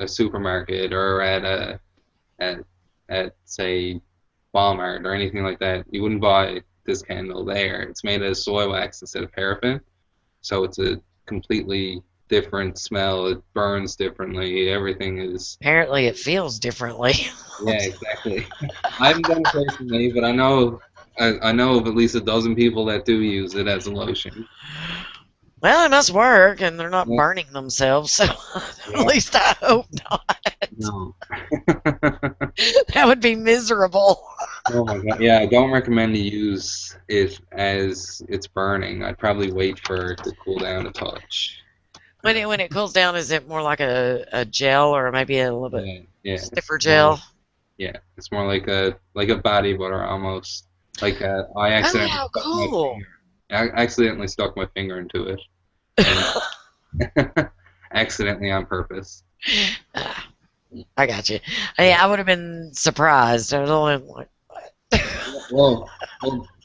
[SPEAKER 5] supermarket or at say Walmart or anything like that. You wouldn't buy this candle there. It's made of soy wax instead of paraffin, so it's a completely different smell. It burns differently. Everything is.
[SPEAKER 1] Apparently, it feels differently.
[SPEAKER 5] Yeah, exactly. I haven't done it personally, but I know of at least a dozen people that do use it as a lotion.
[SPEAKER 1] Well, it must work, and they're not burning themselves, so at least I hope not.
[SPEAKER 5] No.
[SPEAKER 1] That would be miserable.
[SPEAKER 5] Oh my god! Yeah, I don't recommend to use it as it's burning. I'd probably wait for it to cool down a touch.
[SPEAKER 1] When it cools down, is it more like a gel or maybe a little bit stiffer gel?
[SPEAKER 5] Yeah, it's more like a body butter almost. Like I accidentally stuck my finger into it. Accidentally on purpose.
[SPEAKER 1] I got you. I would have been surprised. I was only like,
[SPEAKER 5] what? well,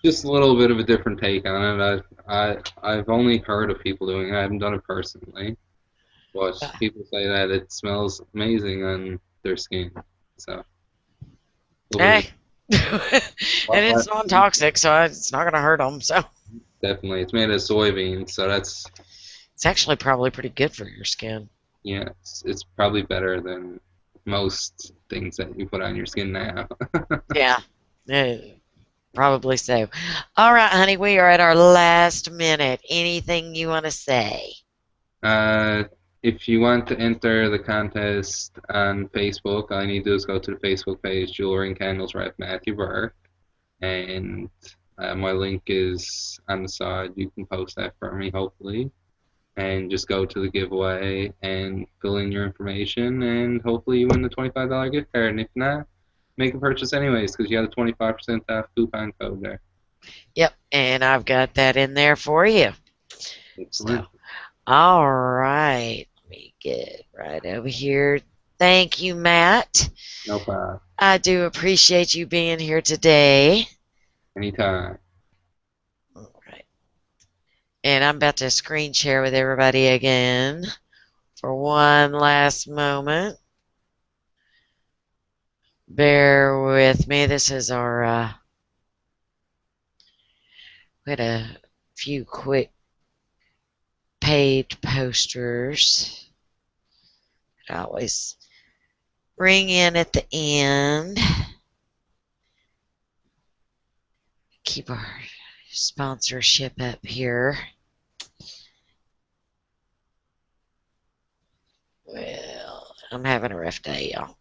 [SPEAKER 5] just a little bit of a different take on it. I've only heard of people doing it. I haven't done it personally, but people say that it smells amazing on their skin. So.
[SPEAKER 1] Hey. And it's non-toxic, so it's not going to hurt them. So.
[SPEAKER 5] Definitely, it's made of soybeans, so that's.
[SPEAKER 1] It's actually probably pretty good for your skin.
[SPEAKER 5] Yeah, it's probably better than most things that you put on your skin now.
[SPEAKER 1] Yeah, probably so. All right, honey, we are at our last minute. Anything you want to say?
[SPEAKER 5] If you want to enter the contest on Facebook, all you need to do is go to the Facebook page, Jewelry and Candles Rep Matthew Burke, and my link is on the side. You can post that for me, hopefully. And just go to the giveaway and fill in your information, and hopefully you win the $25 gift card. And if not, make a purchase anyways, because you have a 25% off coupon code there.
[SPEAKER 1] Yep, and I've got that in there for you.
[SPEAKER 5] Excellent.
[SPEAKER 1] So, all right. Let me get right over here. Thank you, Matt.
[SPEAKER 5] No problem.
[SPEAKER 1] I do appreciate you being here today.
[SPEAKER 5] Anytime.
[SPEAKER 1] All right. And I'm about to screen share with everybody again for one last moment. bear with me. This is our, we had a few quick paid posters. I always ring in at the end. Keep our sponsorship up here. Well, I'm having a rough day, y'all.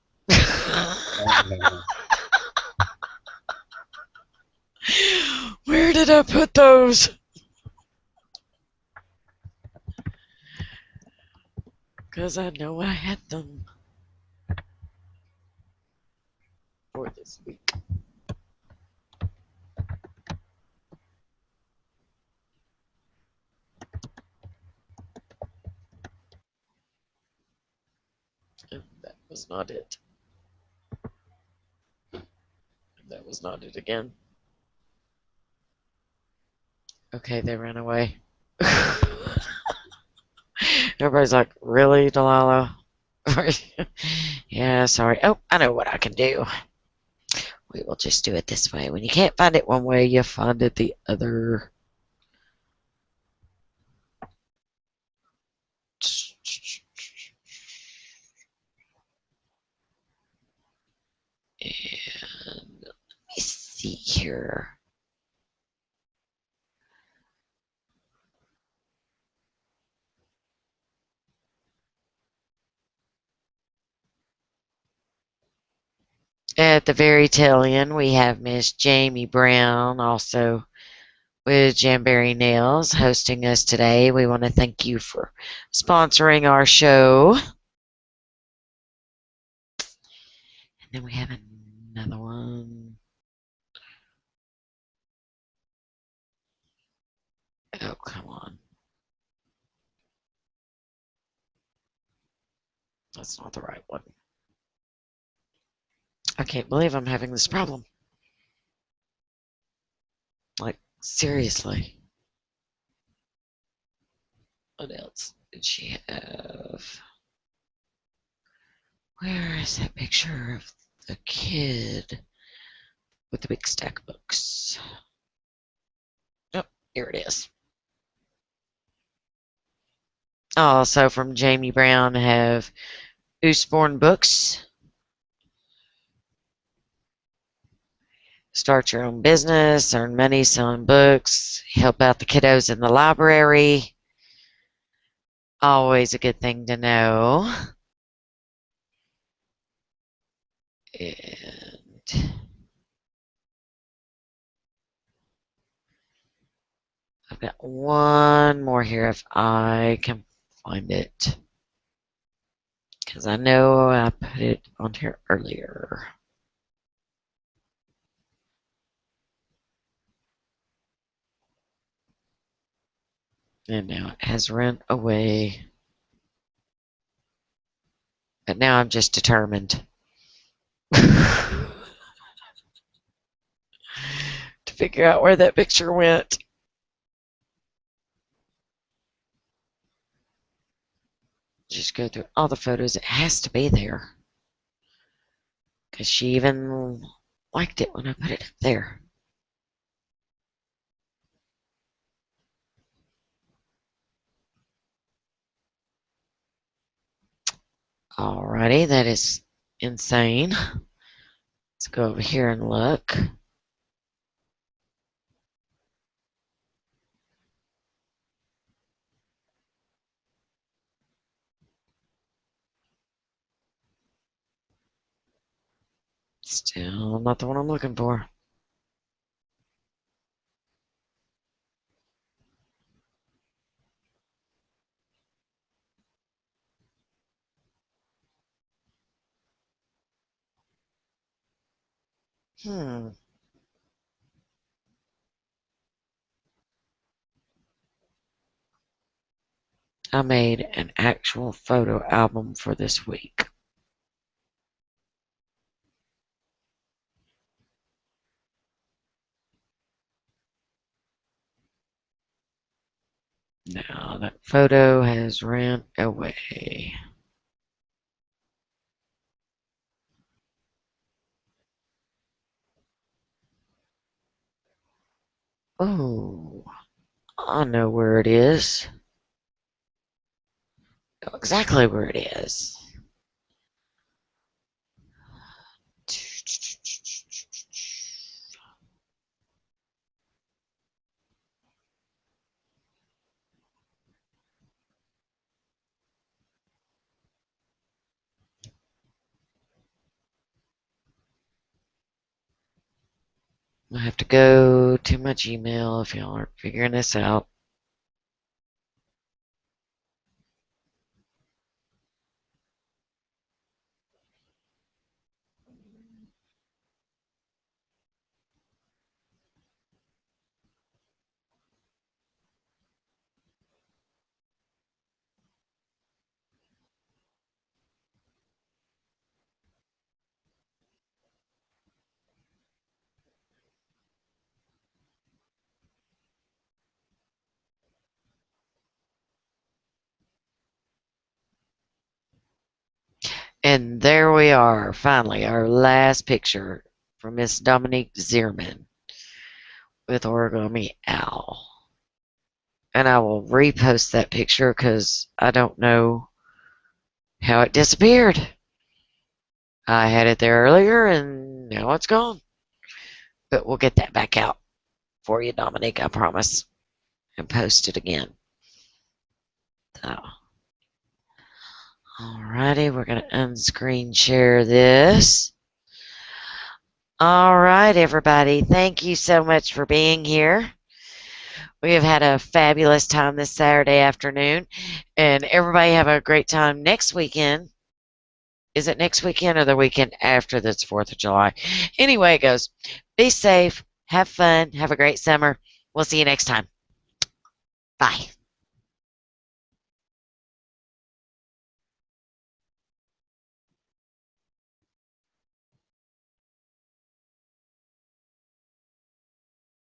[SPEAKER 1] Where did I put those? Because I know I had them for this week. And that was not it. That was not it again. Okay, they ran away. Everybody's like, really, Delilah? Yeah, sorry. Oh, I know what I can do. We will just do it this way. When you can't find it one way, you find it the other. And let me see here. At the very tail end, we have Miss Jamie Brown, also with Jamberry Nails, hosting us today. We want to thank you for sponsoring our show. And then we have another one. Oh, come on. That's not the right one. I can't believe I'm having this problem. Like, seriously. What else did she have? Where is that picture of the kid with the big stack of books? Oh, here it is. Also from Jamie Brown have Usborne Books. Start your own business, earn money selling books, help out the kiddos in the library. Always a good thing to know. And I've got one more here if I can find it. Because I know I put it on here earlier. And now it has run away. But now I'm just determined to figure out where that picture went. Just go through all the photos. It has to be there. Because she even liked it when I put it up there. Alrighty, that is insane. Let's go over here and look. Still not the one I'm looking for. I made an actual photo album for this week. Now that photo has ran away. Oh, I know where it is. Know exactly where it is. I have to go to my Gmail if y'all aren't figuring this out. And there we are, finally, our last picture from Miss Dominique Zierman with Origami Owl. And I will repost that picture because I don't know how it disappeared. I had it there earlier and now it's gone. But we'll get that back out for you, Dominique, I promise, and post it again. So, alrighty, we're going to unscreen share this. All right, everybody. Thank you so much for being here. We have had a fabulous time this Saturday afternoon, and everybody have a great time next weekend. Is it next weekend or the weekend after that's 4th of July? Anyway, it goes. Be safe, have fun, have a great summer. We'll see you next time. Bye.